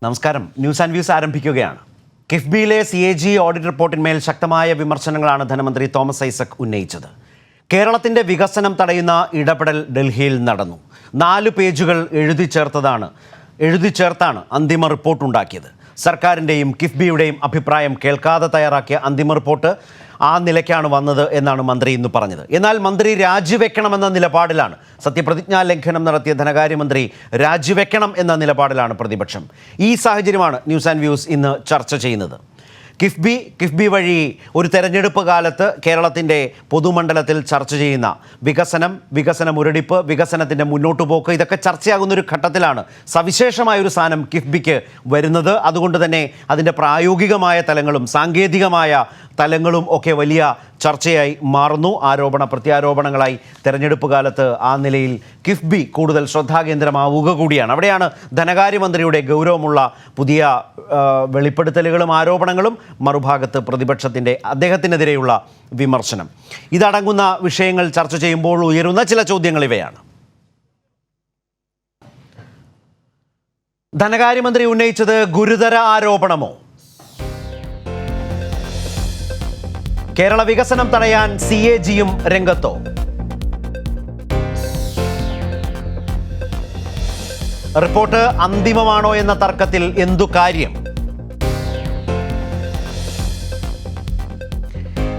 നമസ്കാരം. News and views ആരംഭിക്കുകയാണ്. കിഫ്ബിയിലെ CAG audit റിപ്പോർട്ടിന്മേൽ ശക്തമായ വിമർശനങ്ങളാണ് ധനമന്ത്രി തോമസ് ഐസക് ഉന്നയിച്ചത്. കേരളത്തിന്റെ വികസനം തടയുന്ന ഇടപെടൽ ഡൽഹിയിൽ നടന്നു. 4 പേജുകൾ എഴുതി ചേർത്താണ് അന്തിമ റിപ്പോർട്ട് ഉണ്ടാക്കിയത്. സർക്കാരിൻ്റെയും കിഫ്ബിയുടെയും അഭിപ്രായം കേൾക്കാതെ തയ്യാറാക്കിയ അന്തിമ റിപ്പോർട്ട് ആ നിലയ്ക്കാണ് വന്നത് എന്നാണ് മന്ത്രി ഇന്ന് പറഞ്ഞത്. എന്നാൽ മന്ത്രി രാജിവെക്കണമെന്ന നിലപാടിലാണ്. സത്യപ്രതിജ്ഞാ ലംഘനം നടത്തിയ ധനകാര്യമന്ത്രി രാജിവെക്കണം എന്ന നിലപാടിലാണ് പ്രതിപക്ഷം. ഈ സാഹചര്യമാണ് ന്യൂസ് ആൻഡ് വ്യൂസ് ഇന്ന് ചർച്ച ചെയ്യുന്നത്. കിഫ്ബി വഴി ഒരു തെരഞ്ഞെടുപ്പ് കാലത്ത് കേരളത്തിൻ്റെ പൊതുമണ്ഡലത്തിൽ ചർച്ച ചെയ്യുന്ന വികസന മുരടിപ്പ്, വികസനത്തിൻ്റെ മുന്നോട്ടുപോക്ക്, ഇതൊക്കെ ചർച്ചയാകുന്നൊരു ഘട്ടത്തിലാണ് സവിശേഷമായൊരു സാധനം കിഫ്ബിക്ക് വരുന്നത്. അതുകൊണ്ട് തന്നെ അതിൻ്റെ പ്രായോഗികമായ തലങ്ങളും സാങ്കേതികമായ തലങ്ങളും ഒക്കെ വലിയ ചർച്ചയായി മാറുന്നു. പ്രത്യാരോപണങ്ങളായി തെരഞ്ഞെടുപ്പ് കാലത്ത് ആ നിലയിൽ കിഫ്ബി കൂടുതൽ ശ്രദ്ധാകേന്ദ്രമാവുക കൂടിയാണ്. അവിടെയാണ് ധനകാര്യമന്ത്രിയുടെ ഗൗരവമുള്ള പുതിയ വെളിപ്പെടുത്തലുകളും ആരോപണങ്ങളും, മറുഭാഗത്ത് പ്രതിപക്ഷത്തിൻ്റെ അദ്ദേഹത്തിനെതിരെയുള്ള വിമർശനം. ഇതടങ്ങുന്ന വിഷയങ്ങൾ ചർച്ച ചെയ്യുമ്പോൾ ഉയരുന്ന ചില ചോദ്യങ്ങൾ ഇവയാണ്. ധനകാര്യമന്ത്രി ഉന്നയിച്ചത് ഗുരുതര ആരോപണമോ? കേരള വികസനം തടയാൻ CAGയും രംഗത്തോ? റിപ്പോർട്ട് അന്തിമമാണോ എന്ന തർക്കത്തിൽ എന്തു കാര്യം?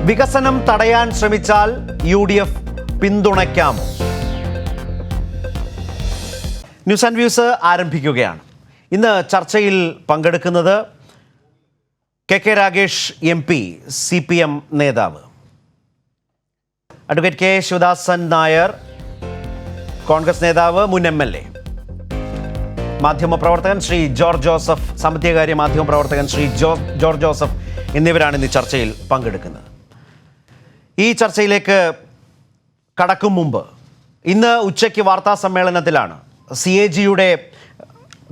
വികസനം തടയാൻ ശ്രമിച്ചാൽ UDF പിന്തുണയ്ക്കാമോ? ന്യൂസ് ആൻഡ് വ്യൂസ് ആരംഭിക്കുകയാണ്. ഇന്ന് ചർച്ചയിൽ പങ്കെടുക്കുന്നത് KK രാഗേഷ് MP, CPM നേതാവ്, അഡ്വക്കേറ്റ് K ശിവദാസൻ നായർ, കോൺഗ്രസ് നേതാവ്, മുൻ MLA, മാധ്യമപ്രവർത്തകൻ ശ്രീ ജോർജ് ജോസഫ്, സാമ്പത്തികകാര്യ മാധ്യമപ്രവർത്തകൻ ശ്രീ ജോർജ് ജോസഫ് എന്നിവരാണ് ഇന്ന് ചർച്ചയിൽ പങ്കെടുക്കുന്നത്. ഈ ചർച്ചയിലേക്ക് കടക്കും മുമ്പ് ഇന്ന് ഉച്ചയ്ക്ക് വാർത്താ സമ്മേളനത്തിലാണ് CAGയുടെ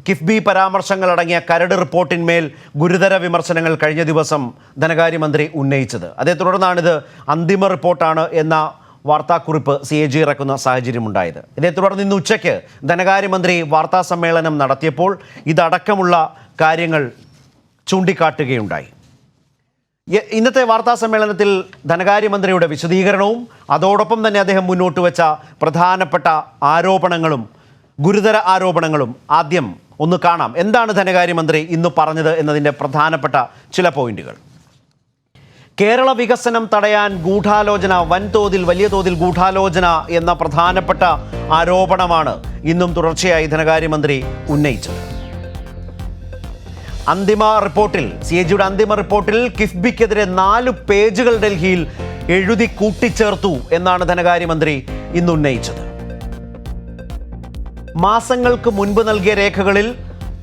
കിഫ്ബി പരാമർശങ്ങളടങ്ങിയ കരട് റിപ്പോർട്ടിന്മേൽ ഗുരുതര വിമർശനങ്ങൾ കഴിഞ്ഞ ദിവസം ധനകാര്യമന്ത്രി ഉന്നയിച്ചത്. അതേ തുടർന്നാണിത് അന്തിമ റിപ്പോർട്ടാണ് എന്ന വാർത്താക്കുറിപ്പ് CAG ഇറക്കുന്ന സാഹചര്യമുണ്ടായത്. ഇതേ തുടർന്ന് ഇന്ന് ഉച്ചയ്ക്ക് ധനകാര്യമന്ത്രി വാർത്താ സമ്മേളനം നടത്തിയപ്പോൾ ഇതടക്കമുള്ള കാര്യങ്ങൾ ചൂണ്ടിക്കാട്ടുകയുണ്ടായി. ഇന്നത്തെ വാർത്താ സമ്മേളനത്തിൽ ധനകാര്യമന്ത്രിയുടെ വിശദീകരണവും അതോടൊപ്പം തന്നെ അദ്ദേഹം മുന്നോട്ട് വെച്ച പ്രധാനപ്പെട്ട ആരോപണങ്ങളും, ഗുരുതര ആരോപണങ്ങളും ആദ്യം ഒന്ന് കാണാം. എന്താണ് ധനകാര്യമന്ത്രി ഇന്ന് പറഞ്ഞത് എന്നതിൻ്റെ പ്രധാനപ്പെട്ട ചില പോയിന്റുകൾ. കേരള വികസനം തടയാൻ വലിയ തോതിൽ ഗൂഢാലോചന എന്ന പ്രധാനപ്പെട്ട ആരോപണമാണ് ഇന്നും തുടർച്ചയായി ധനകാര്യമന്ത്രി ഉന്നയിച്ചത്. CAGയുടെ അന്തിമ റിപ്പോർട്ടിൽ കിഫ്ബിക്കെതിരെ 4 പേജുകൾ ഡൽഹിയിൽ എഴുതി കൂട്ടിച്ചേർത്തു എന്നാണ് ധനകാര്യമന്ത്രി ഇന്ന് ഉന്നയിച്ചത്. മാസങ്ങൾക്ക് മുൻപ് നൽകിയ രേഖകളിൽ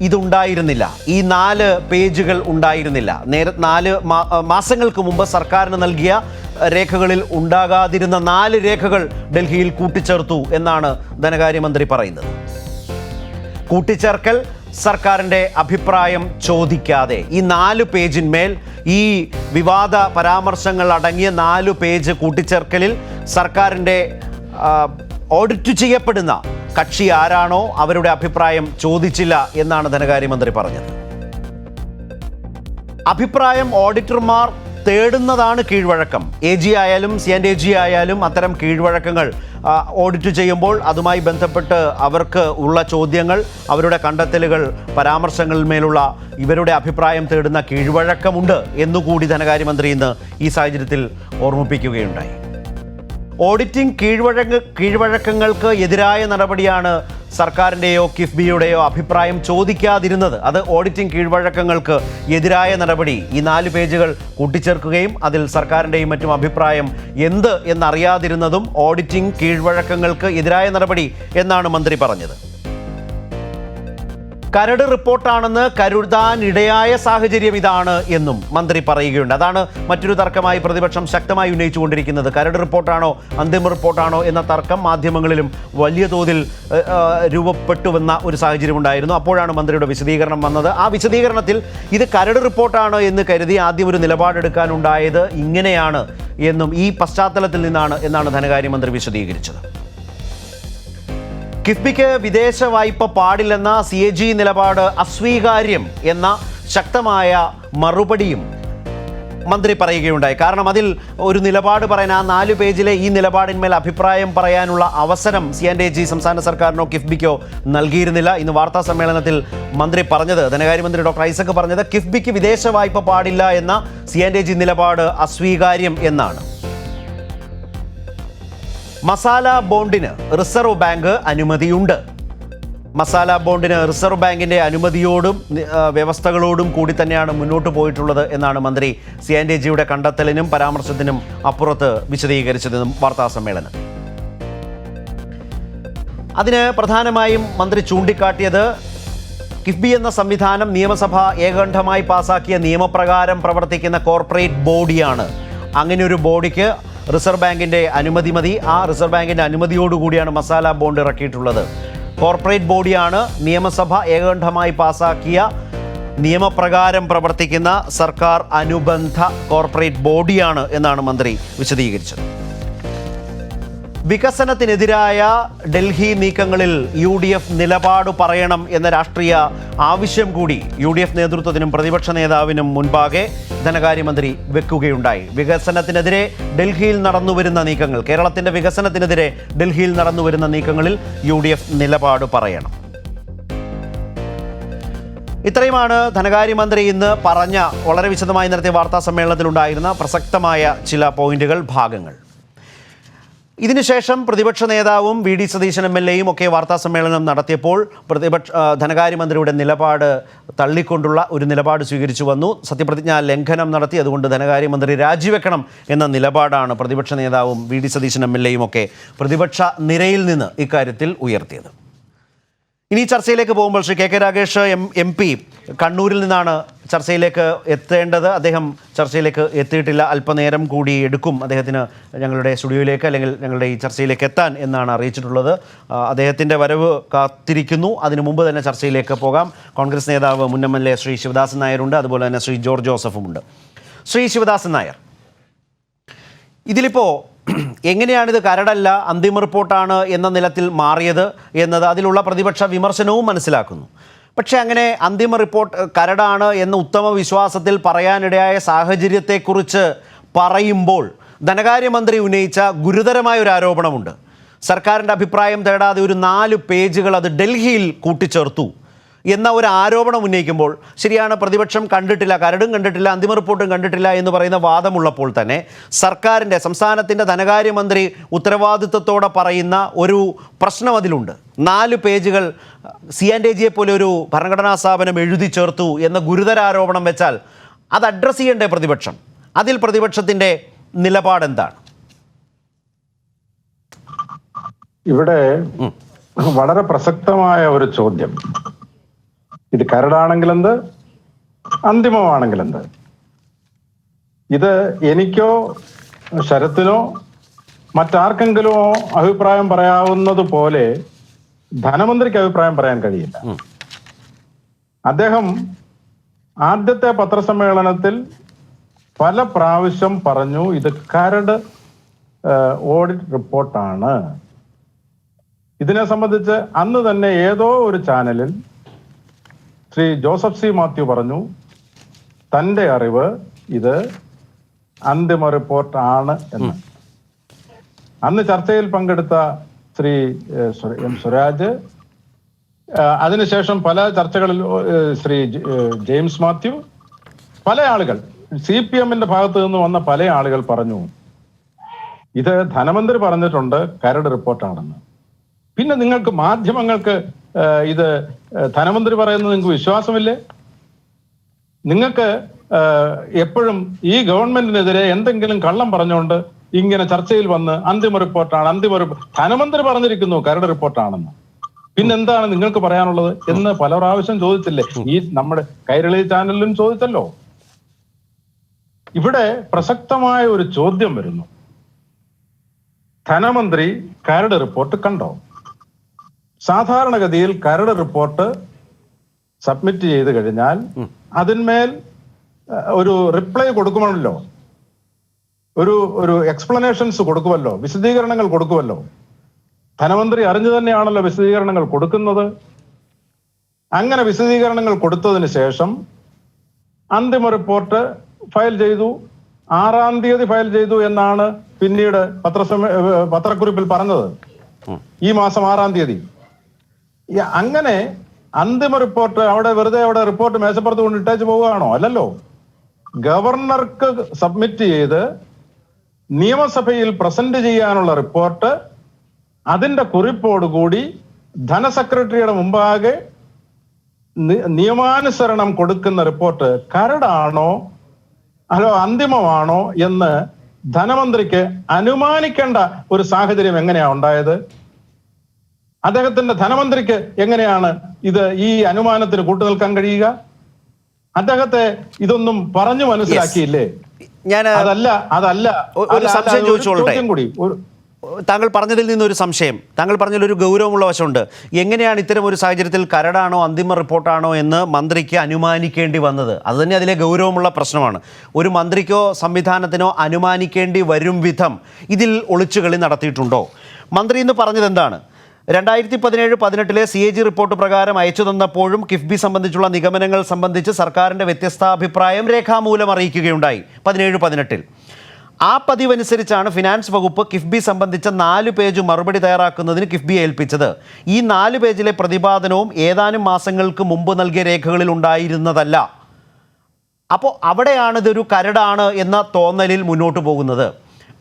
ഇതുണ്ടായിരുന്നില്ല. ഈ 4 പേജുകൾ ഉണ്ടായിരുന്നില്ല. 4 മാസങ്ങൾക്ക് മുമ്പ് സർക്കാരിന് നൽകിയ രേഖകളിൽ ഉണ്ടാകാതിരുന്ന 4 രേഖകൾ ഡൽഹിയിൽ കൂട്ടിച്ചേർത്തു എന്നാണ് ധനകാര്യമന്ത്രി പറയുന്നത്. കൂട്ടിച്ചേർക്കൽ സർക്കാരിൻ്റെ അഭിപ്രായം ചോദിക്കാതെ ഈ 4 പേജിന്മേൽ, ഈ വിവാദ പരാമർശങ്ങൾ അടങ്ങിയ 4 പേജ് കൂട്ടിച്ചേർക്കലിൽ സർക്കാരിൻ്റെ ഓഡിറ്റ് ചെയ്യപ്പെടുന്ന കക്ഷി ആരാണോ അവരുടെ അഭിപ്രായം ചോദിച്ചില്ല എന്നാണ് ധനകാര്യമന്ത്രി പറഞ്ഞത്. അഭിപ്രായം ഓഡിറ്റർമാർ തേടുന്നതാണ് കീഴ്വഴക്കം. AG ആയാലും C&AG ആയാലും അത്തരം കീഴ്വഴക്കങ്ങൾ ഓഡിറ്റ് ചെയ്യുമ്പോൾ അതുമായി ബന്ധപ്പെട്ട് അവർക്ക് ഉള്ള ചോദ്യങ്ങൾ, അവരുടെ കണ്ടെത്തലുകൾ, പരാമർശങ്ങളിന്മേലുള്ള ഇവരുടെ അഭിപ്രായം തേടുന്ന കീഴ്വഴക്കമുണ്ട് എന്നുകൂടി ധനകാര്യമന്ത്രി ഇന്ന് ഈ സാഹചര്യത്തിൽ ഓർമ്മിപ്പിക്കുകയുണ്ടായി. ഓഡിറ്റിംഗ് കീഴ്വഴക്കങ്ങൾക്ക് എതിരായ നടപടിയാണ് സർക്കാരിൻ്റെയോ കിഫ്ബിയുടെയോ അഭിപ്രായം ചോദിക്കാതിരുന്നത്. അത് ഓഡിറ്റിംഗ് കീഴ്വഴക്കങ്ങൾക്ക് എതിരായ നടപടി. ഈ 4 പേജുകൾ കൂട്ടിച്ചേർക്കുകയും അതിൽ സർക്കാരിൻ്റെയും മറ്റും അഭിപ്രായം എന്ത് എന്നറിയാതിരുന്നതും ഓഡിറ്റിംഗ് കീഴ്വഴക്കങ്ങൾക്ക് എതിരായ നടപടി എന്നാണ് മന്ത്രി പറഞ്ഞത്. കരട് റിപ്പോർട്ടാണെന്ന് കരുതാനിടയായ സാഹചര്യം ഇതാണ് എന്നും മന്ത്രി പറയുകയുണ്ട്. അതാണ് മറ്റൊരു തർക്കമായി പ്രതിപക്ഷം ശക്തമായി ഉന്നയിച്ചുകൊണ്ടിരിക്കുന്നത്. കരട് റിപ്പോർട്ടാണോ അന്തിമ റിപ്പോർട്ടാണോ എന്ന തർക്കം മാധ്യമങ്ങളിലും വലിയ തോതിൽ രൂപപ്പെട്ടുവെന്ന ഒരു സാഹചര്യം ഉണ്ടായിരുന്നു. അപ്പോഴാണ് മന്ത്രിയുടെ വിശദീകരണം വന്നത്. ആ വിശദീകരണത്തിൽ ഇത് കരട് റിപ്പോർട്ടാണ് എന്ന് കരുതി ആദ്യം ഒരു നിലപാടെടുക്കാനുണ്ടായത് ഇങ്ങനെയാണ് എന്നും ഈ പശ്ചാത്തലത്തിൽ നിന്നാണ് എന്നാണ് ധനകാര്യമന്ത്രി വിശദീകരിച്ചത്. കിഫ്ബിക്ക് വിദേശ വായ്പ പാടില്ലെന്ന CAG നിലപാട് അസ്വീകാര്യം എന്ന ശക്തമായ മറുപടിയും മന്ത്രി പറയുകയുണ്ടായി. കാരണം അതിൽ ഒരു നിലപാട് പറയാൻ, ആ 4 പേജിലെ ഈ നിലപാടിന്മേൽ അഭിപ്രായം പറയാനുള്ള അവസരം CAG സംസ്ഥാന സർക്കാരിനോ കിഫ്ബിക്കോ നൽകിയിരുന്നില്ല. ഇന്ന് വാർത്താ സമ്മേളനത്തിൽ മന്ത്രി പറഞ്ഞത്, ധനകാര്യമന്ത്രി ഡോക്ടർ ഐസക് പറഞ്ഞത്, കിഫ്ബിക്ക് വിദേശ വായ്പ പാടില്ല എന്ന CAG നിലപാട് അസ്വീകാര്യം എന്നാണ്. മസാല ബോണ്ടിന് റിസർവ് ബാങ്ക് അനുമതിയുണ്ട്. മസാല ബോണ്ടിന് റിസർവ് ബാങ്കിൻ്റെ അനുമതിയോടും വ്യവസ്ഥകളോടും കൂടി തന്നെയാണ് മുന്നോട്ട് പോയിട്ടുള്ളത് എന്നാണ് മന്ത്രി CAGയുടെ കണ്ടെത്തലിനും പരാമർശത്തിനും അപ്പുറത്ത് വിശദീകരിച്ചതെന്നും വാർത്താ സമ്മേളനം. അതിന് പ്രധാനമായും മന്ത്രി ചൂണ്ടിക്കാട്ടിയത്, കിഫ്ബി എന്ന സംവിധാനം നിയമസഭ ഏകകണ്ഠമായി പാസാക്കിയ നിയമപ്രകാരം പ്രവർത്തിക്കുന്ന കോർപ്പറേറ്റ് ബോഡിയാണ്. അങ്ങനെ ഒരു ബോഡിക്ക് റിസർവ് ബാങ്കിൻ്റെ അനുമതി മതി. ആ റിസർവ് ബാങ്കിൻ്റെ അനുമതിയോടുകൂടിയാണ് മസാല ബോണ്ട് ഇറക്കിയിട്ടുള്ളത്. കോർപ്പറേറ്റ് ബോഡിയാണ്, നിയമസഭ ഏകകണ്ഠമായി പാസാക്കിയ നിയമപ്രകാരം പ്രവർത്തിക്കുന്ന സർക്കാർ അനുബന്ധ കോർപ്പറേറ്റ് ബോഡിയാണ് എന്നാണ് മന്ത്രി വിശദീകരിച്ചത്. വികസനത്തിനെതിരായ ഡൽഹി നീക്കങ്ങളിൽ UDF നിലപാട് പറയണം എന്ന രാഷ്ട്രീയ ആവശ്യം കൂടി UDF നേതൃത്വത്തിനും പ്രതിപക്ഷ നേതാവിനും മുൻപാകെ ധനകാര്യമന്ത്രി വെക്കുകയുണ്ടായി. വികസനത്തിനെതിരെ ഡൽഹിയിൽ നടന്നുവരുന്ന നീക്കങ്ങൾ, കേരളത്തിൻ്റെ വികസനത്തിനെതിരെ ഡൽഹിയിൽ നടന്നുവരുന്ന നീക്കങ്ങളിൽ UDF നിലപാട് പറയണം. ഇത്രയുമാണ് ധനകാര്യമന്ത്രി ഇന്ന് പറഞ്ഞ, വളരെ വിശദമായി നടത്തിയ വാർത്താ സമ്മേളനത്തിലുണ്ടായിരുന്ന പ്രസക്തമായ ചില പോയിന്റുകൾ, ഭാഗങ്ങൾ. ഇതിനുശേഷം പ്രതിപക്ഷ നേതാവും VD സതീശൻ MLAയും ഒക്കെ വാർത്താ സമ്മേളനം നടത്തിയപ്പോൾ ധനകാര്യമന്ത്രിയുടെ നിലപാട് തള്ളിക്കൊണ്ടുള്ള ഒരു നിലപാട് സ്വീകരിച്ചു വന്നു. സത്യപ്രതിജ്ഞാ ലംഘനം നടത്തി, അതുകൊണ്ട് ധനകാര്യമന്ത്രി രാജിവെക്കണം എന്ന നിലപാടാണ് പ്രതിപക്ഷ നേതാവും VD സതീശൻ MLAയും ഒക്കെ പ്രതിപക്ഷ നിരയിൽ നിന്ന് ഇക്കാര്യത്തിൽ ഉയർത്തിയത്. ഇനി ചർച്ചയിലേക്ക് പോകുമ്പോൾ ശ്രീ KK രാഗേഷ് MP കണ്ണൂരിൽ നിന്നാണ് ചർച്ചയിലേക്ക് എത്തേണ്ടത്. അദ്ദേഹം ചർച്ചയിലേക്ക് എത്തിയിട്ടില്ല. അല്പനേരം കൂടി എടുക്കും അദ്ദേഹത്തിന് ഞങ്ങളുടെ സ്റ്റുഡിയോയിലേക്ക്, അല്ലെങ്കിൽ ഞങ്ങളുടെ ഈ ചർച്ചയിലേക്ക് എത്താൻ എന്നാണ് അറിയിച്ചിട്ടുള്ളത്. അദ്ദേഹത്തിൻ്റെ വരവ് കാത്തിരിക്കുന്നു. അതിനു മുമ്പ് തന്നെ ചർച്ചയിലേക്ക് പോകാം. കോൺഗ്രസ് നേതാവ് മുൻ MLA ശ്രീ ശിവദാസൻ നായരുണ്ട്, അതുപോലെ തന്നെ ശ്രീ ജോർജ് ജോസഫുമുണ്ട്. ശ്രീ ശിവദാസൻ നായർ, ഇതിലിപ്പോൾ എങ്ങനെയാണിത് കരടല്ല അന്തിമ റിപ്പോർട്ടാണ് എന്ന നിലത്തിൽ മാറിയത് എന്നത് അതിലുള്ള പ്രതിപക്ഷ വിമർശനവും മനസ്സിലാക്കുന്നു. പക്ഷേ അങ്ങനെ അന്തിമ റിപ്പോർട്ട് കരടാണ് എന്ന ഉത്തമ വിശ്വാസത്തിൽ പറയാനിടയായ സാഹചര്യത്തെക്കുറിച്ച് പറയുമ്പോൾ ധനകാര്യമന്ത്രി ഉന്നയിച്ച ഗുരുതരമായ ഒരു ആരോപണമുണ്ട്. സർക്കാരിൻ്റെ അഭിപ്രായം തേടാതെ ഒരു 4 പേജുകൾ അത് ഡൽഹിയിൽ കൂട്ടിച്ചേർത്തു എന്ന ഒരു ആരോപണം ഉന്നയിക്കുമ്പോൾ, ശരിയാണ്, പ്രതിപക്ഷം കണ്ടിട്ടില്ല, കരടും കണ്ടിട്ടില്ല, അന്തിമ റിപ്പോർട്ടും കണ്ടിട്ടില്ല എന്ന് പറയുന്ന വാദമുള്ളപ്പോൾ തന്നെ സർക്കാരിൻ്റെ, സംസ്ഥാനത്തിൻ്റെ ധനകാര്യമന്ത്രി ഉത്തരവാദിത്വത്തോടെ പറയുന്ന ഒരു പ്രശ്നം അതിലുണ്ട്. 4 പേജുകൾ CAG പോലെ ഒരു ഭരണഘടനാ സ്ഥാപനം എഴുതി ചേർത്തു എന്ന ഗുരുതര ആരോപണം വെച്ചാൽ അത് അഡ്രസ്സ് ചെയ്യേണ്ടേ പ്രതിപക്ഷം? അതിൽ പ്രതിപക്ഷത്തിൻ്റെ നിലപാടെന്താണ്? ഇവിടെ വളരെ പ്രസക്തമായ ഒരു ചോദ്യം. ഇത് കരടാണെങ്കിലെന്ത്, അന്തിമമാണെങ്കിലെന്ത്? ഇത് എനിക്കോ ശരത്തിനോ മറ്റാർക്കെങ്കിലുമോ അഭിപ്രായം പറയാവുന്നത് പോലെ ധനമന്ത്രിക്ക് അഭിപ്രായം പറയാൻ കഴിയില്ല. അദ്ദേഹം ആദ്യത്തെ പത്രസമ്മേളനത്തിൽ പല പ്രാവശ്യം പറഞ്ഞു, ഇത് കരട് ഓഡിറ്റ് റിപ്പോർട്ടാണ്. ഇതിനെ സംബന്ധിച്ച് അന്ന് തന്നെ ഏതോ ഒരു ചാനലിൽ ശ്രീ ജോസഫ് C. മാത്യു പറഞ്ഞു, തൻ്റെ അറിവ് ഇത് അന്തിമ റിപ്പോർട്ടാണ് എന്ന്. അന്ന് ചർച്ചയിൽ പങ്കെടുത്ത ശ്രീ M. സ്വരാജ്, അതിനുശേഷം പല ചർച്ചകളിൽ ശ്രീ ജെയിംസ് മാത്യു, പല ആളുകൾ, CPM-ന്റെ ഭാഗത്ത് നിന്ന് വന്ന പല ആളുകൾ പറഞ്ഞു, ഇത് ധനമന്ത്രി പറഞ്ഞിട്ടുണ്ട് കരട് റിപ്പോർട്ടാണെന്ന്. പിന്നെ നിങ്ങൾക്ക് മാധ്യമങ്ങൾക്ക് ഇത് ധനമന്ത്രി പറയുന്നത് നിങ്ങൾക്ക് വിശ്വാസമില്ലേ? നിങ്ങൾക്ക് എപ്പോഴും ഈ ഗവൺമെന്റിനെതിരെ എന്തെങ്കിലും കള്ളം പറഞ്ഞുകൊണ്ട് ഇങ്ങനെ ചർച്ചയിൽ വന്ന് അന്തിമ റിപ്പോർട്ടാണ്, ധനമന്ത്രി പറഞ്ഞിരിക്കുന്നു കരട് റിപ്പോർട്ടാണെന്ന്, പിന്നെന്താണ് നിങ്ങൾക്ക് പറയാനുള്ളത് എന്ന് പല പ്രാവശ്യം ചോദിച്ചില്ലേ? ഈ നമ്മുടെ കൈരളി ചാനലിലും ചോദിച്ചല്ലോ. ഇവിടെ പ്രസക്തമായ ഒരു ചോദ്യം വരുന്നു. ധനമന്ത്രി കരട് റിപ്പോർട്ട് കണ്ടോ? സാധാരണഗതിയിൽ കരട് റിപ്പോർട്ട് സബ്മിറ്റ് ചെയ്ത് കഴിഞ്ഞാൽ അതിന്മേൽ ഒരു റിപ്ലൈ കൊടുക്കുമല്ലോ, ഒരു എക്സ്പ്ലനേഷൻസ് കൊടുക്കുമല്ലോ, വിശദീകരണങ്ങൾ കൊടുക്കുമല്ലോ. ധനമന്ത്രി അറിഞ്ഞു തന്നെയാണല്ലോ വിശദീകരണങ്ങൾ കൊടുക്കുന്നത്. അങ്ങനെ വിശദീകരണങ്ങൾ കൊടുത്തതിന് ശേഷം അന്തിമ റിപ്പോർട്ട് ഫയൽ ചെയ്തു. 6-ാം തീയതി ഫയൽ ചെയ്തു എന്നാണ് പിന്നീട് പത്രക്കുറിപ്പിൽ പറഞ്ഞത്. ഈ മാസം 6-ാം തീയതി. അങ്ങനെ അന്തിമ റിപ്പോർട്ട് അവിടെ റിപ്പോർട്ട് മേശപ്പുറത്ത് കൊണ്ട് ഇട്ടേച്ച് പോവുകയാണോ? അല്ലല്ലോ. ഗവർണർക്ക് സബ്മിറ്റ് ചെയ്ത് നിയമസഭയിൽ പ്രസന്റ് ചെയ്യാനുള്ള റിപ്പോർട്ട്, അതിന്റെ കുറിപ്പോടുകൂടി ധനസെക്രട്ടറിയുടെ മുമ്പാകെ നിയമാനുസരണം കൊടുക്കുന്ന റിപ്പോർട്ട് കരടാണോ അതോ അന്തിമമാണോ എന്ന് ധനമന്ത്രിക്ക് അനുമാനിക്കേണ്ട ഒരു സാഹചര്യം എങ്ങനെയാ ഉണ്ടായത്? അദ്ദേഹത്തിന്റെ ധനമന്ത്രിക്ക് എങ്ങനെയാണ് ഈ അനുമാനത്തിന് കൂട്ടുനിൽക്കാൻ കഴിയുക? അദ്ദേഹത്തെ ഇതൊന്നും പറഞ്ഞു മനസ്സിലാക്കിയില്ലേ? അതല്ല ഒരു സംശയം ചോദിച്ചോളട്ടെ. കൂടി താങ്കൾ പറഞ്ഞതിൽ നിന്നൊരു സംശയം, താങ്കൾ പറഞ്ഞതിലൊരു ഗൗരവമുള്ള വശമുണ്ട്. എങ്ങനെയാണ് ഇത്തരം ഒരു സാഹചര്യത്തിൽ കരടാണോ അന്തിമ റിപ്പോർട്ടാണോ എന്ന് മന്ത്രിക്ക് അനുമാനിക്കേണ്ടി വന്നത്? അതുതന്നെ അതിലെ ഗൗരവമുള്ള പ്രശ്നമാണ്. ഒരു മന്ത്രിക്കോ സംവിധാനത്തിനോ അനുമാനിക്കേണ്ടി വരും വിധം ഇതിൽ ഒളിച്ചുകളി നടത്തിയിട്ടുണ്ടോ? മന്ത്രി ഇന്ന് പറഞ്ഞത് എന്താണ്? 2017-18 CAG റിപ്പോർട്ട് പ്രകാരം അയച്ചു തന്നപ്പോഴും കിഫ്ബി സംബന്ധിച്ചുള്ള നിഗമനങ്ങൾ സംബന്ധിച്ച് സർക്കാരിൻ്റെ വ്യത്യസ്താഭിപ്രായം രേഖാമൂലം അറിയിക്കുകയുണ്ടായി 17-18. ആ പതിവനുസരിച്ചാണ് ഫിനാൻസ് വകുപ്പ് കിഫ്ബി സംബന്ധിച്ച 4 പേജ് മറുപടി തയ്യാറാക്കുന്നതിന് കിഫ്ബിയെ ഏൽപ്പിച്ചത്. ഈ 4 പേജിലെ പ്രതിപാദനവും ഏതാനും മാസങ്ങൾക്ക് മുമ്പ് നൽകിയ രേഖകളിൽ ഉണ്ടായിരുന്നതല്ല. അപ്പോൾ അവിടെയാണ് ഇതൊരു കരടാണ് എന്ന തോന്നലിൽ മുന്നോട്ട് പോകുന്നത്.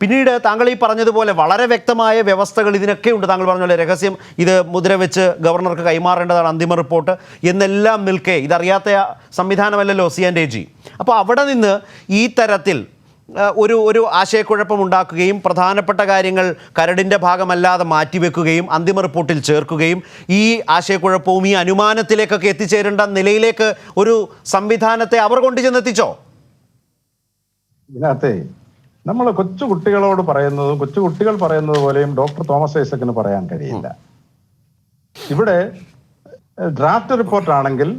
പിന്നീട് താങ്കൾ ഈ പറഞ്ഞതുപോലെ വളരെ വ്യക്തമായ വ്യവസ്ഥകൾ ഇതിനൊക്കെ ഉണ്ട്. താങ്കൾ പറഞ്ഞ പോലെ രഹസ്യം, ഇത് മുദ്ര വെച്ച് ഗവർണർക്ക് കൈമാറേണ്ടതാണ് അന്തിമ റിപ്പോർട്ട് എന്നെല്ലാം നിൽക്കെ ഇതറിയാത്ത സംവിധാനമല്ലല്ലോ CAG. അപ്പോൾ അവിടെ നിന്ന് ഈ തരത്തിൽ ഒരു ആശയക്കുഴപ്പം ഉണ്ടാക്കുകയും പ്രധാനപ്പെട്ട കാര്യങ്ങൾ കരടിൻ്റെ ഭാഗമല്ലാതെ മാറ്റിവെക്കുകയും അന്തിമ റിപ്പോർട്ടിൽ ചേർക്കുകയും ഈ ആശയക്കുഴപ്പവും ഈ അനുമാനത്തിലേക്കൊക്കെ എത്തിച്ചേരേണ്ട നിലയിലേക്ക് ഒരു സംവിധാനത്തെ അവർ കൊണ്ടുചെന്നെത്തിച്ചോ? ഇതിനകത്തെ നമ്മൾ കൊച്ചുകുട്ടികളോട് പറയുന്നതും കൊച്ചുകുട്ടികൾ പറയുന്നത് പോലെയും ഡോക്ടർ തോമസ് ഐസക്കിന് പറയാൻ കഴിയില്ല. ഇവിടെ ഡ്രാഫ്റ്റ് റിപ്പോർട്ടാണെങ്കിൽ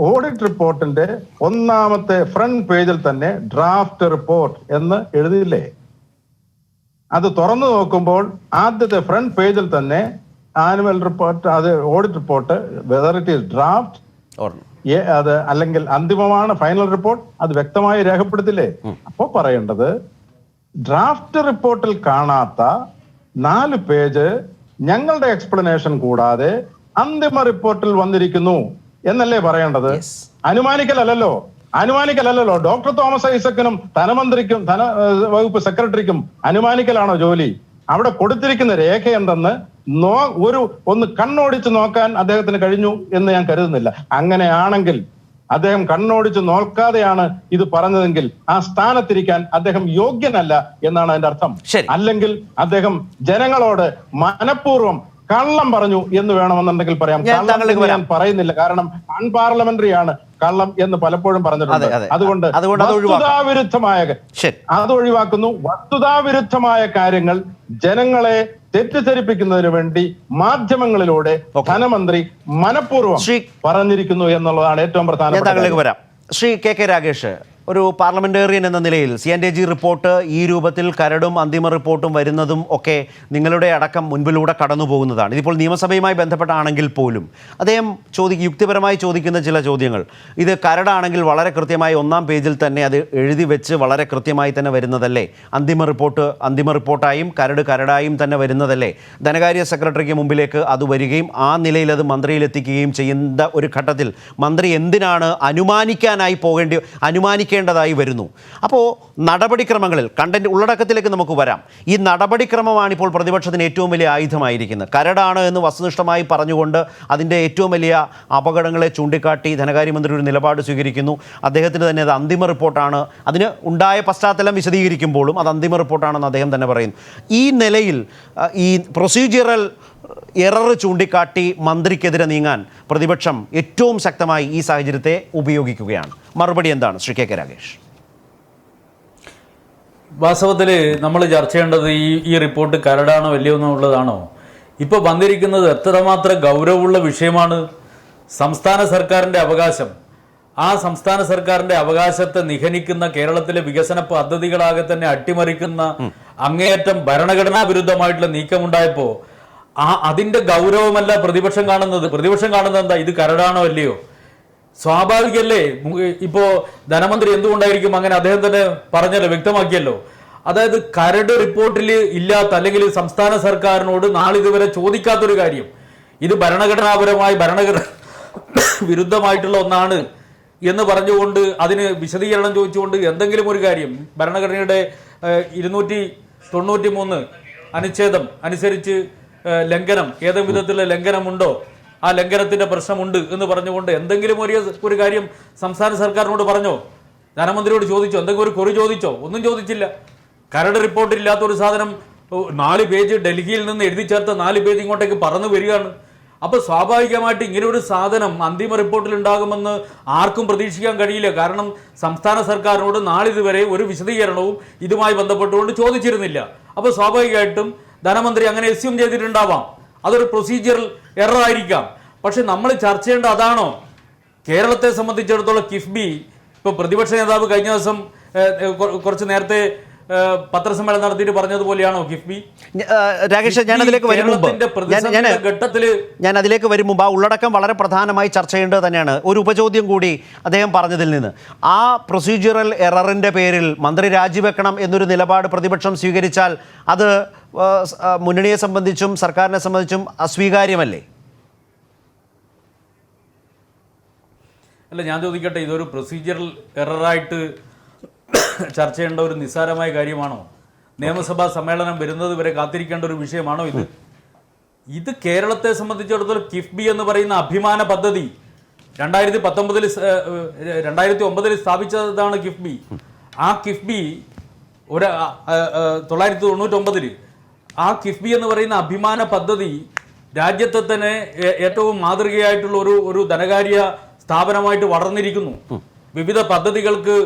ഓഡിറ്റ് റിപ്പോർട്ടിന്റെ 1-ാമത്തെ ഫ്രണ്ട് പേജിൽ തന്നെ ഡ്രാഫ്റ്റ് റിപ്പോർട്ട് എന്ന് എഴുതിയില്ലേ? അത് തുറന്നു നോക്കുമ്പോൾ ആദ്യത്തെ ഫ്രണ്ട് പേജിൽ തന്നെ ആനുവൽ റിപ്പോർട്ട്, അത് audit report, whether it is draft അത് അല്ലെങ്കിൽ അന്തിമമാണ് ഫൈനൽ റിപ്പോർട്ട്, അത് വ്യക്തമായി രേഖപ്പെടുത്തില്ലേ? അപ്പൊ പറയേണ്ടത് ഡ്രാഫ്റ്റ് റിപ്പോർട്ടിൽ കാണാത്ത 4 പേജ് ഞങ്ങളുടെ എക്സ്പ്ലനേഷൻ കൂടാതെ അന്തിമ റിപ്പോർട്ടിൽ വന്നിരിക്കുന്നു എന്നല്ലേ പറയേണ്ടത്? അനുമാനിക്കലല്ലോ. ഡോക്ടർ തോമസ് ഐസക്കിനും ധനമന്ത്രിക്കും ധനവകുപ്പ് സെക്രട്ടറിക്കും അനുമാനിക്കലാണോ ജോലി? അവിടെ കൊടുത്തിരിക്കുന്ന രേഖ എന്തെന്ന് ഒന്ന് കണ്ണോടിച്ച് നോക്കാൻ അദ്ദേഹത്തിന് കഴിഞ്ഞു എന്ന് ഞാൻ കരുതുന്നില്ല. അങ്ങനെയാണെങ്കിൽ അദ്ദേഹം കണ്ണോടിച്ച് നോക്കാതെയാണ് ഇത് പറഞ്ഞതെങ്കിൽ ആ സ്ഥാനത്തിരിക്കാൻ അദ്ദേഹം യോഗ്യനല്ല എന്നാണ് അതിന്റെ അർത്ഥം. അല്ലെങ്കിൽ അദ്ദേഹം ജനങ്ങളോട് മനഃപൂർവ്വം കള്ളം പറഞ്ഞു എന്ന് വേണമെന്നുണ്ടെങ്കിൽ പറയാം. ഞാൻ പറയുന്നില്ല, കാരണം അൺപാർലമെന്ററി ആണ് കള്ളം എന്ന് പലപ്പോഴും പറഞ്ഞിട്ടുണ്ട്. അതുകൊണ്ട് അത് ഒഴിവാക്കുന്നു. വസ്തുതാവിരുദ്ധമായ കാര്യങ്ങൾ ജനങ്ങളെ തെറ്റിദ്ധരിപ്പിക്കുന്നതിന് വേണ്ടി മാധ്യമങ്ങളിലൂടെ ധനമന്ത്രി മനഃപൂർവ്വം പറഞ്ഞിരിക്കുന്നു എന്നുള്ളതാണ് ഏറ്റവും പ്രധാനപ്പെട്ട. ശ്രീ കെ രാഗേഷ്, ഒരു പാർലമെന്റേറിയൻ എന്ന നിലയിൽ CAG റിപ്പോർട്ട് ഈ രൂപത്തിൽ കരടും അന്തിമ റിപ്പോർട്ടും വരുന്നതും ഒക്കെ നിങ്ങളുടെ അടക്കം മുൻപിലൂടെ കടന്നു പോകുന്നതാണ്. ഇതിപ്പോൾ നിയമസഭയുമായി ബന്ധപ്പെട്ടാണെങ്കിൽ പോലും അദ്ദേഹം യുക്തിപരമായി ചോദിക്കുന്ന ചില ചോദ്യങ്ങൾ, ഇത് കരടാണെങ്കിൽ വളരെ കൃത്യമായി 1-ാം പേജിൽ തന്നെ അത് എഴുതി വെച്ച് വളരെ കൃത്യമായി തന്നെ വരുന്നതല്ലേ? അന്തിമ റിപ്പോർട്ടായും കരടായും തന്നെ വരുന്നതല്ലേ? ധനകാര്യ സെക്രട്ടറിക്ക് മുമ്പിലേക്ക് അത് വരികയും ആ നിലയിൽ അത് മന്ത്രിയിലെത്തിക്കുകയും ചെയ്യുന്ന ഒരു ഘട്ടത്തിൽ മന്ത്രി എന്തിനാണ് അനുമാനിക്കേണ്ടതായി വരുന്നു? അപ്പോൾ നടപടിക്രമങ്ങളിൽ ഉള്ളടക്കത്തിലേക്ക് നമുക്ക് വരാം. ഈ നടപടിക്രമമാണ് ഇപ്പോൾ പ്രതിപക്ഷത്തിന് ഏറ്റവും വലിയ ആയുധമായിരിക്കുന്നത്. കരടാണ് എന്ന് വസ്തുനിഷ്ഠമായി പറഞ്ഞുകൊണ്ട് അതിൻ്റെ ഏറ്റവും വലിയ അപകടങ്ങളെ ചൂണ്ടിക്കാട്ടി ധനകാര്യമന്ത്രി ഒരു നിലപാട് സ്വീകരിക്കുന്നു. അദ്ദേഹത്തിന് തന്നെ അത് അന്തിമ റിപ്പോർട്ടാണ്, അതിന് ഉണ്ടായ പശ്ചാത്തലം വിശദീകരിക്കുമ്പോഴും അത് അന്തിമ റിപ്പോർട്ടാണെന്ന് അദ്ദേഹം തന്നെ പറയുന്നു. ഈ നിലയിൽ ഈ പ്രൊസീജിയറൽ എറർ ചൂണ്ടിക്കാട്ടി മന്ത്രിക്കെതിരെ നീങ്ങാൻ പ്രതിപക്ഷം ഏറ്റവും ശക്തമായി ഈ സാഹചര്യത്തെ ഉപയോഗിക്കുകയാണ്. മറുപടി എന്താണ് ശ്രീ കെ രാഗേഷ്? വാസ്തവത്തിൽ നമ്മൾ ചർച്ച ചെയ്യേണ്ടത് ഈ റിപ്പോർട്ട് കരടാണോ വലിയോ എന്നുള്ളതാണോ? ഇപ്പോൾ വന്നിരിക്കുന്നത് എത്രമാത്രം ഗൗരവമുള്ള വിഷയമാണ്. സംസ്ഥാന സർക്കാരിൻ്റെ അവകാശം, ആ സംസ്ഥാന സർക്കാരിൻ്റെ അവകാശത്തെ നിഹനിക്കുന്ന കേരളത്തിലെ വികസന പദ്ധതികളാകെ തന്നെ അട്ടിമറിക്കുന്ന അങ്ങേയറ്റം ഭരണഘടനാ വിരുദ്ധമായിട്ടുള്ള നീക്കമുണ്ടായപ്പോൾ അതിന്റെ ഗൗരവമല്ല പ്രതിപക്ഷം കാണുന്നത്. പ്രതിപക്ഷം കാണുന്നത് എന്താ? ഇത് കരടാണോ അല്ലയോ? സ്വാഭാവികല്ലേ? ഇപ്പോ ധനമന്ത്രി എന്തുകൊണ്ടായിരിക്കും അങ്ങനെ അദ്ദേഹം തന്നെ പറഞ്ഞല്ലോ, വ്യക്തമാക്കിയല്ലോ. അതായത് കരട് റിപ്പോർട്ടിൽ ഇല്ലാത്ത, അല്ലെങ്കിൽ സംസ്ഥാന സർക്കാരിനോട് നാളിതുവരെ ചോദിക്കാത്തൊരു കാര്യം, ഇത് ഭരണഘടനാപരമായി ഭരണഘടന വിരുദ്ധമായിട്ടുള്ള ഒന്നാണ് എന്ന് പറഞ്ഞുകൊണ്ട് അതിന് വിശദീകരണം ചോദിച്ചുകൊണ്ട് എന്തെങ്കിലും ഒരു കാര്യം ഭരണഘടനയുടെ 293 അനുച്ഛേദം അനുസരിച്ച് ലംഘനം, ഏതെങ്കിലും വിധത്തിലുള്ള ലംഘനമുണ്ടോ, ആ ലംഘനത്തിന്റെ പ്രശ്നമുണ്ട് എന്ന് പറഞ്ഞുകൊണ്ട് എന്തെങ്കിലും ഒരു കാര്യം സംസ്ഥാന സർക്കാരിനോട് പറഞ്ഞോ? ധനമന്ത്രിയോട് ചോദിച്ചോ? എന്തെങ്കിലും ഒരു കുറി ചോദിച്ചോ? ഒന്നും ചോദിച്ചില്ല. കരട് റിപ്പോർട്ടിൽ ഇല്ലാത്ത ഒരു സാധനം 4 പേജ് ഡൽഹിയിൽ നിന്ന് എഴുതി ചേർത്ത 4 പേജ് ഇങ്ങോട്ടേക്ക് പറന്നു വരികയാണ്. അപ്പൊ സ്വാഭാവികമായിട്ട് ഇങ്ങനെ ഒരു സാധനം അന്തിമ റിപ്പോർട്ടിൽ ഉണ്ടാകുമെന്ന് ആർക്കും പ്രതീക്ഷിക്കാൻ കഴിയില്ല. കാരണം സംസ്ഥാന സർക്കാരിനോട് നാളിതുവരെ ഒരു വിശദീകരണവും ഇതുമായി ബന്ധപ്പെട്ടുകൊണ്ട് ചോദിച്ചിരുന്നില്ല. അപ്പൊ സ്വാഭാവികമായിട്ടും ധനമന്ത്രി അങ്ങനെ എസ്യൂം ചെയ്തിട്ടുണ്ടാവാം. അതൊരു പ്രൊസീജിയറൽ എറർ ആയിരിക്കാം. പക്ഷെ നമ്മൾ ചർച്ച ചെയ്യേണ്ട അതാണോ? കേരളത്തെ സംബന്ധിച്ചിടത്തോളം കിഫ്ബി, ഇപ്പൊ പ്രതിപക്ഷ നേതാവ് കഴിഞ്ഞ ദിവസം കുറച്ച് നേരത്തെ പത്രസമ്മേളനം നടത്തിയിട്ട് പറഞ്ഞതുപോലെയാണോ കിഫ്ബി? രാകേഷ്, ഞാൻ അതിലേക്ക് വരും മുമ്പ് ഞാൻ അതിലേക്ക് വരും മുമ്പ് ആ ഉള്ളടക്കം വളരെ പ്രധാനമായി ചർച്ച ചെയ്യേണ്ടത് തന്നെയാണ്. ഒരു ഉപചോദ്യം കൂടി അദ്ദേഹം പറഞ്ഞതിൽ നിന്ന്, ആ പ്രൊസീജിയറൽ എററിന്റെ പേരിൽ മന്ത്രി രാജിവെക്കണം എന്നൊരു നിലപാട് പ്രതിപക്ഷം സ്വീകരിച്ചാൽ അത് മുന്നണിയെ സംബന്ധിച്ചും സർക്കാരിനെ സംബന്ധിച്ചും അസ്വീകാര്യമല്ലേ? അല്ല, ഞാൻ ചോദിക്കട്ടെ, ഇതൊരു പ്രൊസീജിയറൽ എററായിട്ട് ചർച്ച ചെയ്യേണ്ട ഒരു നിസ്സാരമായ കാര്യമാണോ? നിയമസഭാ സമ്മേളനം വരുന്നത് വരെ കാത്തിരിക്കേണ്ട ഒരു വിഷയമാണോ ഇത്? ഇത് കേരളത്തെ സംബന്ധിച്ചിടത്തോളം കിഫ്ബി എന്ന് പറയുന്ന അഭിമാന പദ്ധതി 2009 സ്ഥാപിച്ചതാണ് കിഫ്ബി. ആ കിഫ്ബി 1999 ആ കിഫ്ബി എന്ന് പറയുന്ന അഭിമാന പദ്ധതി രാജ്യത്തെ തന്നെ ഏറ്റവും മാതൃകയായിട്ടുള്ള ഒരു ധനകാര്യ സ്ഥാപനമായിട്ട് വളർന്നിരിക്കുന്നു. വിവിധ പദ്ധതികൾക്ക്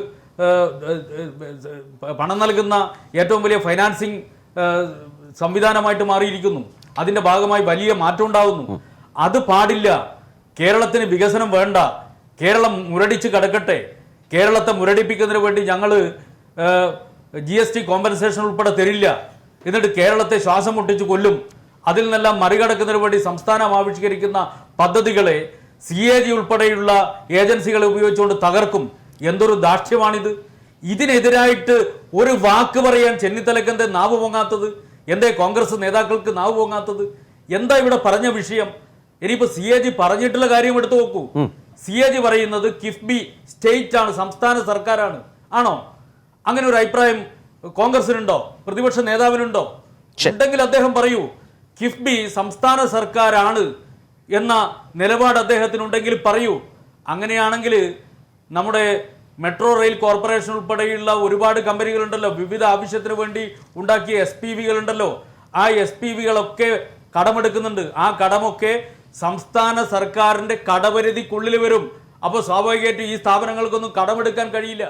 പണം നൽകുന്ന ഏറ്റവും വലിയ ഫൈനാൻസിങ് സംവിധാനമായിട്ട് മാറിയിരിക്കുന്നു. അതിന്റെ ഭാഗമായി വലിയ മാറ്റം ഉണ്ടാകുന്നു. അത് പാടില്ല. കേരളത്തിന് വികസനം വേണ്ട, കേരളം മുരടിച്ച് കിടക്കട്ടെ, കേരളത്തെ മുരടിപ്പിക്കുന്നതിന് വേണ്ടി ഞങ്ങൾ GST കോമ്പൻസേഷൻ ഉൾപ്പെടെ തരില്ല, എന്നിട്ട് കേരളത്തെ ശ്വാസം മുട്ടിച്ച് കൊല്ലും, അതിൽ നിന്നെല്ലാം മറികടക്കുന്നതിന് വേണ്ടി സംസ്ഥാനം ആവിഷ്കരിക്കുന്ന പദ്ധതികളെ CAG ഉൾപ്പെടെയുള്ള ഏജൻസികളെ ഉപയോഗിച്ചുകൊണ്ട് തകർക്കും. എന്തൊരു ദാർഢ്യമാണിത്! ഇതിനെതിരായിട്ട് ഒരു വാക്ക് പറയാൻ ചെന്നിത്തലയ്ക്ക് എന്തേ നാവ് പൊങ്ങാത്തത്? എന്തേ കോൺഗ്രസ് നേതാക്കൾക്ക് നാവ് പൊങ്ങാത്തത്? എന്താ ഇവിടെ പറഞ്ഞ വിഷയം? ഇനിയിപ്പോ CAG പറഞ്ഞിട്ടുള്ള കാര്യം എടുത്തു നോക്കൂ. CAG പറയുന്നത് കിഫ്ബി സ്റ്റേറ്റ് ആണ്, സംസ്ഥാന സർക്കാരാണ്. ആണോ? അങ്ങനെ ഒരു അഭിപ്രായം കോൺഗ്രസിനുണ്ടോ? പ്രതിപക്ഷ നേതാവിനുണ്ടോ? ഉണ്ടെങ്കിൽ അദ്ദേഹം പറയൂ. കിഫ്ബി സംസ്ഥാന സർക്കാരാണ് എന്ന നിലപാട് അദ്ദേഹത്തിനുണ്ടെങ്കിൽ പറയൂ. അങ്ങനെയാണെങ്കിൽ നമ്മുടെ മെട്രോ റെയിൽ കോർപ്പറേഷൻ ഉൾപ്പെടെയുള്ള ഒരുപാട് കമ്പനികളുണ്ടല്ലോ, വിവിധ ആവശ്യത്തിന് വേണ്ടി ഉണ്ടാക്കിയ SPV ഉണ്ടല്ലോ, ആ SPV കടമെടുക്കുന്നുണ്ട്. ആ കടമൊക്കെ സംസ്ഥാന സർക്കാരിന്റെ കടപരിധിക്കുള്ളിൽ വരും. അപ്പോൾ സ്വാഭാവികമായിട്ട് ഈ സ്ഥാപനങ്ങൾക്കൊന്നും കടമെടുക്കാൻ കഴിയില്ല.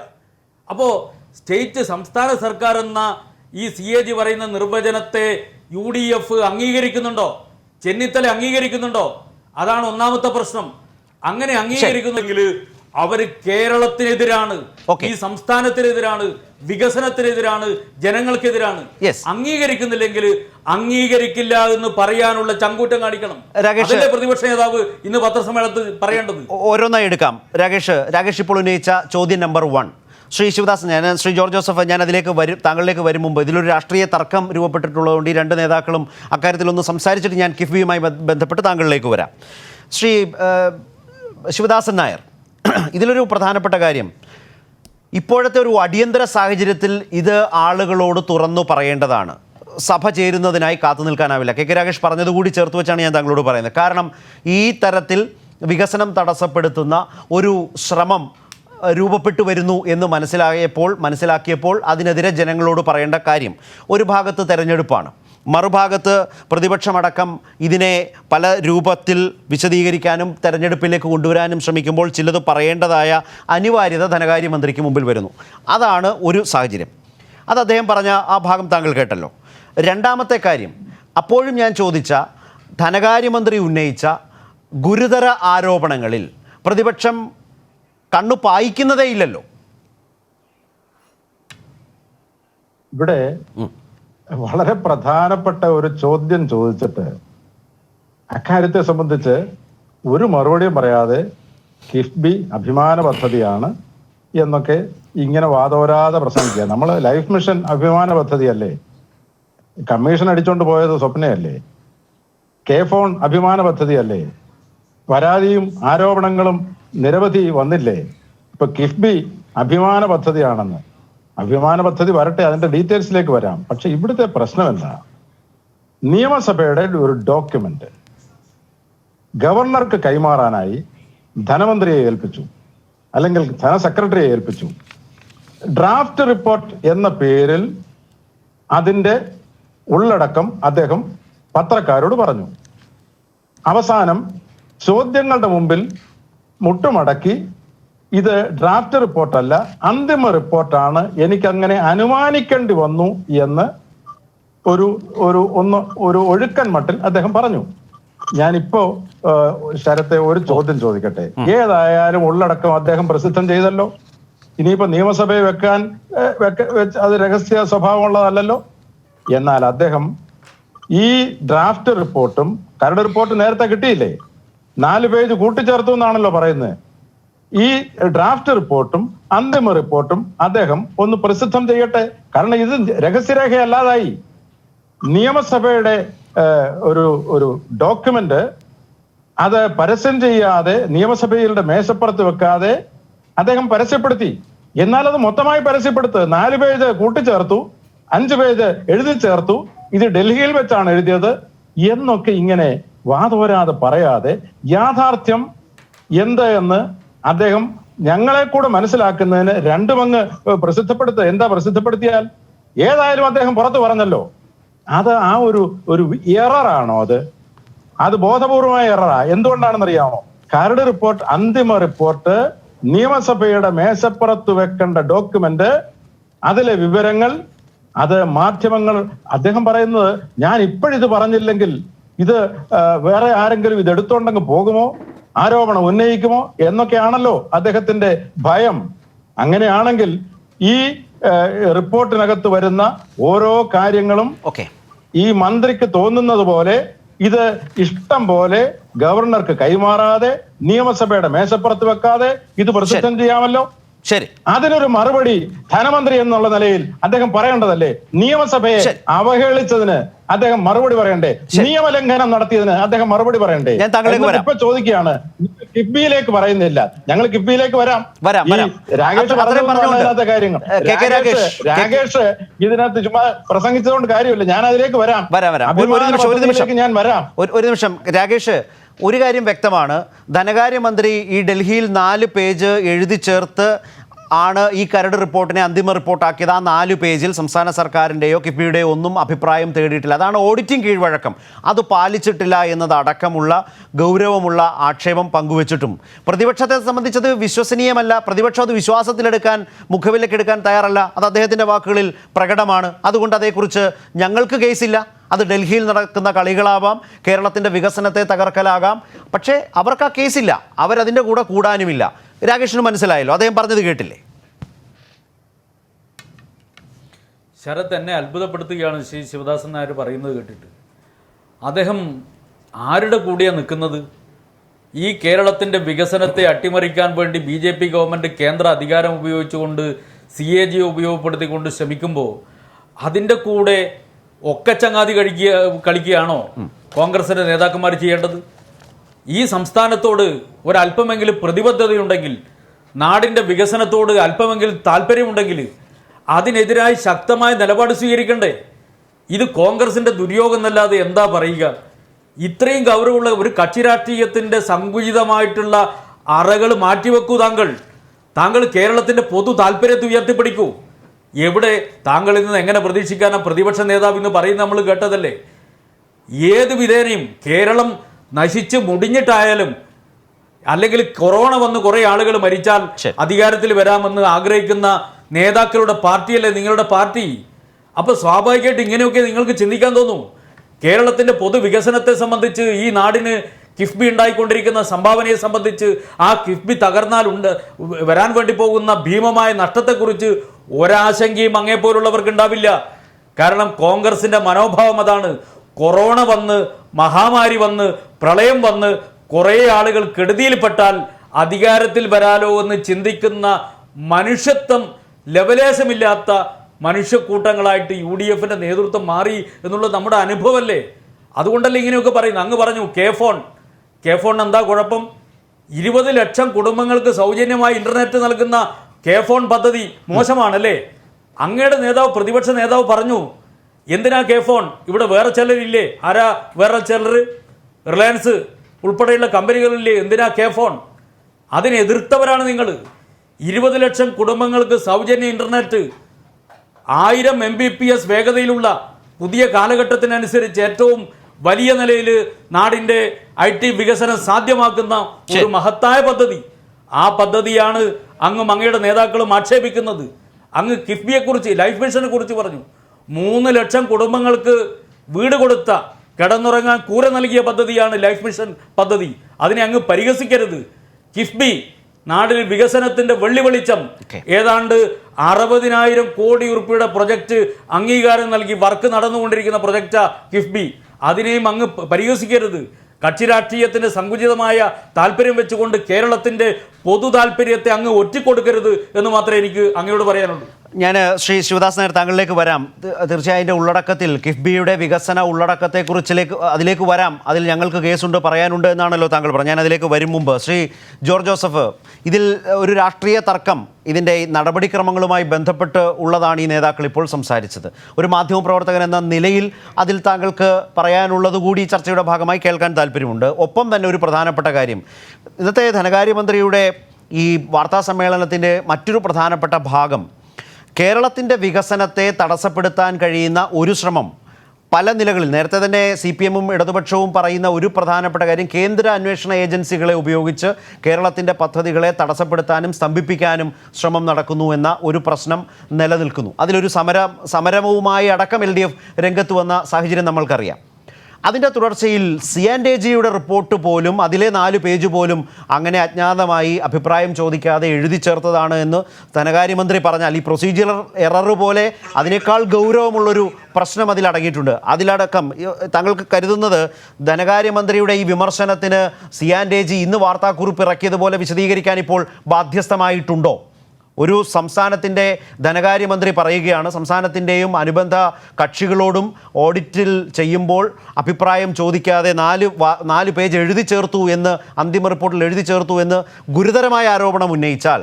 അപ്പോൾ സ്റ്റേറ്റ്, സംസ്ഥാന സർക്കാർ എന്ന ഈ CAG പറയുന്ന നിർവചനത്തെ UDF അംഗീകരിക്കുന്നുണ്ടോ? ചെന്നിത്തല അംഗീകരിക്കുന്നുണ്ടോ? അതാണ് ഒന്നാമത്തെ പ്രശ്നം. അങ്ങനെ അംഗീകരിക്കുന്നെങ്കിൽ അവര് കേരളത്തിനെതിരാണ്, ഈ സംസ്ഥാനത്തിനെതിരാണ്, വികസനത്തിനെതിരാണ്, ജനങ്ങൾക്കെതിരാണ്. അംഗീകരിക്കുന്നില്ലെങ്കിൽ അംഗീകരിക്കില്ല എന്ന് പറയാനുള്ള ചങ്കൂറ്റം കാണിക്കണം. അതല്ലേ പ്രതിപക്ഷ നേതാവ് ഇന്ന് പത്രസമ്മേളനത്തിൽ പറയേണ്ടത്? ഓരോന്നായി എടുക്കാം. രാകേഷ് ഇപ്പോൾ ഉന്നയിച്ച ചോദ്യം number 1, Shri Sivadas, Shri George Joseph, ഞാൻ അതിലേക്ക് താങ്കളിലേക്ക് വരും മുമ്പ് ഇതിലൊരു രാഷ്ട്രീയ തർക്കം രൂപപ്പെട്ടിട്ടുള്ളതുകൊണ്ട് ഈ രണ്ട് നേതാക്കളും അക്കാര്യത്തിലൊന്ന് സംസാരിച്ചിട്ട് ഞാൻ കിഫ്ബിയുമായി ബന്ധപ്പെട്ട് താങ്കളിലേക്ക് വരാം. ശ്രീ ശിവദാസൻ നായർ, ഇതിലൊരു പ്രധാനപ്പെട്ട കാര്യം, ഇപ്പോഴത്തെ ഒരു അടിയന്തര സാഹചര്യത്തിൽ ഇത് ആളുകളോട് തുറന്നു പറയേണ്ടതാണ്. സഭ ചേരുന്നതിനായി കാത്തു നിൽക്കാനാവില്ല. KK രാഗേഷ് പറഞ്ഞതുകൂടി ചേർത്ത് വെച്ചാണ് ഞാൻ താങ്കളോട് പറയുന്നത്. കാരണം ഈ തരത്തിൽ വികസനം തടസ്സപ്പെടുത്തുന്ന ഒരു ശ്രമം രൂപപ്പെട്ടു വരുന്നു എന്ന് മനസ്സിലാക്കിയപ്പോൾ അതിനെതിരെ ജനങ്ങളോട് പറയേണ്ട കാര്യം, ഒരു ഭാഗത്ത് തെരഞ്ഞെടുപ്പാണ്, മറുഭാഗത്ത് പ്രതിപക്ഷമടക്കം ഇതിനെ പല രൂപത്തിൽ വിശദീകരിക്കാനും തെരഞ്ഞെടുപ്പിലേക്ക് കൊണ്ടുവരാനും ശ്രമിക്കുമ്പോൾ ചിലത് പറയേണ്ടതായ അനിവാര്യത ധനകാര്യമന്ത്രിക്ക് മുമ്പിൽ വരുന്നു. അതാണ് ഒരു സാഹചര്യം. അത് അദ്ദേഹം പറഞ്ഞ ആ ഭാഗം താങ്കൾ കേട്ടല്ലോ. രണ്ടാമത്തെ കാര്യം, അപ്പോഴും ഞാൻ ചോദിച്ച ധനകാര്യമന്ത്രി ഉന്നയിച്ച ഗുരുതര ആരോപണങ്ങളിൽ പ്രതിപക്ഷം കണ്ണു പായിക്കുന്നതേ ഇല്ലല്ലോ. ഇവിടെ വളരെ പ്രധാനപ്പെട്ട ഒരു ചോദ്യം ചോദിച്ചിട്ട് അക്കാര്യത്തെ സംബന്ധിച്ച് ഒരു മറുപടിയും പറയാതെ കിഫ്ബി അഭിമാന പദ്ധതിയാണ് എന്നൊക്കെ ഇങ്ങനെ വാദോരാതെ പ്രസംഗിക്കുക. നമ്മൾ ലൈഫ് മിഷൻ അഭിമാന പദ്ധതിയല്ലേ? കമ്മീഷൻ അടിച്ചോണ്ട് പോയത് സ്വപ്നയല്ലേ? കെ ഫോൺ അഭിമാന പദ്ധതിയല്ലേ? പരാതിയും ആരോപണങ്ങളും നിരവധി വന്നില്ലേ? ഇപ്പൊ കിഫ്ബി അഭിമാന പദ്ധതിയാണെന്ന്. അഭിമാന പദ്ധതി വരട്ടെ, അതിന്റെ ഡീറ്റെയിൽസിലേക്ക് വരാം. പക്ഷെ ഇവിടുത്തെ പ്രശ്നം എന്താ? നിയമസഭയുടെ ഒരു ഡോക്യുമെന്റ് ഗവർണർക്ക് കൈമാറാനായി ധനമന്ത്രിയെ ഏൽപ്പിച്ചു, അല്ലെങ്കിൽ ധനസെക്രട്ടറിയെ ഏൽപ്പിച്ചു. ഡ്രാഫ്റ്റ് റിപ്പോർട്ട് എന്ന പേരിൽ അതിന്റെ ഉള്ളടക്കം അദ്ദേഹം പത്രക്കാരോട് പറഞ്ഞു. അവസാനം ചോദ്യങ്ങളുടെ മുമ്പിൽ മുട്ടുമടക്കി ഇത് ഡ്രാഫ്റ്റ് റിപ്പോർട്ടല്ല, അന്തിമ റിപ്പോർട്ടാണ്, എനിക്കങ്ങനെ അനുമാനിക്കേണ്ടി വന്നു എന്ന് ഒരു ഒഴുക്കൻ മട്ടിൽ അദ്ദേഹം പറഞ്ഞു. ഞാനിപ്പോ ശരത്തെ ഒരു ചോദ്യം ചോദിക്കട്ടെ. ഏതായാലും ഉള്ളടക്കം അദ്ദേഹം പ്രസിദ്ധം ചെയ്തല്ലോ. ഇനിയിപ്പോ നിയമസഭയെ വെക്കാൻ അത് രഹസ്യ സ്വഭാവമുള്ളതല്ലോ. എന്നാൽ അദ്ദേഹം ഈ ഡ്രാഫ്റ്റ് റിപ്പോർട്ടും കരട് റിപ്പോർട്ട് നേരത്തെ കിട്ടിയില്ലേ, 4 പേജ് കൂട്ടിച്ചേർത്തു എന്നാണല്ലോ പറയുന്നത്. ഈ ഡ്രാഫ്റ്റ് റിപ്പോർട്ടും അന്തിമ റിപ്പോർട്ടും അദ്ദേഹം ഒന്ന് പ്രസിദ്ധം ചെയ്യട്ടെ. കാരണം ഇത് രഹസ്യരേഖയല്ലാതായി. നിയമസഭയുടെ ഒരു ഡോക്യുമെന്റ് അത് പരസ്യം ചെയ്യാതെ, നിയമസഭയുടെ മേശപ്പുറത്ത് വെക്കാതെ അദ്ദേഹം പരസ്യപ്പെടുത്തി. എന്നാൽ അത് മൊത്തമായി പരസ്യപ്പെടുത്ത് 4 പേജ് കൂട്ടിച്ചേർത്തു, 5 പേജ് എഴുതി ചേർത്തു, ഇത് ഡൽഹിയിൽ വെച്ചാണ് എഴുതിയത് എന്നൊക്കെ ഇങ്ങനെ വാദോരാതെ പറയാതെ യാഥാർത്ഥ്യം എന്ത് എന്ന് അദ്ദേഹം ഞങ്ങളെ കൂടെ മനസ്സിലാക്കുന്നതിന് 2 മങ്ങ് പ്രസിദ്ധപ്പെടുത്തുക. എന്താ പ്രസിദ്ധപ്പെടുത്തിയാൽ? ഏതായാലും അദ്ദേഹം പുറത്തു പറഞ്ഞല്ലോ. അത് ആ ഒരു എററാണോ? അത് ബോധപൂർവമായ എററാ. എന്തുകൊണ്ടാണെന്നറിയാമോ? കരട് റിപ്പോർട്ട്, അന്തിമ റിപ്പോർട്ട്, നിയമസഭയുടെ മേശപ്പുറത്ത് വെക്കേണ്ട ഡോക്യുമെന്റ്, അതിലെ വിവരങ്ങൾ, അത് മാധ്യമങ്ങൾ, അദ്ദേഹം പറയുന്നത് ഞാൻ ഇപ്പോഴിത് പറഞ്ഞില്ലെങ്കിൽ ഇത് വേറെ ആരെങ്കിലും ഇത് എടുത്തോണ്ടെങ്കിൽ പോകുമോ, ആരോപണം ഉന്നയിക്കുമോ എന്നൊക്കെയാണല്ലോ അദ്ദേഹത്തിന്റെ ഭയം. അങ്ങനെയാണെങ്കിൽ ഈ റിപ്പോർട്ടിനകത്ത് വരുന്ന ഓരോ കാര്യങ്ങളും ഈ മന്ത്രിക്ക് തോന്നുന്നത് പോലെ ഇത് ഇഷ്ടം പോലെ ഗവർണർക്ക് കൈമാറാതെ, നിയമസഭയുടെ മേശപ്പുറത്ത് വെക്കാതെ ഇത് പ്രസിദ്ധം ചെയ്യാമല്ലോ. ശരി, അതിനൊരു മറുപടി ധനമന്ത്രി എന്നുള്ള നിലയിൽ അദ്ദേഹം പറയേണ്ടതല്ലേ? നിയമസഭയെ അവഹേളിച്ചതിന് അദ്ദേഹം മറുപടി പറയണ്ടേ? നിയമലംഘനം നടത്തിയതിന് അദ്ദേഹം മറുപടി പറയണ്ടേ? ഇപ്പൊ ചോദിക്കുകയാണ്, കിഫ്ബിയിലേക്ക് പറയുന്നില്ല. ഞങ്ങൾ കിഫ്ബിയിലേക്ക് വരാം. രാകേഷ് പറഞ്ഞ കാര്യങ്ങൾ രാകേഷ് ഇതിനകത്ത് ചുമ്മാ പ്രസംഗിച്ചതുകൊണ്ട് കാര്യമില്ല. ഞാൻ അതിലേക്ക് വരാം. ഞാൻ വരാം. ഒരു നിമിഷം രാകേഷ്, ഒരു കാര്യം വ്യക്തമാണ്. ധനകാര്യമന്ത്രി ഈ ഡൽഹിയിൽ 4 പേജ് എഴുതി ചേർത്ത് ആണ് ഈ കരട് റിപ്പോർട്ടിനെ അന്തിമ റിപ്പോർട്ടാക്കിയത്. ആ 4 പേജിൽ സംസ്ഥാന സർക്കാരിൻ്റെയോ കിഫ്ബിയുടെയോ ഒന്നും അഭിപ്രായം തേടിയിട്ടില്ല. അതാണ് ഓഡിറ്റിംഗ് കീഴ്വഴക്കം. അത് പാലിച്ചിട്ടില്ല എന്നതടക്കമുള്ള ഗൗരവമുള്ള ആക്ഷേപം പങ്കുവച്ചിട്ടും പ്രതിപക്ഷത്തെ സംബന്ധിച്ചത് വിശ്വസനീയമല്ല. പ്രതിപക്ഷം അത് വിശ്വാസത്തിലെടുക്കാൻ, മുഖവിലക്കെടുക്കാൻ തയ്യാറല്ല. അത് അദ്ദേഹത്തിൻ്റെ വാക്കുകളിൽ പ്രകടമാണ്. അതുകൊണ്ട് അതേക്കുറിച്ച് ഞങ്ങൾക്ക് കേസില്ല. അത് ഡൽഹിയിൽ നടക്കുന്ന കളികളാവാം, കേരളത്തിൻ്റെ വികസനത്തെ തകർക്കലാകാം. പക്ഷേ അവർക്ക് ആ കേസില്ല. അവരതിൻ്റെ കൂടെ കൂടാനുമില്ല. രാകേഷിന് മനസ്സിലായല്ലോ, അദ്ദേഹം പറഞ്ഞത് കേട്ടില്ലേ? ശരത്, എന്നെ അത്ഭുതപ്പെടുത്തുകയാണ് ശ്രീ ശിവദാസൻ നായർ പറയുന്നത് കേട്ടിട്ട്. അദ്ദേഹം ആരുടെ കൂടിയാണ് നിൽക്കുന്നത്? ഈ കേരളത്തിൻ്റെ വികസനത്തെ അട്ടിമറിക്കാൻ വേണ്ടി BJP ഗവൺമെൻറ് കേന്ദ്ര അധികാരം ഉപയോഗിച്ചുകൊണ്ട് CAG ഉപയോഗപ്പെടുത്തിക്കൊണ്ട് ശ്രമിക്കുമ്പോൾ അതിൻ്റെ കൂടെ ഒക്കച്ചങ്ങാതി കളിക്കുകയാണോ കോൺഗ്രസിൻ്റെ നേതാക്കന്മാർ ചെയ്യേണ്ടത്? ഈ സംസ്ഥാനത്തോട് ഒരല്പമെങ്കിലും പ്രതിബദ്ധതയുണ്ടെങ്കിൽ, നാടിൻ്റെ വികസനത്തോട് അല്പമെങ്കിലും താല്പര്യമുണ്ടെങ്കിൽ അതിനെതിരായി ശക്തമായ നിലപാട് സ്വീകരിക്കണ്ടേ? ഇത് കോൺഗ്രസിൻ്റെ ദുര്യോഗം എന്നല്ലാതെ എന്താ പറയുക? ഇത്രയും ഗൗരവമുള്ള ഒരു കക്ഷി രാഷ്ട്രീയത്തിൻ്റെ സങ്കുചിതമായിട്ടുള്ള അറകൾ മാറ്റിവെക്കൂ. താങ്കൾ കേരളത്തിൻ്റെ പൊതു താല്പര്യത്തെ ഉയർത്തിപ്പിടിക്കൂ. എവിടെ താങ്കളിൽ നിന്ന് എങ്ങനെ പ്രതീക്ഷിക്കാനാ? പ്രതിപക്ഷ നേതാവ് ഇന്ന് പറയുന്നത് നമ്മൾ കേട്ടതല്ലേ? ഏത് വിധേനയും കേരളം നശിച്ച് മുടിഞ്ഞിട്ടായാലും, അല്ലെങ്കിൽ കൊറോണ വന്ന് കുറെ ആളുകൾ മരിച്ചാൽ അധികാരത്തിൽ വരാമെന്ന് ആഗ്രഹിക്കുന്ന നേതാക്കളുടെ പാർട്ടിയല്ലേ നിങ്ങളുടെ പാർട്ടി? അപ്പൊ സ്വാഭാവികമായിട്ട് ഇങ്ങനെയൊക്കെ നിങ്ങൾക്ക് ചിന്തിക്കാൻ തോന്നും. കേരളത്തിന്റെ പൊതുവികസനത്തെ സംബന്ധിച്ച്, ഈ നാടിന് കിഫ്ബി ഉണ്ടായിക്കൊണ്ടിരിക്കുന്ന സംഭാവനയെ സംബന്ധിച്ച്, ആ കിഫ്ബി തകർന്നാൽ വരാൻ വേണ്ടി പോകുന്ന ഭീമമായ നഷ്ടത്തെക്കുറിച്ച് ഒരാശങ്കയും അങ്ങേപ്പോലുള്ളവർക്ക് ഉണ്ടാവില്ല. കാരണം കോൺഗ്രസിന്റെ മനോഭാവം അതാണ്. കൊറോണ വന്ന്, മഹാമാരി വന്ന്, പ്രളയം വന്ന് കുറേ ആളുകൾ കെടുതിയിൽപ്പെട്ടാൽ അധികാരത്തിൽ വരാലോ എന്ന് ചിന്തിക്കുന്ന മനുഷ്യത്വം ലവലേശമില്ലാത്ത മനുഷ്യക്കൂട്ടങ്ങളായിട്ട് UDFന്റെ നേതൃത്വം മാറി എന്നുള്ളത് നമ്മുടെ അനുഭവമല്ലേ? അതുകൊണ്ടല്ലേ ഇങ്ങനെയൊക്കെ പറയുന്നത്. അങ്ങ് പറഞ്ഞു കെ ഫോൺ എന്താ കുഴപ്പം? 20 ലക്ഷം കുടുംബങ്ങൾക്ക് സൗജന്യമായി ഇന്റർനെറ്റ് നൽകുന്ന കെ ഫോൺ പദ്ധതി മോശമാണല്ലേ? അങ്ങയുടെ നേതാവ്, പ്രതിപക്ഷ നേതാവ് പറഞ്ഞു എന്തിനാ കെ ഫോൺ? ഇവിടെ വേറെ ചിലരില്ലേ? ആരാ വേറെ ചിലർ? റിലയൻസ് ഉൾപ്പെടെയുള്ള കമ്പനികളില്ലേ? എന്തിനാ കെ ഫോൺ? അതിനെ എതിർത്തവരാണ് നിങ്ങൾ. 20 ലക്ഷം കുടുംബങ്ങൾക്ക് സൗജന്യ ഇന്റർനെറ്റ്, 1000 Mbps വേഗതയിലുള്ള പുതിയ കാലഘട്ടത്തിനനുസരിച്ച് ഏറ്റവും വലിയ നിലയിൽ നാടിൻ്റെ IT വികസനം സാധ്യമാക്കുന്ന ഒരു മഹത്തായ പദ്ധതി. ആ പദ്ധതിയാണ് അങ്ങയുടെ നേതാക്കളും ആക്ഷേപിക്കുന്നത്. അങ്ങ് കിഫ്ബിയെ കുറിച്ച്, ലൈഫ് മിഷനെ കുറിച്ച് പറഞ്ഞു. 3 ലക്ഷം കുടുംബങ്ങൾക്ക് വീട് കൊടുത്ത, കിടന്നുറങ്ങാൻ കൂര നൽകിയ പദ്ധതിയാണ് ലൈഫ് മിഷൻ പദ്ധതി. അതിനെ അങ്ങ് പരിഹസിക്കരുത്. കിഫ്ബി നാടിൽ വികസനത്തിന്റെ വെള്ളി വെളിച്ചം, ഏതാണ്ട് 60,000 കോടി രൂപയുടെ പ്രൊജക്ട് അംഗീകാരം നൽകി വർക്ക് നടന്നുകൊണ്ടിരിക്കുന്ന പ്രൊജക്റ്റാ കിഫ്ബി. അതിനെയും അങ്ങ് പരിഹസിക്കരുത്. കക്ഷി രാഷ്ട്രീയത്തിന് സങ്കുചിതമായ താല്പര്യം വെച്ചുകൊണ്ട് കേരളത്തിന്റെ പൊതു താല്പര്യത്തെ അങ്ങ് ഒറ്റിക്കൊടുക്കരുത് എന്ന് മാത്രമേ എനിക്ക് അങ്ങയോട് പറയാനുള്ളൂ. ഞാൻ ശ്രീ ശിവദാസ് നായർ താങ്കളിലേക്ക് വരാം. തീർച്ചയായും അതിൻ്റെ ഉള്ളടക്കത്തിൽ കിഫ്ബിയുടെ വികസന ഉള്ളടക്കത്തെക്കുറിച്ചിലേക്ക് അതിലേക്ക് വരാം. അതിൽ ഞങ്ങൾക്ക് കേസുണ്ട്, പറയാനുണ്ട് എന്നാണല്ലോ താങ്കൾ പറഞ്ഞത്. ഞാൻ അതിലേക്ക് വരും മുമ്പ് ശ്രീ ജോർജ് ജോസഫ്, ഇതിൽ ഒരു രാഷ്ട്രീയ തർക്കം ഇതിൻ്റെ നടപടിക്രമങ്ങളുമായി ബന്ധപ്പെട്ട് ഉള്ളതാണ് ഈ നേതാക്കൾ ഇപ്പോൾ സംസാരിച്ചത്. ഒരു മാധ്യമപ്രവർത്തകൻ എന്ന നിലയിൽ അതിൽ താങ്കൾക്ക് പറയാനുള്ളത് കൂടി ചർച്ചയുടെ ഭാഗമായി കേൾക്കാൻ താല്പര്യമുണ്ട്. ഒപ്പം തന്നെ ഒരു പ്രധാനപ്പെട്ട കാര്യം, ഇന്നത്തെ ധനകാര്യമന്ത്രിയുടെ ഈ വാർത്താ സമ്മേളനത്തിൻ്റെ മറ്റൊരു പ്രധാനപ്പെട്ട ഭാഗം, കേരളത്തിൻ്റെ വികസനത്തെ തടസ്സപ്പെടുത്താൻ കഴിയുന്ന ഒരു ശ്രമം പല നിലകളിൽ, നേരത്തെ തന്നെ CPM-ഉം ഇടതുപക്ഷവും പറയുന്ന ഒരു പ്രധാനപ്പെട്ട കാര്യം, കേന്ദ്ര അന്വേഷണ ഏജൻസികളെ ഉപയോഗിച്ച് കേരളത്തിൻ്റെ പദ്ധതികളെ തടസ്സപ്പെടുത്താനും സ്തംഭിപ്പിക്കാനും ശ്രമം നടക്കുന്നു എന്ന ഒരു പ്രശ്നം നിലനിൽക്കുന്നു. അതിലൊരു സമരവുമായി അടക്കം LDF രംഗത്ത് വന്ന സാഹചര്യം നമ്മൾക്കറിയാം. അതിൻ്റെ തുടർച്ചയിൽ CNAG-യുടെ റിപ്പോർട്ട് പോലും, അതിലെ 4 പേജ് പോലും അങ്ങനെ അജ്ഞാതമായി അഭിപ്രായം ചോദിക്കാതെ എഴുതി ചേർത്തതാണ് എന്ന് ധനകാര്യമന്ത്രി പറഞ്ഞാൽ ഈ പ്രൊസീജിയറൽ എറർ പോലെ അതിനേക്കാൾ ഗൗരവമുള്ളൊരു പ്രശ്നം അതിലടങ്ങിയിട്ടുണ്ട്. അതിലടക്കം താങ്കൾക്ക് കരുതുന്നത് ധനകാര്യമന്ത്രിയുടെ ഈ വിമർശനത്തിന് CNAG ഇന്ന് വാർത്താക്കുറിപ്പ് ഇറക്കിയതുപോലെ വിശദീകരിക്കാൻ ഇപ്പോൾ ബാധ്യസ്ഥമായിട്ടുണ്ടോ? ഒരു സംസ്ഥാനത്തിൻ്റെ ധനകാര്യമന്ത്രി പറയുകയാണ്, സംസ്ഥാനത്തിൻ്റെയും അനുബന്ധ കക്ഷികളോടും ഓഡിറ്റിൽ ചെയ്യുമ്പോൾ അഭിപ്രായം ചോദിക്കാതെ 4 പേജ് എഴുതി ചേർത്തു എന്ന്, അന്തിമ റിപ്പോർട്ടിൽ എഴുതി ചേർത്തു എന്ന് ഗുരുതരമായ ആരോപണം ഉന്നയിച്ചാൽ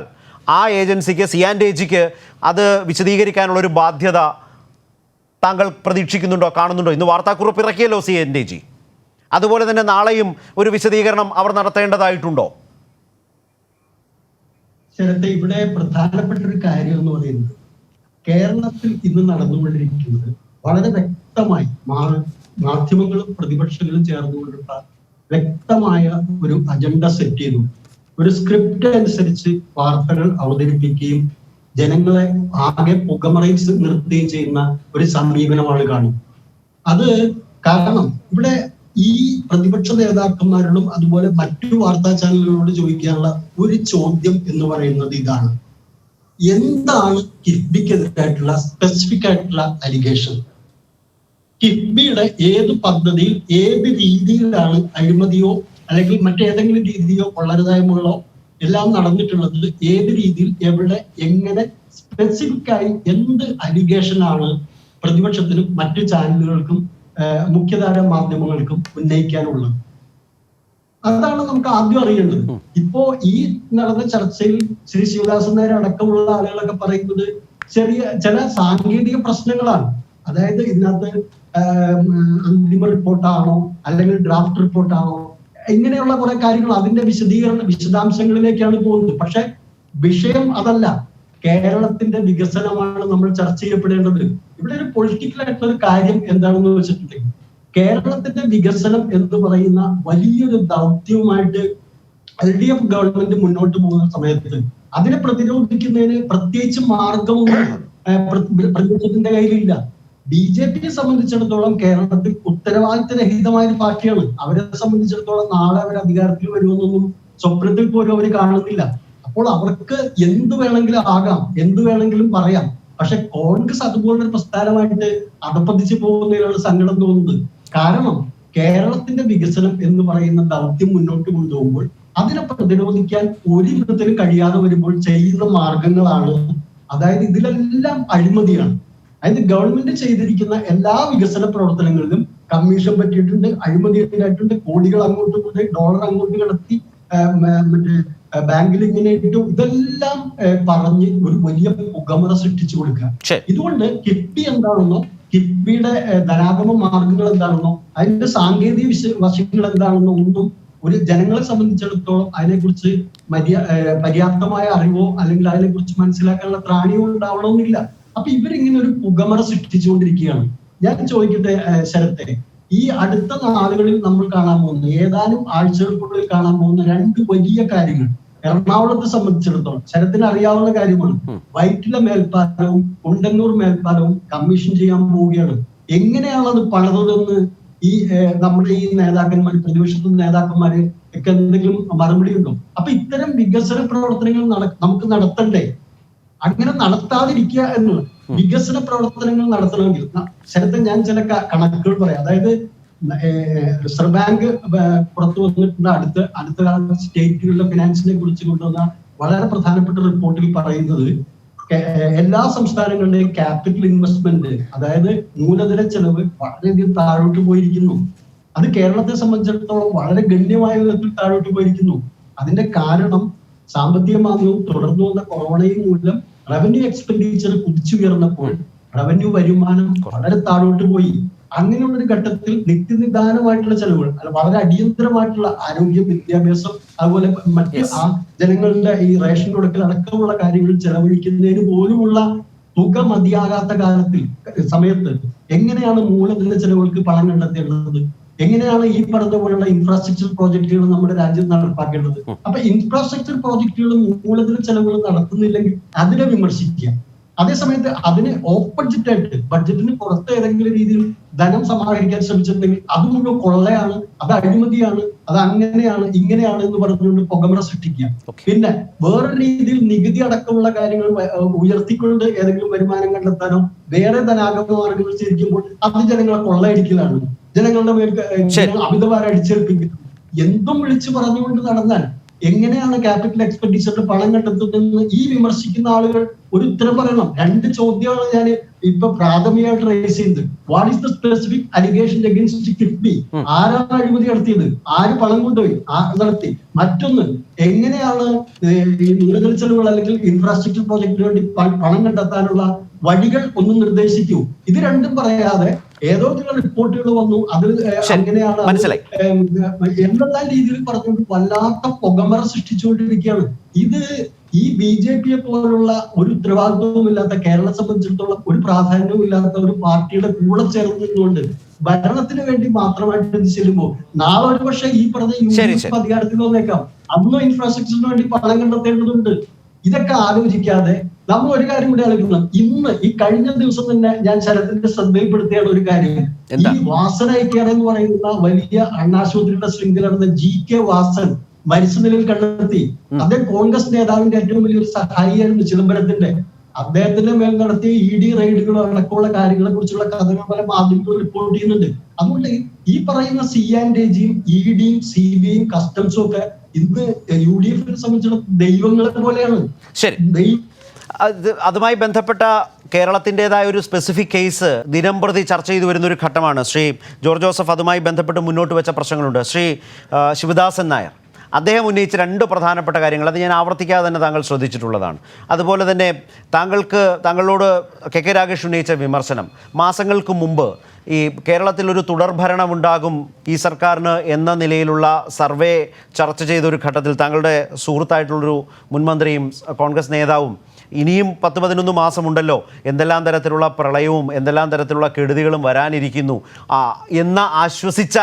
ആ ഏജൻസിക്ക്, CNAG-ക്ക് അത് വിശദീകരിക്കാനുള്ളൊരു ബാധ്യത താങ്കൾ പ്രതീക്ഷിക്കുന്നുണ്ടോ, കാണുന്നുണ്ടോ? ഇന്ന് വാർത്താക്കുറിപ്പ് ഇറക്കിയല്ലോ CNAG. അതുപോലെ തന്നെ നാളെയും ഒരു വിശദീകരണം അവർ നടത്തേണ്ടതായിട്ടുണ്ടോ? ശരത്തെ, ഇവിടെ പ്രധാനപ്പെട്ട ഒരു കാര്യം എന്ന് പറയുന്നത്, കേരളത്തിൽ ഇന്ന് നടന്നുകൊണ്ടിരിക്കുന്നത് വളരെ വ്യക്തമായി മാധ്യമങ്ങളും പ്രതിപക്ഷങ്ങളും ചേർന്നുകൊണ്ടുള്ള വ്യക്തമായ ഒരു അജണ്ട സെറ്റ് ചെയ്യുന്നു. ഒരു സ്ക്രിപ്റ്റ് അനുസരിച്ച് വാർത്തകൾ അവതരിപ്പിക്കുകയും ജനങ്ങളെ ആകെ പുകമറയിൽ നിർത്തുകയും ചെയ്യുന്ന ഒരു സമീപനമാണ് കാണുന്നത്. അത് കാരണം ഇവിടെ ഈ പ്രതിപക്ഷ നേതാക്കന്മാരോടും അതുപോലെ മറ്റു വാർത്താ ചാനലുകളോട് ചോദിക്കാനുള്ള ഒരു ചോദ്യം എന്ന് പറയുന്നത് ഇതാണ്: എന്താണ് കിഫ്ബിക്കെതിരായിട്ടുള്ള സ്പെസിഫിക് ആയിട്ടുള്ള അലിഗേഷൻ? കിഫ്ബിയുടെ ഏത് പദ്ധതിയിൽ ഏത് രീതിയിലാണ് അഴിമതിയോ അല്ലെങ്കിൽ മറ്റേതെങ്കിലും രീതിയോ കൊള്ളരുതായ്മകളോ എല്ലാം നടന്നിട്ടുള്ളത്? ഏത് രീതിയിൽ, എവിടെ, എങ്ങനെ, സ്പെസിഫിക് ആയി എന്ത് അലിഗേഷനാണ് പ്രതിപക്ഷത്തിനും മറ്റു ചാനലുകൾക്കും മുഖ്യധാര മാധ്യമങ്ങൾക്കും ഉന്നയിക്കാനുള്ളത്? അതാണ് നമുക്ക് ആദ്യം അറിയേണ്ടത്. ഇപ്പോ ഈ നടന്ന ചർച്ചയിൽ ശ്രീ ശിവദാസൻ നായർ അടക്കമുള്ള ആളുകളൊക്കെ പറയുന്നത് ചില സാങ്കേതിക പ്രശ്നങ്ങളാണ്. അതായത് ഇതിനകത്ത് അന്തിമ റിപ്പോർട്ടാണോ അല്ലെങ്കിൽ ഡ്രാഫ്റ്റ് റിപ്പോർട്ടാണോ, ഇങ്ങനെയുള്ള കുറെ കാര്യങ്ങൾ, അതിന്റെ വിശദാംശങ്ങളിലേക്കാണ് പോകുന്നത്. പക്ഷെ വിഷയം അതല്ല. കേരളത്തിന്റെ വികസനമാണ് നമ്മൾ ചർച്ച ചെയ്യപ്പെടേണ്ടത്. ഇവിടെ ഒരു പൊളിറ്റിക്കൽ ആയിട്ടുള്ള ഒരു കാര്യം എന്താണെന്ന് വെച്ചിട്ടുണ്ടെങ്കിൽ, കേരളത്തിന്റെ വികസനം എന്ന് പറയുന്ന വലിയൊരു ദൗത്യവുമായിട്ട് LDF ഗവൺമെന്റ് മുന്നോട്ട് പോകുന്ന സമയത്ത് അതിനെ പ്രതിരോധിക്കുന്നതിന് പ്രത്യേകിച്ച് മാർഗമൊന്നും പ്രതിപക്ഷത്തിന്റെ കയ്യിലില്ല. BJPയെ സംബന്ധിച്ചിടത്തോളം കേരളത്തിൽ ഉത്തരവാദിത്തരഹിതമായ ഒരു പാർട്ടിയാണ്. അവരെ സംബന്ധിച്ചിടത്തോളം നാളെ അവർ അധികാരത്തിൽ വരുമെന്നൊന്നും സ്വപ്നത്തിൽ പോലും അവർ കാണുന്നില്ല. അപ്പോൾ അവർക്ക് എന്ത് വേണമെങ്കിലും ആകാം, എന്ത് വേണമെങ്കിലും പറയാം. പക്ഷെ കോൺഗ്രസ് അതുപോലൊരു പ്രസ്ഥാനമായിട്ട് അധപ്പതിച്ച് പോകുന്നതിനുള്ള സങ്കടം തോന്നുന്നത്. കാരണം കേരളത്തിന്റെ വികസനം എന്ന് പറയുന്ന ദൗത്യം മുന്നോട്ട് കൊണ്ടുപോകുമ്പോൾ അതിനെ പ്രതിരോധിക്കാൻ ഒരു വിധത്തിലും കഴിയാതെ വരുമ്പോൾ ചെയ്യുന്ന മാർഗങ്ങളാണ്, അതായത് ഇതിലെല്ലാം അഴിമതിയാണ്. അതായത് ഗവൺമെന്റ് ചെയ്തിരിക്കുന്ന എല്ലാ വികസന പ്രവർത്തനങ്ങളിലും കമ്മീഷൻ പറ്റിയിട്ടുണ്ട്, അഴിമതി ഉണ്ടായിട്ടുണ്ട്, കോടികൾ അങ്ങോട്ട് കൊണ്ട് ഡോളർ അങ്ങോട്ട് കടത്തി മറ്റേ ബാങ്കിൽ ഇങ്ങനെ ഇട്ടു, ഇതെല്ലാം പറഞ്ഞ് ഒരു വലിയ പുകമറ സൃഷ്ടിച്ചു കൊടുക്കുക. ഇതുകൊണ്ട് കിഫ്ബി എന്താണെന്നോ കിഫ്ബിയുടെ ധനാഗമ മാർഗങ്ങൾ എന്താണെന്നോ അതിന്റെ സാങ്കേതിക വശങ്ങൾ എന്താണെന്നോ ഒന്നും ഒരു ജനങ്ങളെ സംബന്ധിച്ചിടത്തോളം അതിനെക്കുറിച്ച് പര്യാപ്തമായ അറിവോ അല്ലെങ്കിൽ അതിനെക്കുറിച്ച് മനസ്സിലാക്കാനുള്ള ത്രാണിയോ ഉണ്ടാവണമെന്നില്ല. അപ്പൊ ഇവരിങ്ങനെ ഒരു പുകമറ സൃഷ്ടിച്ചുകൊണ്ടിരിക്കുകയാണ്. ഞാൻ ചോദിക്കട്ടെ ശരത്തെ, ഈ അടുത്ത നാളുകളിൽ നമ്മൾ കാണാൻ പോകുന്ന ഏതാനും ആഴ്ചകൾക്കുള്ളിൽ കാണാൻ പോകുന്ന രണ്ട് വലിയ കാര്യങ്ങൾ എറണാകുളത്തെ സംബന്ധിച്ചിടത്തോളം ശരത്തിന് അറിയാവുന്ന കാര്യമാണ്. വൈറ്റില മേൽപ്പാലവും കുണ്ടന്നൂർ മേൽപ്പാലവും കമ്മീഷൻ ചെയ്യാൻ പോവുകയാണ്. എങ്ങനെയാണ് അത് പണിതതെന്ന് ഈ നമ്മുടെ ഈ നേതാക്കന്മാർ, പ്രതിപക്ഷത്തെ നേതാക്കന്മാര് ഒക്കെ എന്തെങ്കിലും മറുപടി ഉണ്ടോ? അപ്പൊ ഇത്തരം വികസന പ്രവർത്തനങ്ങൾ നമുക്ക് നടത്തണ്ടേ? അങ്ങനെ നടത്താതിരിക്കുക എന്നുള്ളത്. വികസന പ്രവർത്തനങ്ങൾ നടത്തണമെങ്കിൽ ശരത്തെ ഞാൻ ചില കണക്കുകൾ പറയാം. അതായത് റിസർവ് ബാങ്ക് പുറത്തു വന്നിട്ടുണ്ട് അടുത്ത കാലത്ത് സ്റ്റേറ്റുകളുടെ ഫിനാൻസിനെ കുറിച്ച് കൊണ്ടുവന്ന വളരെ പ്രധാനപ്പെട്ട റിപ്പോർട്ടിൽ പറയുന്നത് എല്ലാ സംസ്ഥാനങ്ങളുടെയും ക്യാപിറ്റൽ ഇൻവെസ്റ്റ്മെന്റ്, അതായത് മൂലധന ചെലവ് വളരെയധികം താഴോട്ട് പോയിരിക്കുന്നു. അത് കേരളത്തെ സംബന്ധിച്ചിടത്തോളം വളരെ ഗണ്യമായ വിധത്തിൽ താഴോട്ട് പോയിരിക്കുന്നു. അതിന്റെ കാരണം സാമ്പത്തിക മാന്ദ്യവും തുടർന്നു വന്ന കൊറോണയും മൂലം റവന്യൂ എക്സ്പെൻഡിച്ചർ കുതിച്ചുയർന്നപ്പോൾ റവന്യൂ വരുമാനം വളരെ താഴോട്ട് പോയി. അങ്ങനെയുള്ളൊരു ഘട്ടത്തിൽ നിത്യനിദാനമായിട്ടുള്ള ചെലവുകൾ, വളരെ അടിയന്തരമായിട്ടുള്ള ആരോഗ്യം, വിദ്യാഭ്യാസം, അതുപോലെ മറ്റ് ജനങ്ങളുടെ ഈ റേഷൻ കൊടുക്കൽ അടക്കമുള്ള കാര്യങ്ങൾ ചെലവഴിക്കുന്നതിന് പോലുമുള്ള തുക മതിയാകാത്ത സമയത്ത് എങ്ങനെയാണ് മൂലധന ചെലവുകൾക്ക് പണം കണ്ടെത്തേണ്ടത്? എങ്ങനെയാണ് ഈ പറഞ്ഞ പോലുള്ള ഇൻഫ്രാസ്ട്രക്ചർ പ്രോജക്റ്റുകൾ നമ്മുടെ രാജ്യത്ത് നടപ്പാക്കേണ്ടത്? അപ്പൊ ഇൻഫ്രാസ്ട്രക്ചർ പ്രോജക്റ്റുകളും മൂലധന ചെലവുകൾ നടത്തുന്നില്ലെങ്കിൽ അതിനെ വിമർശിക്കുക. അതേസമയത്ത് അതിന് ഓഫ് ബഡ്ജറ്റായിട്ട് ബഡ്ജറ്റിന് പുറത്ത് ഏതെങ്കിലും രീതിയിൽ ധനം സമാഹരിക്കാൻ ശ്രമിച്ചിട്ടുണ്ടെങ്കിൽ അത് മുഴുവൻ കൊള്ളയാണ്, അത് അഴിമതിയാണ്, അത് അങ്ങനെയാണ് ഇങ്ങനെയാണ് എന്ന് പറഞ്ഞുകൊണ്ട് പുകമറ സൃഷ്ടിക്കുക. പിന്നെ വേറൊരു രീതിയിൽ നികുതി അടക്കമുള്ള കാര്യങ്ങൾ ഉയർത്തിക്കൊണ്ട് ഏതെങ്കിലും വരുമാനം കണ്ടെത്താനോ വേറെ ധനാഗമ മാർഗങ്ങൾ ചെയ്യിക്കുമ്പോൾ അത് ജനങ്ങളെ കൊള്ളയടിക്കലാണ്, ജനങ്ങളുടെ മേൽ അമിതഭാരം അടിച്ചേൽപ്പിക്കുന്നത്. എന്തും വിളിച്ചു പറഞ്ഞുകൊണ്ട് നടന്നാൽ എങ്ങനെയാണ് ക്യാപിറ്റൽ എക്സ്പെൻഡിച്ചറിന് പണം കണ്ടെത്തുന്നതെന്ന് ഈ വിമർശിക്കുന്ന ആളുകൾ ഒരു ഉത്തരം പറയണം. രണ്ട് ചോദ്യമാണ് ഞാൻ ഇപ്പൊ പ്രാഥമികമായിട്ട് റേസ് ചെയ്യുന്നത്. What is the specific allegation against KIIFB? ആരാണ് അഴിമതി നടത്തിയത്? ആര് പണം കൊണ്ടുപോയി നടത്തി? മറ്റൊന്ന്, എങ്ങനെയാണ് ഈ മൂലധന ചെലവുകൾ അല്ലെങ്കിൽ ഇൻഫ്രാസ്ട്രക്ചർ പ്രോജക്റ്റിന് വേണ്ടി പണം കണ്ടെത്താനുള്ള വഴികൾ ഒന്നും നിർദ്ദേശിക്കൂ. ഇത് രണ്ടും പറയാതെ ഏതോ ചില റിപ്പോർട്ടുകൾ വന്നു, അത് അങ്ങനെയാണ് എന്തെല്ലാം രീതിയിൽ പറഞ്ഞുകൊണ്ട് വല്ലാത്ത പുകമറ സൃഷ്ടിച്ചുകൊണ്ടിരിക്കുകയാണ്. ഇത് ഈ BJP പോലുള്ള ഒരു ഉത്തരവാദിത്വവും ഇല്ലാത്ത, കേരളത്തെ സംബന്ധിച്ചിടത്തോളം ഒരു പ്രാധാന്യവും ഇല്ലാത്ത ഒരു പാർട്ടിയുടെ കൂടെ ചേർന്ന് നിന്നുകൊണ്ട് ഭരണത്തിന് വേണ്ടി മാത്രമായിട്ട് ഇത് ചെല്ലുമ്പോൾ നാളെ ഒരു പക്ഷേ ഈ പറഞ്ഞ യൂണിയൻ അധികാരത്തിൽ വന്നേക്കാം, അന്നും ഇൻഫ്രാസ്ട്രക്ചറിന് വേണ്ടി പണം കണ്ടെത്തേണ്ടതുണ്ട്. ഇതൊക്കെ ആലോചിക്കാതെ നമ്മൾ ഒരു കാര്യം കൂടി ആലോചിക്കണം. ഇന്ന് ഈ കഴിഞ്ഞ ദിവസം തന്നെ ഞാൻ ശരത്തിന്റെ ശ്രദ്ധയിൽപ്പെടുത്തിയാണ് ഒരു കാര്യം. ഈ വാസന ഐക്യർ എന്ന് പറയുന്ന വലിയ അണ്ണാശുപത്രിയുടെ ശൃംഖല നടന്ന GK വാസൻ മരിച്ച നിലയിൽ കണ്ടെത്തി. അദ്ദേഹം കോൺഗ്രസ് നേതാവിന്റെ ഏറ്റവും വലിയൊരു സഹായിയായിരുന്നു ചിദംബരത്തിന്റെ. അദ്ദേഹത്തിന്റെ മേൽ നടത്തിയ ED റെയ്ഡുകളും അടക്കമുള്ള കാര്യങ്ങളെ കുറിച്ചുള്ള കഥകൾ പല മാധ്യമങ്ങളും റിപ്പോർട്ട് ചെയ്യുന്നുണ്ട്. അതുകൊണ്ട് ഈ പറയുന്ന CIDയും EDയും CBIയും കസ്റ്റംസും ഒക്കെ ഇന്ന് UDFിനെ സംബന്ധിച്ചിടത്തോളം ദൈവങ്ങളെ പോലെയാണ്. അതുമായി ബന്ധപ്പെട്ട കേരളത്തിൻ്റെതായ ഒരു സ്പെസിഫിക് കേസ് ദിനംപ്രതി ചർച്ച ചെയ്തു വരുന്നൊരു ഘട്ടമാണ്. ശ്രീ ജോർജ് ജോസഫ് അതുമായി ബന്ധപ്പെട്ട് മുന്നോട്ട് വെച്ച പ്രശ്നങ്ങളുണ്ട്. ശ്രീ ശിവദാസൻ നായർ അദ്ദേഹം ഉന്നയിച്ച രണ്ട് പ്രധാനപ്പെട്ട കാര്യങ്ങൾ, അത് ഞാൻ ആവർത്തിക്കാതെ തന്നെ താങ്കൾ ശ്രദ്ധിച്ചിട്ടുള്ളതാണ്. അതുപോലെ തന്നെ താങ്കളോട് KK രാഗേഷ് ഉന്നയിച്ച വിമർശനം, മാസങ്ങൾക്ക് മുമ്പ് ഈ കേരളത്തിലൊരു തുടർഭരണമുണ്ടാകും ഈ സർക്കാരിന് എന്ന നിലയിലുള്ള സർവേ ചർച്ച ചെയ്തൊരു ഘട്ടത്തിൽ താങ്കളുടെ സുഹൃത്തായിട്ടുള്ളൊരു മുൻമന്ത്രിയും കോൺഗ്രസ് നേതാവും ഇനിയും 10-11 മാസമുണ്ടല്ലോ, എന്തെല്ലാം തരത്തിലുള്ള പ്രളയവും എന്തെല്ലാം തരത്തിലുള്ള കെടുതികളും വരാനിരിക്കുന്നു എന്ന ആശ്വസിച്ച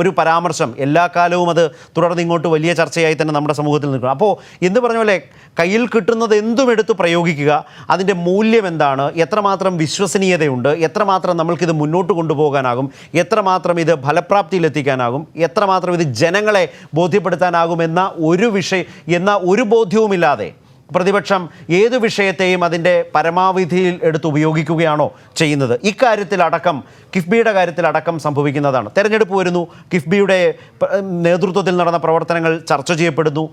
ഒരു പരാമർശം എല്ലാ കാലവും അത് തുടർന്ന് ഇങ്ങോട്ട് വലിയ ചർച്ചയായി തന്നെ നമ്മുടെ സമൂഹത്തിൽ നിൽക്കണം. അപ്പോൾ എന്ന് പറഞ്ഞ പോലെ കയ്യിൽ കിട്ടുന്നത് എന്തും എടുത്ത് പ്രയോഗിക്കുക, അതിൻ്റെ മൂല്യം എന്താണ്, എത്രമാത്രം വിശ്വസനീയതയുണ്ട്, എത്രമാത്രം നമ്മൾക്കിത് മുന്നോട്ട് കൊണ്ടുപോകാനാകും, എത്രമാത്രം ഇത് ഫലപ്രാപ്തിയിലെത്തിക്കാനാകും, എത്രമാത്രം ഇത് ജനങ്ങളെ ബോധ്യപ്പെടുത്താനാകുമെന്ന ഒരു ബോധ്യവുമില്ലാതെ പ്രതിപക്ഷം ഏത് വിഷയത്തെയും അതിൻ്റെ പരമാവധിയിൽ എടുത്ത് ഉപയോഗിക്കുകയാണോ ചെയ്യുന്നത്? ഇക്കാര്യത്തിലടക്കം കിഫ്ബിയുടെ കാര്യത്തിലടക്കം സംഭവിക്കുന്നതാണ്. തെരഞ്ഞെടുപ്പ് വരുന്നു, കിഫ്ബിയുടെ നേതൃത്വത്തിൽ നടന്ന പ്രവർത്തനങ്ങൾ ചർച്ച ചെയ്യപ്പെടുന്നു.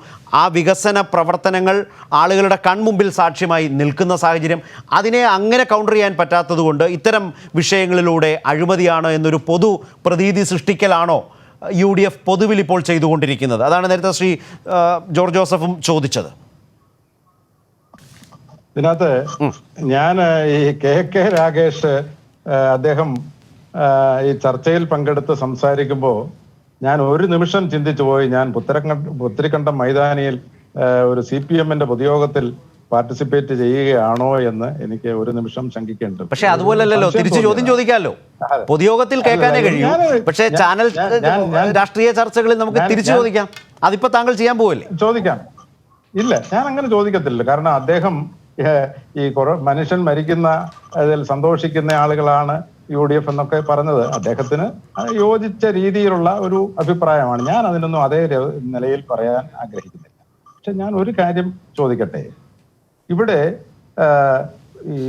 ആ വികസന പ്രവർത്തനങ്ങൾ ആളുകളുടെ കൺമുമ്പിൽ സാക്ഷ്യമായി നിൽക്കുന്ന സാഹചര്യം, അതിനെ അങ്ങനെ കൗണ്ടർ ചെയ്യാൻ പറ്റാത്തതുകൊണ്ട് ഇത്തരം വിഷയങ്ങളിലൂടെ അഴിമതിയാണ് എന്നൊരു പൊതു പ്രതീതി സൃഷ്ടിക്കലാണോ UDF പൊതുവിൽ ഇപ്പോൾ ചെയ്തുകൊണ്ടിരിക്കുന്നത്? അതാണ് നേരത്തെ ശ്രീ ജോർജ് ജോസഫും ചോദിച്ചത്. ഇതിനകത്ത് ഞാൻ ഈ കെ രാഗേഷ് അദ്ദേഹം ഈ ചർച്ചയിൽ പങ്കെടുത്ത് സംസാരിക്കുമ്പോൾ ഞാൻ ഒരു നിമിഷം ചിന്തിച്ചു പോയി, ഞാൻ പുത്തരിക്കണ്ടം മൈതാനിയിൽ ഒരു CPM-ന്റെ പൊതുയോഗത്തിൽ പാർട്ടിസിപ്പേറ്റ് ചെയ്യുകയാണോ എന്ന് എനിക്ക് ഒരു നിമിഷം ശങ്കിക്കേണ്ടത്. പക്ഷെ അതുപോലല്ലോ, തിരിച്ചു ചോദ്യം ചോദിക്കാമല്ലോ. പൊതുയോഗത്തിൽ കേൾക്കാനേ കഴിയൂ, പക്ഷേ ചാനൽ രാഷ്ട്രീയ ചർച്ചകളിൽ നമുക്ക് തിരിച്ചു ചോദിക്കാം. അതിപ്പോ താങ്കൾ ചെയ്യാൻ പോവല്ലേ? ചോദിക്കാം. ഇല്ല, ഞാൻ അങ്ങനെ ചോദിക്കത്തില്ല. കാരണം അദ്ദേഹം ഈ മനുഷ്യൻ മരിക്കുന്ന അതിൽ സന്തോഷിക്കുന്ന ആളുകളാണ് UDF എന്നൊക്കെ പറഞ്ഞത് അദ്ദേഹത്തിന് യോജിച്ച രീതിയിലുള്ള ഒരു അഭിപ്രായമാണ്. ഞാൻ അതിനൊന്നും അതേ നിലയിൽ പറയാൻ ആഗ്രഹിക്കുന്നില്ല. പക്ഷെ ഞാൻ ഒരു കാര്യം ചോദിക്കട്ടെ. ഇവിടെ ഈ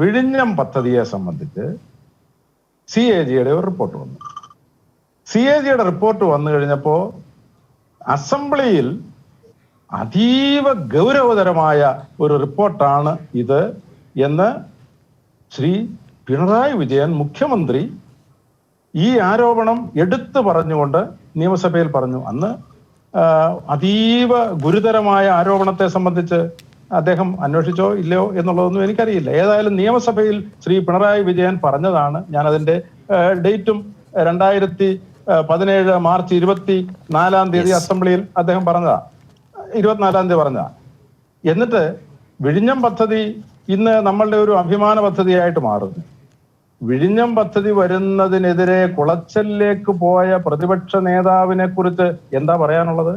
വിഴിഞ്ഞം പദ്ധതിയെ സംബന്ധിച്ച് CAG-യുടെ ഒരു റിപ്പോർട്ട് വന്നു. CAG-യുടെ റിപ്പോർട്ട് വന്നു കഴിഞ്ഞപ്പോൾ അസംബ്ലിയിൽ അതീവ ഗൗരവതരമായ ഒരു റിപ്പോർട്ടാണ് ഇത് എന്ന് ശ്രീ പിണറായി വിജയൻ മുഖ്യമന്ത്രി ഈ ആരോപണം എടുത്തു പറഞ്ഞുകൊണ്ട് നിയമസഭയിൽ പറഞ്ഞു. അന്ന് അതീവ ഗുരുതരമായ ആരോപണത്തെ സംബന്ധിച്ച് അദ്ദേഹം അന്വേഷിച്ചോ ഇല്ലയോ എന്നുള്ളതൊന്നും എനിക്കറിയില്ല. ഏതായാലും നിയമസഭയിൽ ശ്രീ പിണറായി വിജയൻ പറഞ്ഞതാണ്. ഞാൻ അതിന്റെ ഡേറ്റും 2017 മാർച്ച് 24 അസംബ്ലിയിൽ അദ്ദേഹം പറഞ്ഞതാ, 24 പറഞ്ഞതാ. എന്നിട്ട് വിഴിഞ്ഞം പദ്ധതി ഇന്ന് നമ്മളുടെ ഒരു അഭിമാന പദ്ധതിയായിട്ട് മാറുന്നു. വിഴിഞ്ഞം പദ്ധതി വരുന്നതിനെതിരെ കുളച്ചലിലേക്ക് പോയ പ്രതിപക്ഷ നേതാവിനെ കുറിച്ച് എന്താ പറയാനുള്ളത്?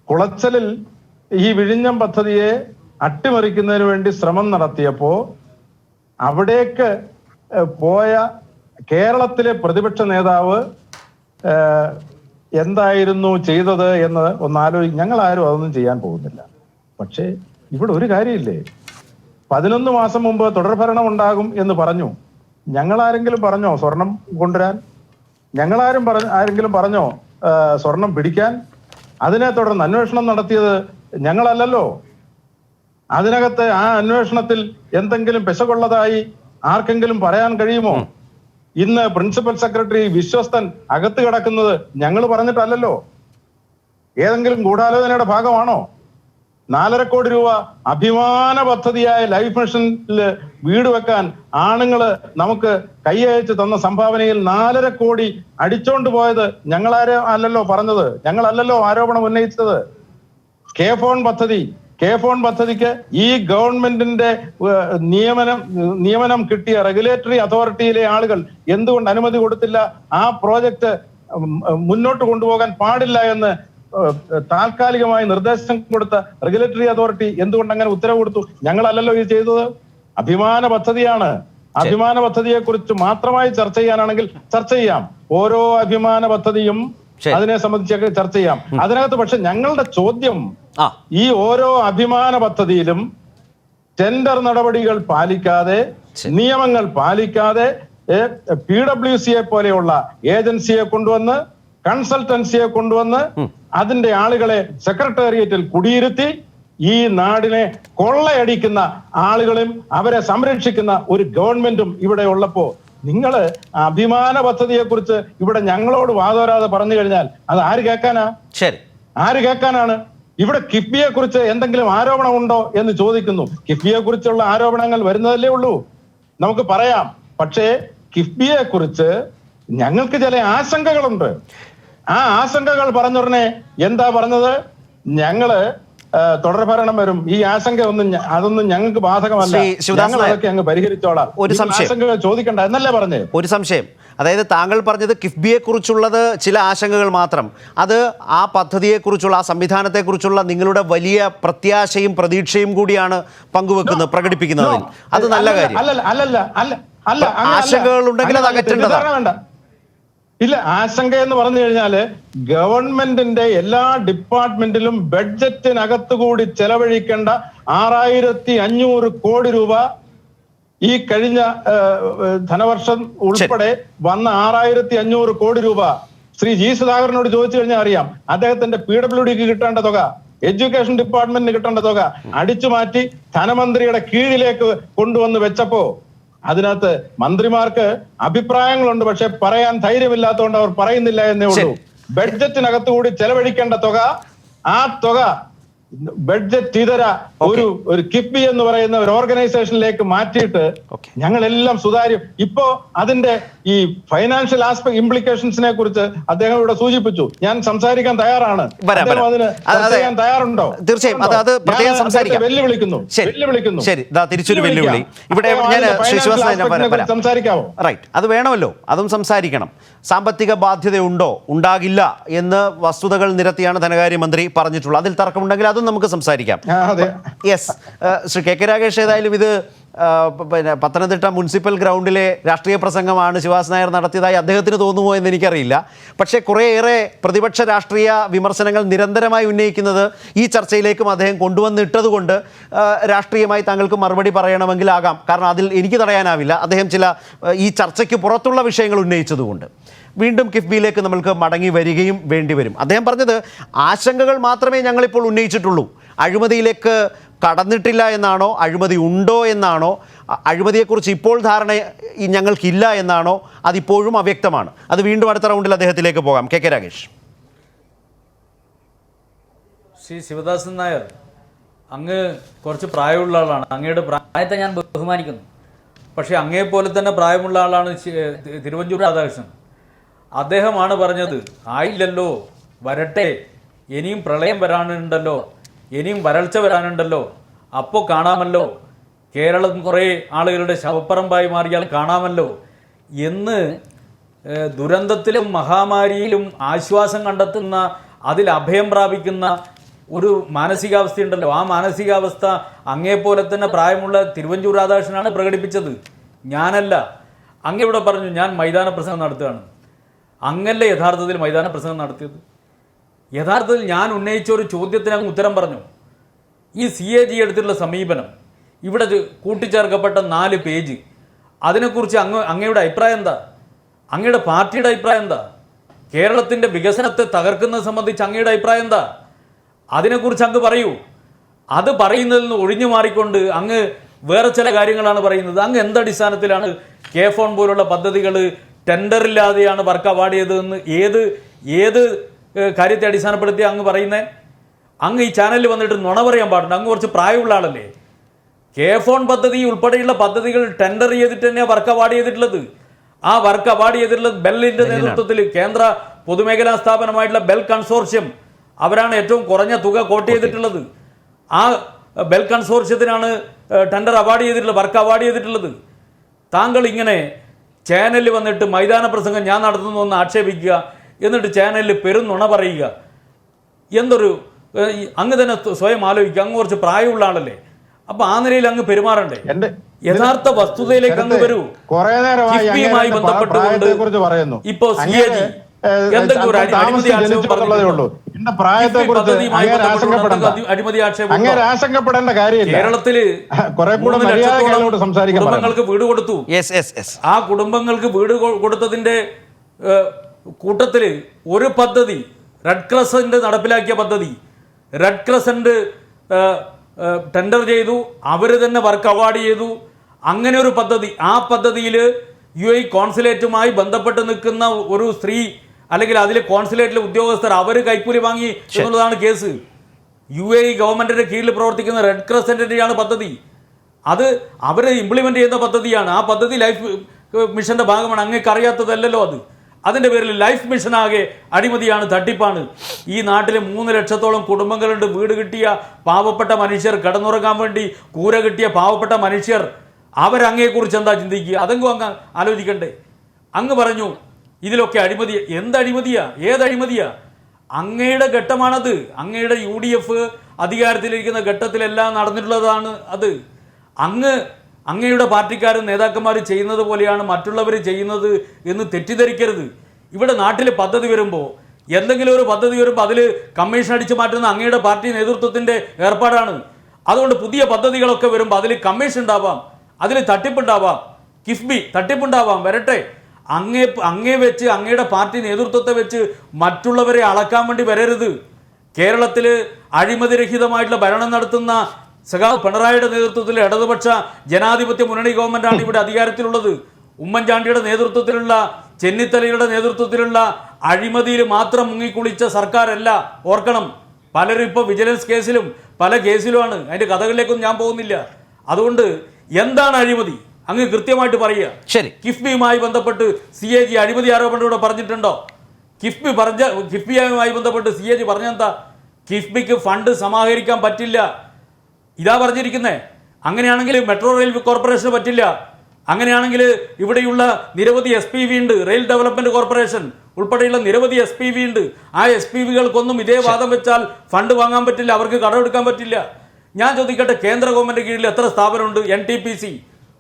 കുളച്ചലിൽ ഈ വിഴിഞ്ഞം പദ്ധതിയെ അട്ടിമറിക്കുന്നതിന് വേണ്ടി ശ്രമം നടത്തിയപ്പോ അവിടേക്ക് പോയ കേരളത്തിലെ പ്രതിപക്ഷ നേതാവ് എന്തായിരുന്നു ചെയ്തത് എന്ന് ഞങ്ങളാരും അതൊന്നും ചെയ്യാൻ പോകുന്നില്ല. പക്ഷേ ഇവിടെ ഒരു കാര്യമില്ലേ, 11 മാസം മുമ്പ് തുടർഭരണം ഉണ്ടാകും എന്ന് പറഞ്ഞു. ഞങ്ങളാരെങ്കിലും പറഞ്ഞോ സ്വർണം കൊണ്ടുവരാൻ? ആരെങ്കിലും പറഞ്ഞോ സ്വർണം പിടിക്കാൻ? അതിനെ തുടർന്ന് അന്വേഷണം നടത്തിയത് ഞങ്ങളല്ലല്ലോ. അതിനകത്ത് ആ അന്വേഷണത്തിൽ എന്തെങ്കിലും പെശകൊള്ളതായി ആർക്കെങ്കിലും പറയാൻ കഴിയുമോ? ഇന്ന് പ്രിൻസിപ്പൽ സെക്രട്ടറി വിശ്വസ്തൻ അകത്ത് കിടക്കുന്നത് ഞങ്ങൾ പറഞ്ഞിട്ടല്ലല്ലോ. ഏതെങ്കിലും ഗൂഢാലോചനയുടെ ഭാഗമാണോ? 4.5 കോടി രൂപ അഭിമാന പദ്ധതിയായ ലൈഫ് മിഷനിൽ വീട് വെക്കാൻ ആണുങ്ങള് നമുക്ക് കൈയയച്ച് തന്ന സംഭാവനയിൽ 4.5 കോടി അടിച്ചോണ്ട് പോയത് ഞങ്ങളാരും അല്ലല്ലോ പറഞ്ഞത്, ഞങ്ങളല്ലല്ലോ ആരോപണം ഉന്നയിച്ചത്. കെ ഫോൺ പദ്ധതിക്ക് ഈ ഗവൺമെന്റിന്റെ നിയമനം കിട്ടിയ റെഗുലേറ്ററി അതോറിറ്റിയിലെ ആളുകൾ എന്തുകൊണ്ട് അനുമതി കൊടുത്തില്ല? ആ പ്രോജക്റ്റ് മുന്നോട്ട് കൊണ്ടുപോകാൻ പാടില്ല എന്ന് താൽക്കാലികമായി നിർദ്ദേശം കൊടുത്ത റെഗുലേറ്ററി അതോറിറ്റി എന്തുകൊണ്ട് അങ്ങനെ ഉത്തരവ് കൊടുത്തു? ഞങ്ങളല്ലല്ലോ ഇത് ചെയ്തത്. അഭിമാന പദ്ധതിയാണ്. അഭിമാന പദ്ധതിയെ കുറിച്ച് മാത്രമായി ചർച്ച ചെയ്യാനാണെങ്കിൽ ചർച്ച ചെയ്യാം. ഓരോ അഭിമാന പദ്ധതിയും അതിനെ സംബന്ധിച്ചൊക്കെ ചർച്ച ചെയ്യാം. അതിനകത്ത് പക്ഷെ ഞങ്ങളുടെ ചോദ്യം, ഈ ഓരോ അഭിമാന പദ്ധതിയിലും ടെൻഡർ നടപടികൾ പാലിക്കാതെ, നിയമങ്ങൾ പാലിക്കാതെ PWCയെ പോലെയുള്ള ഏജൻസിയെ കൊണ്ടുവന്ന്, കൺസൾട്ടൻസിയെ കൊണ്ടുവന്ന് അതിന്റെ ആളുകളെ സെക്രട്ടേറിയറ്റിൽ കുടിയിരുത്തി ഈ നാടിനെ കൊള്ളയടിക്കുന്ന ആളുകളും അവരെ സംരക്ഷിക്കുന്ന ഒരു ഗവൺമെന്റും ഇവിടെ ഉള്ളപ്പോ നിങ്ങള് അഭിമാന പദ്ധതിയെ കുറിച്ച് ഇവിടെ ഞങ്ങളോട് വാദോരാതെ പറഞ്ഞു കഴിഞ്ഞാൽ അത് ആര് കേൾക്കാനാ? ശരി, ആര് കേൾക്കാനാണ്? ഇവിടെ കിഫ്ബിയെ കുറിച്ച് എന്തെങ്കിലും ആരോപണം ഉണ്ടോ എന്ന് ചോദിക്കുന്നു. കിഫ്ബിയെ കുറിച്ചുള്ള ആരോപണങ്ങൾ വരുന്നതല്ലേ ഉള്ളൂ, നമുക്ക് പറയാം. പക്ഷേ കിഫ്ബിയെ കുറിച്ച് ഞങ്ങൾക്ക് ചില ആശങ്കകളുണ്ട്. ആ ആശങ്കകൾ പറഞ്ഞുടനെ എന്താ പറഞ്ഞത്? ഞങ്ങള് തുടർഭരണം വരും, ഈ ആശങ്ക അതൊന്നും ഞങ്ങൾക്ക് ബാധകമല്ല, ഞങ്ങൾ അതൊക്കെ അങ്ങ് പരിഹരിച്ചോളാം, ആശങ്കകൾ ചോദിക്കണ്ട എന്നല്ലേ പറഞ്ഞേ? ഒരു സംശയം, അതായത് താങ്കൾ പറഞ്ഞത് കിഫ്ബിയെ കുറിച്ചുള്ളത് ചില ആശങ്കകൾ മാത്രം, അത് ആ പദ്ധതിയെക്കുറിച്ചുള്ള, ആ സംവിധാനത്തെക്കുറിച്ചുള്ള നിങ്ങളുടെ വലിയ പ്രത്യാശയും പ്രതീക്ഷയും കൂടിയാണ് പങ്കുവെക്കുന്നത്, പ്രകടിപ്പിക്കുന്നതിൽ. അത് നല്ല കാര്യം. അല്ല ആശങ്കകൾ ഉണ്ടെങ്കിൽ അത് അകറ്റേണ്ടതാണ്. ഇല്ല, ആശങ്ക എന്ന് പറഞ്ഞു കഴിഞ്ഞാല് ഗവൺമെന്റിന്റെ എല്ലാ ഡിപ്പാർട്ട്മെന്റിലും ബഡ്ജറ്റിനകത്ത് കൂടി ചെലവഴിക്കേണ്ട 6500 കോടി രൂപ ഈ കഴിഞ്ഞ ധനവർഷം ഉൾപ്പെടെ വന്ന 6500 കോടി രൂപ ശ്രീ ജി സുധാകരനോട് ചോദിച്ചു കഴിഞ്ഞാൽ അറിയാം. അദ്ദേഹത്തിന്റെ PWDക്ക് കിട്ടേണ്ട തുക, എഡ്യൂക്കേഷൻ ഡിപ്പാർട്ട്മെന്റിന് കിട്ടേണ്ട തുക അടിച്ചു മാറ്റി ധനമന്ത്രിയുടെ കീഴിലേക്ക് കൊണ്ടുവന്ന് വെച്ചപ്പോ അതിനകത്ത് മന്ത്രിമാർക്ക് അഭിപ്രായങ്ങളുണ്ട്, പക്ഷെ പറയാൻ ധൈര്യമില്ലാത്തതുകൊണ്ട് അവർ പറയുന്നില്ല എന്നേ ഉള്ളൂ. ബഡ്ജറ്റിനകത്ത് കൂടി ചെലവഴിക്കേണ്ട തുക, ആ തുക ബഡ്ജറ്റ് ഇതര ഒരു കിഫ്ബി എന്ന് പറയുന്ന ഒരു ഓർഗനൈസേഷനിലേക്ക് മാറ്റിയിട്ട് ഞങ്ങളെല്ലാം സുതാര്യം. ഇപ്പോ അതിന്റെ ഈ ഫൈനാൻഷ്യൽ ആസ്പെക്ട് ഇംപ്ലിക്കേഷൻസിനെ കുറിച്ച് അദ്ദേഹം ഇവിടെ സൂചിപ്പിച്ചു. ഞാൻ സംസാരിക്കാൻ തയ്യാറാണ്. അതിന് തയ്യാറുണ്ടോ? തീർച്ചയായും അത് പ്രത്യേകം സംസാരിക്കാം. വെല്ലുവിളിക്കുന്നു. ശരി, തിരിച്ചൊരു വെല്ലുവിളി ഇവിടെ സംസാരിക്കാവോ? റൈറ്റ്, അത് വേണമല്ലോ, അതും സംസാരിക്കണം. സാമ്പത്തിക ബാധ്യതയുണ്ടോ? ഉണ്ടാകില്ല എന്ന് വസ്തുതകൾ നിരത്തിയാണ് ധനകാര്യമന്ത്രി പറഞ്ഞിട്ടുള്ളത്. അതിൽ തർക്കമുണ്ടെങ്കിൽ അതും നമുക്ക് സംസാരിക്കാം. യെസ്, ശ്രീ കെ രാഗേഷ്, ഏതായാലും ഇത് പിന്നെ പത്തനംതിട്ട മുനിസിപ്പൽ ഗ്രൗണ്ടിലെ രാഷ്ട്രീയ പ്രസംഗമാണ് ശിവാസ് നായർ നടത്തിയതായി അദ്ദേഹത്തിന് തോന്നുമോ എന്ന് എനിക്കറിയില്ല. പക്ഷേ കുറേയേറെ പ്രതിപക്ഷ രാഷ്ട്രീയ വിമർശനങ്ങൾ നിരന്തരമായി ഉന്നയിക്കുന്നത് ഈ ചർച്ചയിലേക്കും അദ്ദേഹം കൊണ്ടുവന്നിട്ടതുകൊണ്ട് രാഷ്ട്രീയമായി താങ്കൾക്ക് മറുപടി പറയണമെങ്കിൽ ആകാം. കാരണം അതിൽ എനിക്ക് തടയാനാവില്ല. അദ്ദേഹം ചില ഈ ചർച്ചയ്ക്ക് പുറത്തുള്ള വിഷയങ്ങൾ ഉന്നയിച്ചതുകൊണ്ട് വീണ്ടും കിഫ്ബിയിലേക്ക് നമ്മൾക്ക് മടങ്ങി വരികയും വേണ്ടിവരും. അദ്ദേഹം പറഞ്ഞത് ആശങ്കകൾ മാത്രമേ ഞങ്ങളിപ്പോൾ ഉന്നയിച്ചിട്ടുള്ളൂ, അഴിമതിയിലേക്ക് കടന്നിട്ടില്ല എന്നാണോ, അഴിമതി ഉണ്ടോ എന്നാണോ, അഴിമതിയെക്കുറിച്ച് ഇപ്പോൾ ധാരണ ഞങ്ങൾക്കില്ല എന്നാണോ, അതിപ്പോഴും അവ്യക്തമാണ്. അത് വീണ്ടും അടുത്ത റൗണ്ടിൽ അദ്ദേഹത്തിലേക്ക് പോകാം. കെ രാഗേഷ്. ശ്രീ ശിവദാസൻ നായർ, അങ്ങ് കുറച്ച് പ്രായമുള്ള ആളാണ്. അങ്ങയുടെ പ്രായത്തെ ഞാൻ ബഹുമാനിക്കുന്നു. പക്ഷേ അങ്ങേപ്പോലെ തന്നെ പ്രായമുള്ള ആളാണ് തിരുവഞ്ചൂർ രാധാകൃഷ്ണൻ. അദ്ദേഹമാണ് പറഞ്ഞത്, ആയില്ലല്ലോ, വരട്ടെ, ഇനിയും പ്രളയം വരാനുണ്ടല്ലോ, ഇനിയും വരൾച്ച വരാനുണ്ടല്ലോ, അപ്പോൾ കാണാമല്ലോ, കേരളം കുറേ ആളുകളുടെ ശവപ്പറമ്പായി മാറിയാൽ കാണാമല്ലോ എന്ന് ദുരന്തത്തിലും മഹാമാരിയിലും ആശ്വാസം കണ്ടെത്തുന്ന, അതിൽ അഭയം പ്രാപിക്കുന്ന ഒരു മാനസികാവസ്ഥയുണ്ടല്ലോ. ആ മാനസികാവസ്ഥ അങ്ങേപ്പോലെ തന്നെ പ്രായമുള്ള തിരുവഞ്ചൂർ രാധാകൃഷ്ണനാണ് പ്രകടിപ്പിച്ചത്, ഞാനല്ല. അങ്ങ് പറഞ്ഞു ഞാൻ മൈതാന പ്രസംഗം നടത്തുകയാണ്. അങ്ങല്ലേ യഥാർത്ഥത്തിൽ മൈതാന പ്രസംഗം നടത്തിയത്. യഥാർത്ഥത്തിൽ ഞാൻ ഉന്നയിച്ച ഒരു ചോദ്യത്തിന് അങ്ങ് ഉത്തരം പറഞ്ഞു. ഈ CAG എടുത്തിട്ടുള്ള സമീപനം, ഇവിടെ കൂട്ടിച്ചേർക്കപ്പെട്ട 4 പേജ്, അതിനെക്കുറിച്ച് അങ്ങയുടെ അഭിപ്രായം എന്താ? അങ്ങയുടെ പാർട്ടിയുടെ അഭിപ്രായം എന്താ? കേരളത്തിൻ്റെ വികസനത്തെ തകർക്കുന്നത് സംബന്ധിച്ച് അങ്ങയുടെ അഭിപ്രായം എന്താ? അതിനെക്കുറിച്ച് അങ്ങ് പറയൂ. അത് പറയുന്നതിൽ നിന്ന് ഒഴിഞ്ഞു മാറിക്കൊണ്ട് അങ്ങ് വേറെ ചില കാര്യങ്ങളാണ് പറയുന്നത്. അങ്ങ് എന്തടിസ്ഥാനത്തിലാണ് K-ഫോൺ പോലുള്ള പദ്ധതികൾ ടെൻഡറില്ലാതെയാണ് വർക്ക് അവാർഡ് ചെയ്തതെന്ന് ഏത് കാര്യത്തെ അടിസ്ഥാനപ്പെടുത്തി അങ്ങ് പറയുന്നത്? അങ്ങ് ഈ ചാനലിൽ വന്നിട്ട് നുണ പറയാൻ പാടുണ്ട്. അങ്ങ് കുറച്ച് പ്രായമുള്ള ആളല്ലേ. K-ഫോൺ പദ്ധതി ഉൾപ്പെടെയുള്ള പദ്ധതികൾ ടെൻഡർ ചെയ്തിട്ട് തന്നെയാണ് വർക്ക് അവാർഡ് ചെയ്തിട്ടുള്ളത്. ആ വർക്ക് അവാർഡ് ചെയ്തിട്ടുള്ളത് ബെല്ലിന്റെ നേതൃത്വത്തിൽ കേന്ദ്ര പൊതുമേഖലാ സ്ഥാപനമായിട്ടുള്ള ബെൽ കൺസോർഷ്യം, അവരാണ് ഏറ്റവും കുറഞ്ഞ തുക കോട്ട് ചെയ്തിട്ടുള്ളത്. ആ ബെൽ കൺസോർഷ്യത്തിനാണ് ടെൻഡർ അവാർഡ് ചെയ്തിട്ടുള്ളത്, വർക്ക് അവാർഡ് ചെയ്തിട്ടുള്ളത്. താങ്കൾ ഇങ്ങനെ ചാനലിൽ വന്നിട്ട് മൈതാന പ്രസംഗം ഞാൻ നടത്തുന്നു എന്ന് ആക്ഷേപിക്കുക, എന്നിട്ട് ചാനലിൽ പെരുന്നുണ പറയുക, എന്തൊരു അങ്ങ് തന്നെ സ്വയം ആലോചിക്കുക. അങ്ങ് കുറച്ച് പ്രായമുള്ള ആളല്ലേ, അപ്പൊ ആ നിലയിൽ അങ്ങ് പെരുമാറണ്ടേ? യഥാർത്ഥ വസ്തുതയിലേക്ക് അങ്ങ് വരൂ. കിഫ്ബിയുമായി ബന്ധപ്പെട്ടുകൊണ്ട് ഇപ്പോ CAG എന്തെങ്കിലും ഒരു അഴിമതി ആശങ്കപ്പെടേണ്ട കാര്യമില്ല. കേരളത്തില് കുടുംബങ്ങൾക്ക് വീട് കൊടുത്തു. ആ കുടുംബങ്ങൾക്ക് വീട് കൊടുത്തതിന്റെ കൂട്ടത്തില് ഒരു പദ്ധതി റെഡ് ക്രസന്റ് നടപ്പിലാക്കിയ പദ്ധതി, റെഡ് ക്രസന്റ് ടെൻഡർ ചെയ്തു, അവർ തന്നെ വർക്ക് അവാർഡ് ചെയ്തു. അങ്ങനെ ഒരു പദ്ധതി, ആ പദ്ധതിയിൽ UAE കോൺസുലേറ്റുമായി ബന്ധപ്പെട്ട് നിൽക്കുന്ന ഒരു സ്ത്രീ അല്ലെങ്കിൽ അതിലെ കോൺസുലേറ്റിലെ ഉദ്യോഗസ്ഥർ അവർ കൈക്കൂലി വാങ്ങി എന്നുള്ളതാണ് കേസ്. UAE ഗവൺമെന്റിന്റെ കീഴിൽ പ്രവർത്തിക്കുന്ന റെഡ് ക്രസന്റിന്റെയാണ് പദ്ധതി. അത് അവർ ഇംപ്ലിമെന്റ് ചെയ്യുന്ന പദ്ധതിയാണ്. ആ പദ്ധതി ലൈഫ് മിഷന്റെ ഭാഗമാണ്. അങ്ങേക്ക് അറിയാത്തതല്ലല്ലോ അത്. അതിന്റെ പേരിൽ ലൈഫ് മിഷൻ ആകെ അഴിമതിയാണ്, തട്ടിപ്പാണ്. ഈ നാട്ടിൽ 3 ലക്ഷത്തോളം കുടുംബങ്ങളുണ്ട്. വീട് കിട്ടിയ പാവപ്പെട്ട മനുഷ്യർ, കിടന്നുറങ്ങാൻ വേണ്ടി കൂര കിട്ടിയ പാവപ്പെട്ട മനുഷ്യർ, അവരങ്ങയെക്കുറിച്ച് എന്താ ചിന്തിക്കുക? അതെങ്കിലും അങ്ങ് ആലോചിക്കണ്ടേ? അങ്ങ് പറഞ്ഞു ഇതിലൊക്കെ അഴിമതി. എന്തഴിമതിയാ? ഏതഴിമതിയാ? അങ്ങയുടെ ഘട്ടമാണത്. അങ്ങയുടെ UDF അധികാരത്തിലിരിക്കുന്ന ഘട്ടത്തിലെല്ലാം നടന്നിട്ടുള്ളതാണ് അത്. അങ്ങയുടെ പാർട്ടിക്കാരും നേതാക്കന്മാർ ചെയ്യുന്നത് പോലെയാണ് മറ്റുള്ളവർ ചെയ്യുന്നത് എന്ന് തെറ്റിദ്ധരിക്കരുത്. ഇവിടെ നാട്ടിൽ പദ്ധതി വരുമ്പോൾ എന്തെങ്കിലും ഒരു പദ്ധതി വരുമ്പോൾ അതിൽ കമ്മീഷൻ അടിച്ചു മാറ്റുന്ന അങ്ങയുടെ പാർട്ടി നേതൃത്വത്തിൻ്റെ ഏർപ്പാടാണ്. അതുകൊണ്ട് പുതിയ പദ്ധതികളൊക്കെ വരുമ്പോൾ അതിൽ കമ്മീഷൻ ഉണ്ടാവാം, അതിൽ തട്ടിപ്പുണ്ടാവാം, കിഫ്ബി തട്ടിപ്പുണ്ടാവാം, വരട്ടെ. അങ്ങേ വെച്ച് അങ്ങയുടെ പാർട്ടി നേതൃത്വത്തെ വെച്ച് മറ്റുള്ളവരെ അളക്കാൻ വേണ്ടി വരരുത്. കേരളത്തിൽ അഴിമതിരഹിതമായിട്ടുള്ള ഭരണം നടത്തുന്ന സഖാവ് പിണറായിയുടെ നേതൃത്വത്തിൽ ഇടതുപക്ഷ ജനാധിപത്യ മുന്നണി ഗവൺമെന്റാണ് ഇവിടെ അധികാരത്തിലുള്ളത്. ഉമ്മൻചാണ്ടിയുടെ നേതൃത്വത്തിലുള്ള, ചെന്നിത്തലയുടെ നേതൃത്വത്തിലുള്ള അഴിമതിയിൽ മാത്രം മുങ്ങിക്കുളിച്ച സർക്കാരല്ല. ഓർക്കണം, പലരും ഇപ്പോൾ വിജിലൻസ് കേസിലും പല കേസിലുമാണ്. അതിന്റെ കഥകളിലേക്കൊന്നും ഞാൻ പോകുന്നില്ല. അതുകൊണ്ട് എന്താണ് അഴിമതി അങ്ങ് കൃത്യമായിട്ട് പറയുക. ശരി. കിഫ്ബിയുമായി ബന്ധപ്പെട്ട് CAG അഴിമതി ആരോപണം ഇവിടെ പറഞ്ഞിട്ടുണ്ടോ? കിഫ്ബിയുമായി ബന്ധപ്പെട്ട് CAG പറഞ്ഞെന്താ? കിഫ്ബിക്ക് ഫണ്ട് സമാഹരിക്കാൻ പറ്റില്ല, ഇതാ പറഞ്ഞിരിക്കുന്നത്. അങ്ങനെയാണെങ്കിൽ മെട്രോ റെയിൽ കോർപ്പറേഷന് പറ്റില്ല. അങ്ങനെയാണെങ്കിൽ ഇവിടെയുള്ള നിരവധി SPV ഉണ്ട്, റെയിൽ ഡെവലപ്മെന്റ് കോർപ്പറേഷൻ ഉൾപ്പെടെയുള്ള നിരവധി SPV ഉണ്ട്. ആ SPVകൾക്കൊന്നും ഇതേ വാദം വെച്ചാൽ ഫണ്ട് വാങ്ങാൻ പറ്റില്ല, അവർക്ക് കടമെടുക്കാൻ പറ്റില്ല. ഞാൻ ചോദിക്കട്ടെ, കേന്ദ്ര ഗവൺമെന്റ് കീഴിൽ എത്ര സ്ഥാപനമുണ്ട്? NTPC,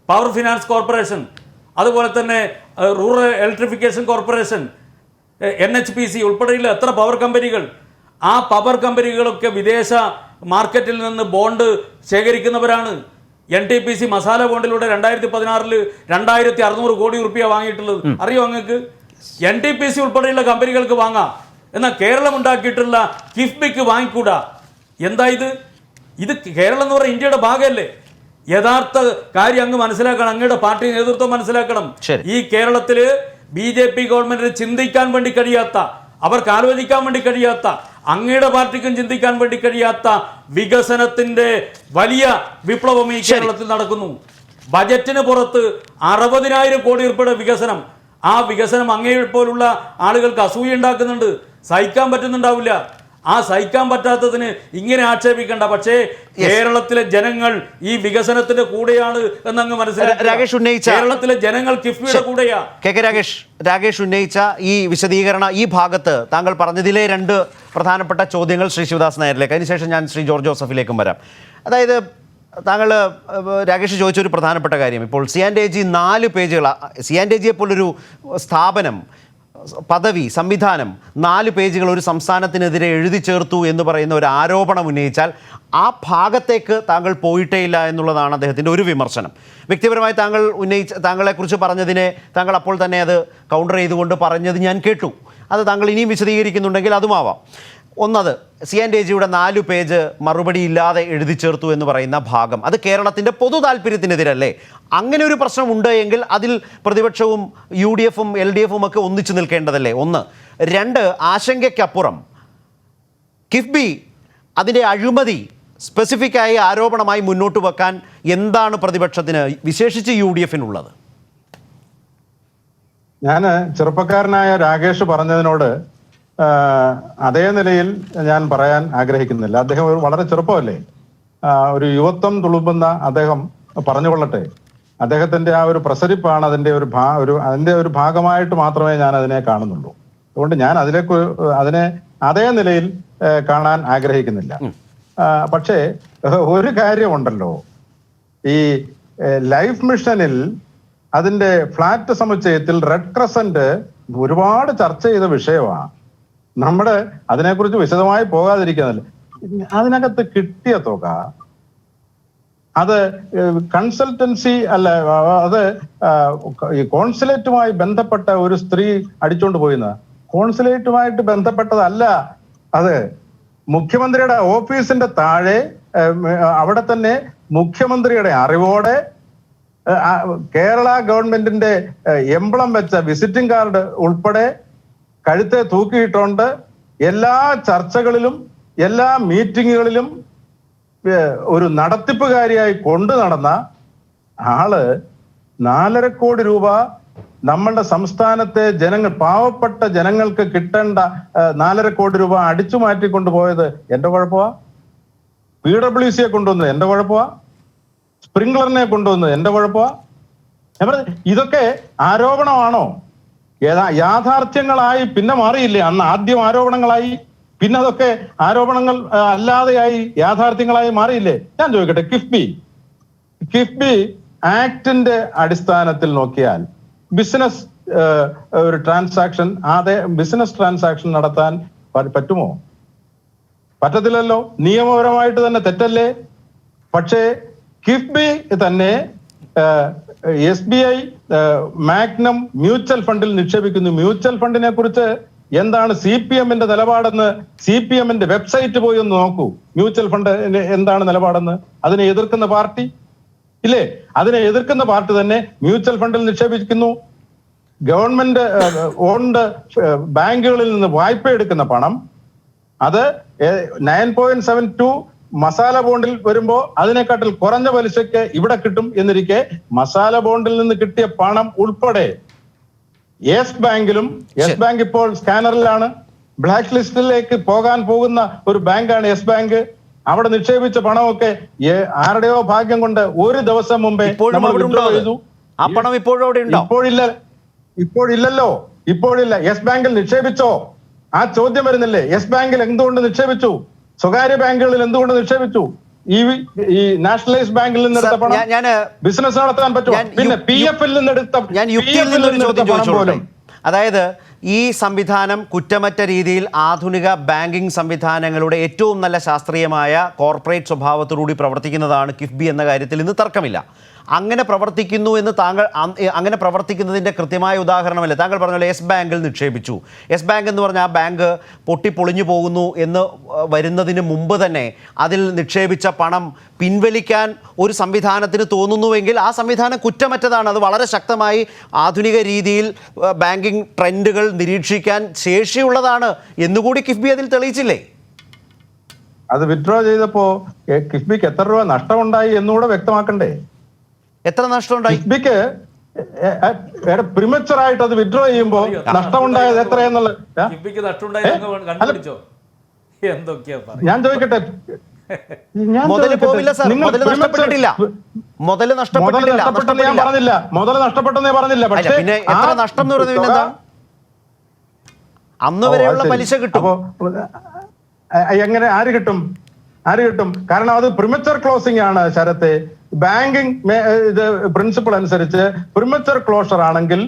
പവർ ഫിനാൻസ് കോർപ്പറേഷൻ, അതുപോലെ തന്നെ റൂറൽ ഇലക്ട്രിഫിക്കേഷൻ കോർപ്പറേഷൻ, NHPC ഉൾപ്പെടെയുള്ള എത്ര പവർ കമ്പനികൾ? ആ പവർ കമ്പനികളൊക്കെ വിദേശ മാർക്കറ്റിൽ നിന്ന് ബോണ്ട് ശേഖരിക്കുന്നവരാണ്. NTPC മസാല ബോണ്ടിലൂടെ 2016 2600 കോടി റുപ്യ വാങ്ങിയിട്ടുള്ളത് അറിയോ അങ്ങക്ക്? NTPC ഉൾപ്പെടെയുള്ള കമ്പനികൾക്ക് വാങ്ങാം, എന്നാൽ കേരളം ഉണ്ടാക്കിയിട്ടുള്ള കിഫ്ബിക്ക് വാങ്ങിക്കൂടാ. എന്താ ഇത് കേരളം എന്ന് പറയുന്നത് ഇന്ത്യയുടെ ഭാഗമല്ലേ? യഥാർത്ഥ കാര്യം അങ്ങ് മനസ്സിലാക്കണം, അങ്ങയുടെ പാർട്ടി നേതൃത്വം മനസ്സിലാക്കണം. ഈ കേരളത്തില് BJP ഗവൺമെന്റിന് ചിന്തിക്കാൻ വേണ്ടി കഴിയാത്ത, അവർക്ക് ആലോചിക്കാൻ വേണ്ടി കഴിയാത്ത, അങ്ങയുടെ പാർട്ടിക്കും ചിന്തിക്കാൻ വേണ്ടി കഴിയാത്ത വികസനത്തിന്റെ വലിയ വിപ്ലവം ഈ കേരളത്തിൽ നടക്കുന്നു. ബജറ്റിന് പുറത്ത് 60,000 കോടി രൂപയുടെ വികസനം. ആ വികസനം അങ്ങയെ പോലുള്ള ആളുകൾക്ക് അസൂയ ഉണ്ടാക്കുന്നുണ്ട്, സഹിക്കാൻ പറ്റുന്നുണ്ടാവില്ല. ആ സഹിക്കാൻ പറ്റാത്തതിന് ഇങ്ങനെ ആക്ഷേപിക്കണ്ട. പക്ഷേ കേരളത്തിലെ ജനങ്ങൾ ഈ വികസനത്തിന്റെ കൂടെയാണ് എന്നങ്ങ് മനസ്സിലാക്കി. കേരളത്തിലെ ജനങ്ങൾ കിഫ്ബിയുടെ കൂടെയാ. രാകേഷ് ഉന്നയിച്ച ഈ വിശദീകരണ ഈ ഭാഗത്ത് താങ്കൾ പറഞ്ഞതിലെ 2 പ്രധാനപ്പെട്ട ചോദ്യങ്ങൾ ശ്രീ ശിവദാസ് നായരിലേക്ക്, അതിനുശേഷം ഞാൻ ശ്രീ ജോർജ് ജോസഫിലേക്കും വരാം. അതായത് താങ്കൾ രാകേഷ് ചോദിച്ചൊരു പ്രധാനപ്പെട്ട കാര്യം, ഇപ്പോൾ CAG 4 പേജുകൾ, CAGയെ പോലൊരു സ്ഥാപനം, പദവി, സംവിധാനം 4 പേജുകൾ ഒരു സംസ്ഥാനത്തിനെതിരെ എഴുതി ചേർത്തു എന്ന് പറയുന്ന ഒരു ആരോപണം ഉന്നയിച്ചാൽ ആ ഭാഗത്തേക്ക് താങ്കൾ പോയിട്ടേ ഇല്ല എന്നുള്ളതാണ് അദ്ദേഹത്തിൻ്റെ ഒരു വിമർശനം. വ്യക്തിപരമായി താങ്കളെക്കുറിച്ച് പറഞ്ഞതിനെ താങ്കൾ അപ്പോൾ തന്നെ അത് കൗണ്ടർ ചെയ്തുകൊണ്ട് പറഞ്ഞത് ഞാൻ കേട്ടു. അത് താങ്കൾ ഇനിയും വിശദീകരിക്കുന്നുണ്ടെങ്കിൽ അതുമാവാം. ഒന്നത്, CAGയുടെ 4 പേജ് മറുപടി ഇല്ലാതെ എഴുതി ചേർത്തു എന്ന് പറയുന്ന ഭാഗം, അത് കേരളത്തിൻ്റെ പൊതു താല്പര്യത്തിനെതിരല്ലേ? അങ്ങനെ ഒരു പ്രശ്നമുണ്ട് എങ്കിൽ അതിൽ പ്രതിപക്ഷവും UDFും LDFും ഒക്കെ ഒന്നിച്ചു നിൽക്കേണ്ടതല്ലേ? 1. 2, ആശങ്കയ്ക്കപ്പുറം കിഫ്ബി അതിൻ്റെ അഴിമതി സ്പെസിഫിക്കായി ആരോപണമായി മുന്നോട്ട് വെക്കാൻ എന്താണ് പ്രതിപക്ഷത്തിന്, വിശേഷിച്ച് UDFിനുള്ളത്? ഞാൻ ചെറുപ്പക്കാരനായ രാകേഷ് പറഞ്ഞതിനോട് അതേ നിലയിൽ ഞാൻ പറയാൻ ആഗ്രഹിക്കുന്നില്ല. അദ്ദേഹം വളരെ ചെറുപ്പമല്ലേ, ഒരു യുവത്വം തുളുമ്പുന്ന അദ്ദേഹം പറഞ്ഞുകൊള്ളട്ടെ. അദ്ദേഹത്തിന്റെ ആ ഒരു പ്രസരിപ്പാണ് അതിന്റെ ഒരു ഭാഗമായിട്ട് മാത്രമേ ഞാൻ അതിനെ കാണുന്നുള്ളൂ. അതുകൊണ്ട് ഞാൻ അതിനെ അതേ നിലയിൽ കാണാൻ ആഗ്രഹിക്കുന്നില്ല. പക്ഷേ ഒരു കാര്യമുണ്ടല്ലോ, ഈ ലൈഫ് മിഷനിൽ അതിന്റെ ഫ്ലാറ്റ് സമുച്ചയത്തിൽ റെഡ് ക്രസന്റ് ഒരുപാട് ചർച്ച ചെയ്ത വിഷയമാണ്. നമ്മുടെ അതിനെക്കുറിച്ച് വിശദമായി പോകാതിരിക്കുന്നില്ല. അതിനകത്ത് കിട്ടിയ തുക അത് കൺസൾട്ടൻസി അല്ല, അത് ഈ കോൺസുലേറ്റുമായി ബന്ധപ്പെട്ട ഒരു സ്ത്രീ അടിച്ചോണ്ട് പോയിന്ന്. കോൺസുലേറ്റുമായിട്ട് ബന്ധപ്പെട്ടതല്ല അത്. മുഖ്യമന്ത്രിയുടെ ഓഫീസിന്റെ താഴെ അവിടെ തന്നെ മുഖ്യമന്ത്രിയുടെ അറിവോടെ കേരള ഗവൺമെന്റിന്റെ എംബ്ലം വെച്ച വിസിറ്റിംഗ് കാർഡ് ഉൾപ്പെടെ കഴുത്തെ തൂക്കിയിട്ടുണ്ട്. എല്ലാ ചർച്ചകളിലും എല്ലാ മീറ്റിങ്ങുകളിലും ഒരു നടത്തിപ്പുകാരിയായി കൊണ്ടു നടന്ന ആള് 4.5 കോടി രൂപ നമ്മളുടെ സംസ്ഥാനത്തെ ജനങ്ങൾ, പാവപ്പെട്ട ജനങ്ങൾക്ക് കിട്ടേണ്ട 4.5 കോടി രൂപ അടിച്ചു മാറ്റിക്കൊണ്ടുപോയത് എന്റെ കുഴപ്പമാ? PWCയെ കൊണ്ടുവന്നത് എന്റെ കുഴപ്പമാ? സ്പ്രിംഗ്ലറിനെ കൊണ്ടുവന്നത് എന്റെ കുഴപ്പമാ? ഇതൊക്കെ ആരോപണമാണോ? യാഥാർത്ഥ്യങ്ങളായി പിന്നെ മാറിയില്ലേ? അന്ന് ആദ്യം ആരോപണങ്ങളായി, പിന്നെ അതൊക്കെ ആരോപണങ്ങൾ അല്ലാതെയായി യാഥാർത്ഥ്യങ്ങളായി മാറിയില്ലേ? ഞാൻ ചോദിക്കട്ടെ, കിഫ്ബി ആക്ടിന്റെ അടിസ്ഥാനത്തിൽ നോക്കിയാൽ ബിസിനസ് ഒരു ട്രാൻസാക്ഷൻ ബിസിനസ് ട്രാൻസാക്ഷൻ നടത്താൻ പറ്റുമോ? പറ്റത്തില്ലല്ലോ. നിയമപരമായിട്ട് തന്നെ തെറ്റല്ലേ? പക്ഷേ കിഫ്ബി തന്നെ SBI മാഗ്നം മ്യൂച്വൽ ഫണ്ടിൽ നിക്ഷേപിക്കുന്നു. മ്യൂച്വൽ ഫണ്ടിനെ കുറിച്ച് എന്താണ് CPM-ന്റെ നിലപാടെന്ന് CPM-ന്റെ വെബ്സൈറ്റ് പോയി ഒന്ന് നോക്കൂ. മ്യൂച്വൽ ഫണ്ട് എന്താണ് നിലപാടെന്ന്. അതിനെ എതിർക്കുന്ന പാർട്ടി ഇല്ലേ? അതിനെ എതിർക്കുന്ന പാർട്ടി തന്നെ മ്യൂച്വൽ ഫണ്ടിൽ നിക്ഷേപിക്കുന്നു. ഗവൺമെന്റ് ഓൺഡ് ബാങ്കുകളിൽ നിന്ന് വായ്പ എടുക്കുന്ന പണം അത് 9.72 മസാല ബോണ്ടിൽ വരുമ്പോ അതിനെക്കാട്ടിൽ കുറഞ്ഞ പലിശയ്ക്ക് ഇവിടെ കിട്ടും എന്നിരിക്കെ മസാല ബോണ്ടിൽ നിന്ന് കിട്ടിയ പണം ഉൾപ്പെടെ യെസ് ബാങ്കിലും, യെസ് ബാങ്ക് ഇപ്പോൾ സ്കാനറിലാണ്, ബ്ലാക്ക് ലിസ്റ്റിലേക്ക് പോകാൻ പോകുന്ന ഒരു ബാങ്കാണ് യെസ് ബാങ്ക്. അവിടെ നിക്ഷേപിച്ച പണമൊക്കെ ആരുടെയോ ഭാഗ്യം കൊണ്ട് ഒരു ദിവസം മുമ്പേ നമ്മൾ വിഡ്രോ ചെയ്തു. ആ പണം ഇപ്പോഴും അവിടെ ഉണ്ടോ? ഇപ്പോഴില്ലല്ലോ. ഇപ്പോഴില്ല. യെസ് ബാങ്കിൽ നിക്ഷേപിച്ചോ? ആ ചോദ്യം വരുന്നില്ലേ? യെസ് ബാങ്കിൽ എന്തുകൊണ്ട് നിക്ഷേപിച്ചു? സ്വകാര്യ ബാങ്കുകളിൽ എന്തുകൊണ്ട് നിക്ഷേപിച്ചു? ഈ നാഷണലൈസ്ഡ് ബാങ്കിൽ നിന്നെടുത്ത പണം ബിസിനസ് നടത്താൻ പറ്റുമോ? പിന്നെ PF-ൽ നിന്നെടുത്ത പണം പോലും. അതായത് ഈ സംവിധാനം കുറ്റമറ്റ രീതിയിൽ ആധുനിക ബാങ്കിംഗ് സംവിധാനങ്ങളുടെ ഏറ്റവും നല്ല ശാസ്ത്രീയമായ കോർപ്പറേറ്റ് സ്വഭാവത്തോടുകൂടി പ്രവർത്തിക്കുന്നതാണ് കിഫ്ബി എന്ന കാര്യത്തിൽ ഇന്ന് തർക്കമില്ല. അങ്ങനെ പ്രവർത്തിക്കുന്നു എന്ന് അങ്ങനെ പ്രവർത്തിക്കുന്നതിൻ്റെ കൃത്യമായ ഉദാഹരണമല്ലേ താങ്കൾ പറഞ്ഞല്ലോ യെസ് ബാങ്കിൽ നിക്ഷേപിച്ചു. യെസ് ബാങ്ക് എന്ന് പറഞ്ഞാൽ ആ ബാങ്ക് പൊട്ടിപ്പൊളിഞ്ഞു പോകുന്നു എന്ന് വരുന്നതിന് മുമ്പ് തന്നെ അതിൽ നിക്ഷേപിച്ച പണം പിൻവലിക്കാൻ ഒരു സംവിധാനത്തിന് തോന്നുന്നുവെങ്കിൽ ആ സംവിധാനം കുറ്റമറ്റതാണ്. അത് വളരെ ശക്തമായി ആധുനിക രീതിയിൽ ബാങ്കിങ് ട്രെൻഡുകൾ നിരീക്ഷിക്കാൻ ശേഷിയുള്ളതാണ് എന്നുകൂടി കിഫ്ബി അതിൽ തെളിയിച്ചില്ലേ? അത് വിത്ഡ്രോ ചെയ്തപ്പോ കിഫ്ബിക്ക് എത്ര രൂപ നഷ്ടമുണ്ടായി എന്നുകൂടെ വ്യക്തമാക്കണ്ടേ? എത്ര നഷ്ടമുണ്ടായി? കിഫ്ബിക്ക് പ്രിമച്ചർ ആയിട്ട് അത് വിത്ഡ്രോ ചെയ്യുമ്പോ നഷ്ടമുണ്ടായത് എത്രയെന്നുള്ളത് ഞാൻ ചോദിക്കട്ടെ. മുതൽ പോവില്ല സാർ, മുതൽ നഷ്ടപ്പെട്ടിട്ടില്ല. മുതൽ നഷ്ടപ്പെട്ടില്ല. ഞാൻ പറഞ്ഞില്ല, മുതൽ നഷ്ടപ്പെട്ടെന്നേ പറഞ്ഞില്ല. പക്ഷേ പിന്നെ എത്ര നഷ്ടം എന്ന് പറയുന്നത് എന്താ? അന്ന് വരെയുള്ള പലിശ കിട്ടും. എങ്ങനെ? ആര് കിട്ടും? കാരണം അത് പ്രിമച്ചർ ക്ലോസിംഗ് ആണ് ശരത്തെ. ബാങ്കിങ് ഇത് പ്രിൻസിപ്പിൾ അനുസരിച്ച് പ്രിമച്ചർ ക്ലോഷർ ആണെങ്കിൽ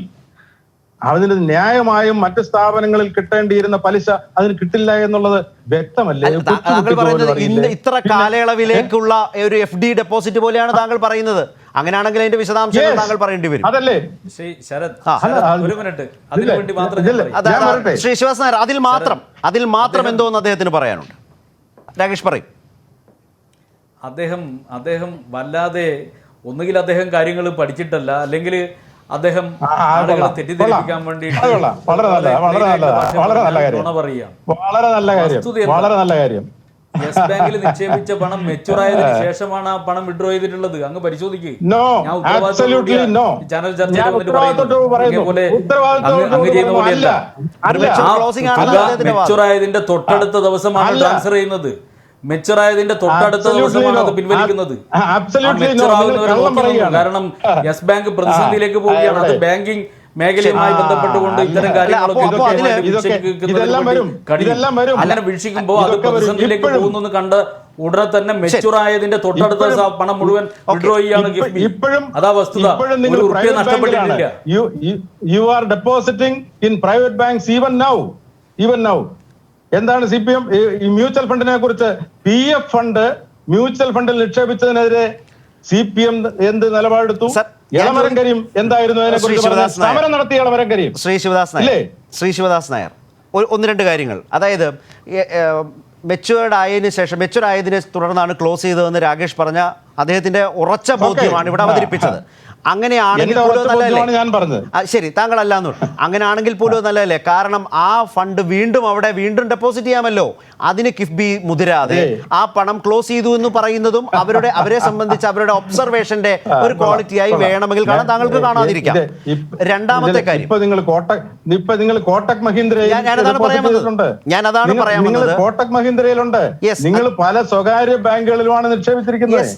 അതിന് ന്യായമായും മറ്റ് സ്ഥാപനങ്ങളിൽ കിട്ടേണ്ടിയിരുന്ന പലിശ അതിന് കിട്ടില്ല എന്നുള്ളത് വ്യക്തമല്ലേ? താങ്കൾ പറയുന്നത് ഇത്ര കാലയളവിലേക്കുള്ള ഒരു FD ഡെപ്പോസിറ്റ് പോലെയാണ് താങ്കൾ പറയുന്നത്. അങ്ങനെയാണെങ്കിൽ അതിന്റെ വിശദാംശങ്ങൾ താങ്കൾ പറയേണ്ടി വരും. അതല്ലേ ശ്രീ ശിവദാസ് നായർ, അതിൽ മാത്രം എന്തോന്ന് അദ്ദേഹത്തിന് പറയാനുണ്ട്? രാകേഷ് പറയും. അദ്ദേഹം വല്ലാതെ ഒന്നുകിൽ അദ്ദേഹം കാര്യങ്ങൾ പഠിച്ചിട്ടല്ല, അല്ലെങ്കിൽ അദ്ദേഹം ആളുകളെ തെറ്റിദ്ധരിപ്പിക്കാൻ വേണ്ടി യെസ് ബാങ്കിൽ നിക്ഷേപിച്ച പണം മെച്ചൂർ ആയതിനു ശേഷമാണ് ആ പണം വിഡ്രോ ചെയ്തിട്ടുള്ളത്. അങ്ങ് പരിശോധിക്കുക. ഞാൻ ചാനൽ ചർച്ചയിൽ വന്നിട്ട് അങ്ങ് ചെയ്യുന്ന പോലെയല്ല. മെച്ചൂർ ആയതിന്റെ തൊട്ടടുത്ത ദിവസമാണ് ട്രാൻസ്ഫർ ചെയ്യുന്നത്. മെച്ചൂർ ആയതിന്റെ തൊട്ടടുത്ത ദിവസമാണ് അത് പിൻവലിക്കുന്നത്. കാരണം യെസ് ബാങ്ക് പ്രതിസന്ധിയിലേക്ക് പോവുകയാണ്. അത് ബാങ്കിങ് മേഖലയുമായി ബന്ധപ്പെട്ടുകൊണ്ട് ഇത്തരം കാര്യങ്ങളൊക്കെ അങ്ങനെ വീക്ഷിക്കുമ്പോൾ അത് പ്രതിസന്ധിയിലേക്ക് പോകുന്നു കണ്ട് ഉടനെ തന്നെ മെച്ചൂർ ആയതിന്റെ തൊട്ടടുത്ത പണം മുഴുവൻ വിഡ്രോ ചെയ്യാണ് കിഫ്ബി. അതാ വസ്തുത. ഒരു റുപ്യ നഷ്ടപ്പെട്ടിട്ടില്ല. You are depositing in private banks even now. എന്താണ് CPM ഈ മ്യൂച്വൽ ഫണ്ടിനെ കുറിച്ച്? PF ഫണ്ട് മ്യൂച്വൽ ഫണ്ടിൽ നിക്ഷേപിച്ചതിനെതിരെ CPM എന്ത് നിലപാടെടുത്തു? ഇളമരം കരീം എന്തായിരുന്നു അതിനെക്കുറിച്ച് സമരം നടത്തിയ ഇളമരം കരീം? ശ്രീ ശിവദാസ് നായർ ഒന്ന് രണ്ട് കാര്യങ്ങൾ. അതായത് മെച്യൂർഡ് ആയതിനു ശേഷം, മെച്യൂർ ആയതിനെ തുടർന്നാണ് ക്ലോസ് ചെയ്തതെന്ന് രാകേഷ് പറഞ്ഞ അദ്ദേഹത്തിന്റെ ഉറച്ച ബോധ്യമാണ് ഇവിടെ അവതരിപ്പിച്ചത്. അങ്ങനെയാണെങ്കിൽ പോലും നല്ലതല്ലേ? ശരി, താങ്കൾ അല്ലാന്ന് അങ്ങനെയാണെങ്കിൽ പോലും നല്ലതല്ലേ? കാരണം ആ ഫണ്ട് വീണ്ടും ഡെപ്പോസിറ്റ് ചെയ്യാമല്ലോ. അതിന് കിഫ്ബി മുതിരാതെ ആ പണം ക്ലോസ് ചെയ്തു എന്ന് പറയുന്നതും അവരെ സംബന്ധിച്ച് അവരുടെ ഒബ്സർവേഷന്റെ ഒരു ക്വാളിറ്റിയായി വേണമെങ്കിൽ കാണാൻ താങ്കൾക്ക് കാണാതിരിക്കാം. രണ്ടാമത്തെ കാര്യം, നിങ്ങൾ കോട്ടക് മഹീന്ദ്രയിൽ ഞാനതാണ് പറയാൻ വന്നത്. കോട്ടക് മഹീന്ദ്രയിലുണ്ട്. നിങ്ങൾ പല സ്വകാര്യ ബാങ്കുകളിലുമാണ് നിക്ഷേപിച്ചിരിക്കുന്നത്.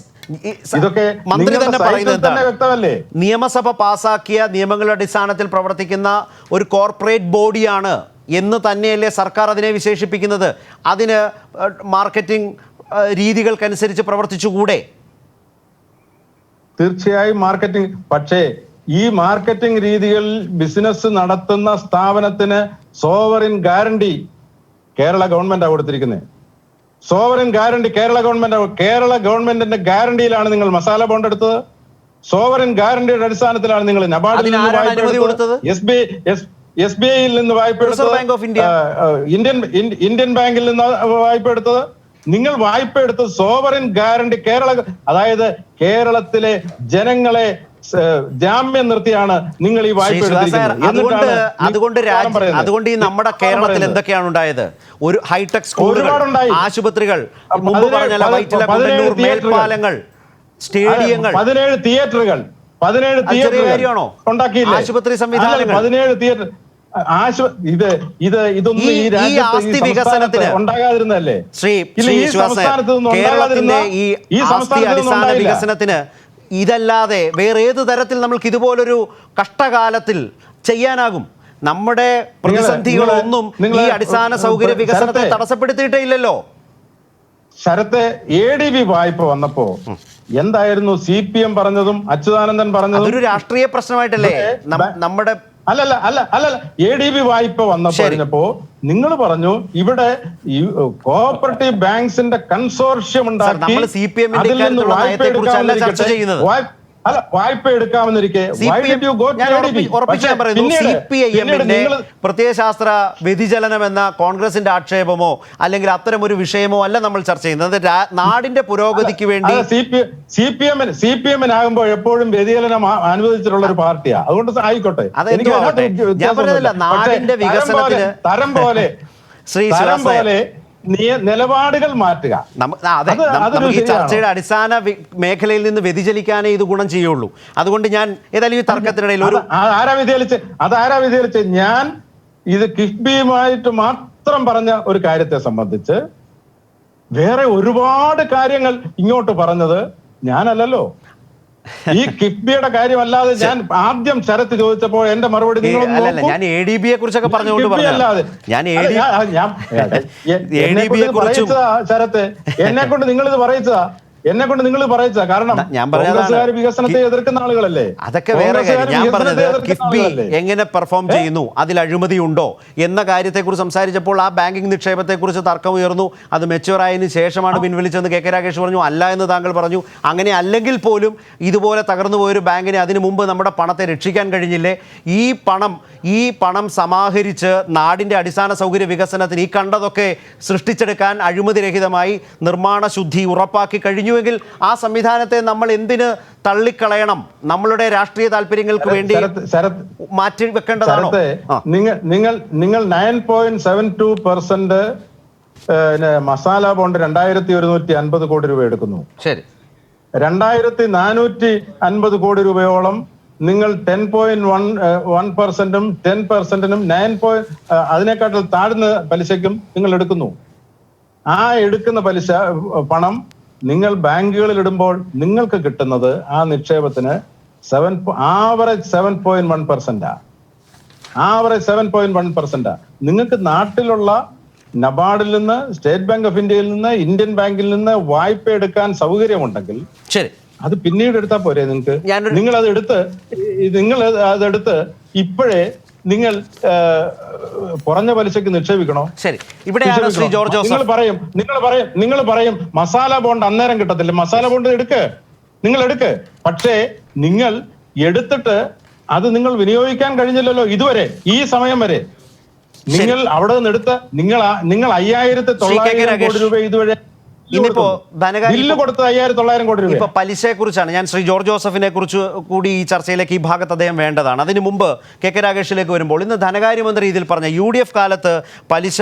ഇതൊക്കെ മന്ത്രി തന്നെ പറയുന്നത് വ്യക്തമല്ലേ? നിയമസഭ പാസാക്കിയ നിയമങ്ങളുടെ അടിസ്ഥാനത്തിൽ പ്രവർത്തിക്കുന്ന ഒരു കോർപ്പറേറ്റ് ബോഡിയാണ് എന്ന് തന്നെയല്ലേ സർക്കാർ അതിനെ വിശേഷിപ്പിക്കുന്നത്? അതിന് മാർക്കറ്റിംഗ് രീതികൾക്കനുസരിച്ച് പ്രവർത്തിച്ചുകൂടെ? തീർച്ചയായും മാർക്കറ്റിംഗ്. പക്ഷേ ഈ മാർക്കറ്റിംഗ് രീതികൾ ബിസിനസ് നടത്തുന്ന സ്ഥാപനത്തിന് സോവറിൻ ഗ്യാരണ്ടി കേരള ഗവൺമെന്റാണ് കൊടുത്തിരിക്കുന്നത്. സോവറിൻ ഗ്യാരണ്ടി കേരള ഗവൺമെന്റിന്റെ ഗ്യാരണ്ടിയിലാണ് നിങ്ങൾ മസാല ബോണ്ട് എടുത്തത്. സോവറിൻ ഗ്യാരണ്ടിയുടെ അടിസ്ഥാനത്തിലാണ് നിങ്ങൾ നബാർഡിൽ നിന്ന് വായ്പ എടുത്തത്, SBI നിന്ന് വായ്പ എടുത്തത്, ഇന്ത്യൻ ബാങ്കിൽ നിന്ന് വായ്പ എടുത്തത്. നിങ്ങൾ വായ്പ എടുത്തത് സോവറിൻ ഗ്യാരണ്ടി അതായത് കേരളത്തിലെ ജനങ്ങളെ ജാമ്യം നിർത്തിയാണ് നിങ്ങൾ ഈ വായ്പ അതുകൊണ്ട് ഈ നമ്മുടെ കേരളത്തിൽ എന്തൊക്കെയാണ് ഉണ്ടായത്? ഒരു ഹൈടെക് സ്കൂളുകൾ, ആശുപത്രികൾ, മുമ്പ് പറഞ്ഞ വൈറ്റില കുണ്ടന്നൂർ മേൽപ്പാലങ്ങൾ, സ്റ്റേഡിയങ്ങൾ, 17 തിയേറ്ററുകൾ ഉണ്ടാക്കിയില്ലേ? ആശുപത്രി സംവിധാനങ്ങൾ, 17 തിയേറ്റർ. ഇതൊന്നും ഈ ആസ്തി വികസനത്തിന് ഉണ്ടാകാതിരുന്നല്ലേ? കേരളത്തിന്റെ ഈ ആസ്തി അടിസ്ഥാന വികസനത്തിന് ഇതല്ലാതെ വേറെ ഏത് തരത്തിൽ നമ്മൾക്ക് ഇതുപോലൊരു കഷ്ടകാലത്തിൽ ചെയ്യാനാകും? നമ്മുടെ പ്രതിസന്ധികളൊന്നും ഈ അടിസ്ഥാന സൗകര്യ വികസനത്തെ തടസ്സപ്പെടുത്തിയിട്ടേ ഇല്ലല്ലോ. ശരത്തെ ADB വായ്പ വന്നപ്പോ എന്തായിരുന്നു CPM പറഞ്ഞതും അച്യുതാനന്ദൻ പറഞ്ഞതും? അതൊരു രാഷ്ട്രീയ പ്രശ്നമായിട്ടല്ലേ നമ്മുടെ അല്ല ADB വായ്പ വന്നപ്പോ നിങ്ങൾ പറഞ്ഞു ഇവിടെ കോഓപ്പറേറ്റീവ് ബാങ്ക്സിന്റെ കൺസോർഷ്യം ഉണ്ടാക്കി അതിൽ നിന്ന് വായ്പ എടുക്കാമെന്നിരിക്കെ പ്രത്യയശാസ്ത്ര വ്യതിചലനം എന്ന കോൺഗ്രസിന്റെ ആക്ഷേപമോ അല്ലെങ്കിൽ അത്തരം ഒരു വിഷയമോ അല്ല നമ്മൾ ചർച്ച ചെയ്യുന്നത്. നാടിന്റെ പുരോഗതിക്ക് വേണ്ടി CPM-നാകുമ്പോൾ എപ്പോഴും വ്യതിചലനം അനുവദിച്ചിട്ടുള്ള ഒരു പാർട്ടിയാ. അതുകൊണ്ട് ആയിക്കോട്ടെ, ഞാൻ പറഞ്ഞതല്ല, നാടിന്റെ വികസനത്തിന് തരം പോലെ നിലപാടുകൾ മാറ്റുക. ഈ ചർച്ചയുടെ അടിസ്ഥാന മേഖലയിൽ നിന്ന് വ്യതിചലിക്കാനേ ഇത് ഗുണം ചെയ്യുള്ളൂ. അതുകൊണ്ട് ഞാൻ ഏതായാലും ഈ തർക്കത്തിനിടയിൽ ആരാ വ്യതിചലിച്ച് ഞാൻ ഇത് കിഫ്ബിയുമായിട്ട് മാത്രം പറഞ്ഞ ഒരു കാര്യത്തെ സംബന്ധിച്ച് വേറെ ഒരുപാട് കാര്യങ്ങൾ ഇങ്ങോട്ട് പറഞ്ഞത് ഞാനല്ലല്ലോ. ഈ കിഫ്ബിയുടെ കാര്യമല്ലാതെ ഞാൻ ആദ്യം ശരത്ത് ചോദിച്ചപ്പോൾ എന്റെ മറുപടി ഞാൻ ADB യെ കുറിച്ചൊക്കെ പറഞ്ഞുകൊണ്ട് ശരത്ത് എന്നെ കൊണ്ട് നിങ്ങളിത് പറയിച്ചതാ കാരണം വികസനത്തെ എതിർക്കുന്ന ആളുകളല്ലേ. അതൊക്കെ വേറെ കാര്യം. ഞാൻ പറഞ്ഞത് കിഫ്ബി എങ്ങനെ പെർഫോം ചെയ്യുന്നു, അതിൽ അഴിമതി ഉണ്ടോ എന്ന കാര്യത്തെക്കുറിച്ച് സംസാരിച്ചപ്പോൾ ആ ബാങ്കിങ് നിക്ഷേപത്തെക്കുറിച്ച് തർക്കം ഉയർന്നു. അത് മെച്യൂർ ആയതിനു ശേഷമാണ് പിൻവലിച്ചെന്ന് KK രാഗേഷ് പറഞ്ഞു. അല്ല എന്ന് താങ്കൾ പറഞ്ഞു. അങ്ങനെ അല്ലെങ്കിൽ പോലും ഇതുപോലെ തകർന്നു പോയൊരു ബാങ്കിനെ അതിനു മുമ്പ് നമ്മുടെ പണത്തെ രക്ഷിക്കാൻ കഴിഞ്ഞില്ലേ? ഈ പണം സമാഹരിച്ച് നാടിൻ്റെ അടിസ്ഥാന സൗകര്യ വികസനത്തിന് ഈ കണ്ടതൊക്കെ സൃഷ്ടിച്ചെടുക്കാൻ അഴിമതിരഹിതമായി നിർമ്മാണ ശുദ്ധി ഉറപ്പാക്കി കഴിഞ്ഞുവെങ്കിൽ ആ സംവിധാനത്തെ നമ്മൾ എന്തിന് തള്ളിക്കളയണം? നമ്മളുടെ രാഷ്ട്രീയ താല്പര്യങ്ങൾക്ക് വേണ്ടി മാറ്റി വെക്കേണ്ടതാണോ? നിങ്ങൾ 9.72% മസാല ബോണ്ട് 2150 കോടി രൂപ എടുക്കുന്നു. ശരി, 2450 കോടി രൂപയോളം നിങ്ങൾ 10.1%-ഉം 10%-നും 9 അതിനെക്കാട്ടിൽ താഴ്ന്ന പലിശയ്ക്കും നിങ്ങൾ എടുക്കുന്നു. ആ എടുക്കുന്ന പണം നിങ്ങൾ ബാങ്കുകളിൽ ഇടുമ്പോൾ നിങ്ങൾക്ക് കിട്ടുന്നത് ആ നിക്ഷേപത്തിന് ആവറേജ് 7.1%. നിങ്ങൾക്ക് നാട്ടിലുള്ള നബാർഡിൽ നിന്ന്, സ്റ്റേറ്റ് ബാങ്ക് ഓഫ് ഇന്ത്യയിൽ നിന്ന്, ഇന്ത്യൻ ബാങ്കിൽ നിന്ന് വായ്പ എടുക്കാൻ സൗകര്യമുണ്ടെങ്കിൽ ശരി, അത് പിന്നീട് എടുത്താൽ പോരെ? നിങ്ങൾ അതെടുത്ത് ഇപ്പോഴേ നിങ്ങൾ കുറഞ്ഞ പലിശക്ക് നിക്ഷേപിക്കണോ? ശരി, ഇവിടെയാണ് ശ്രീ ജോർജ് ജോസഫ്. നിങ്ങൾ പറയും മസാല ബോണ്ട് അന്നേരം കിട്ടത്തില്ല. മസാല ബോണ്ട് നിങ്ങൾ എടുക്ക്. പക്ഷേ നിങ്ങൾ എടുത്തിട്ട് അത് നിങ്ങൾ വിനിയോഗിക്കാൻ കഴിഞ്ഞില്ലല്ലോ ഇതുവരെ. ഈ സമയം വരെ നിങ്ങൾ അവിടെ നിന്ന് എടുത്ത് നിങ്ങൾ 5,900 കോടി രൂപ ഇതുവരെ ഇന്നിപ്പോ ബില്ല് കൊടുത്തത് 5,900 കോടി രൂപ. ഇപ്പൊ പലിശയെ കുറിച്ചാണ് ഞാൻ ശ്രീ ജോർജ് ജോസഫിനെ കുറിച്ച് കൂടി ഈ ചർച്ചയിലേക്ക് ഈ ഭാഗത്ത് അദ്ദേഹം വേണ്ടതാണ്. അതിനു മുമ്പ് KK രാഗേഷിലേക്ക് വരുമ്പോൾ ഇന്ന് ധനകാര്യമന്ത്രി ഇതിൽ പറഞ്ഞ UDF കാലത്ത് പലിശ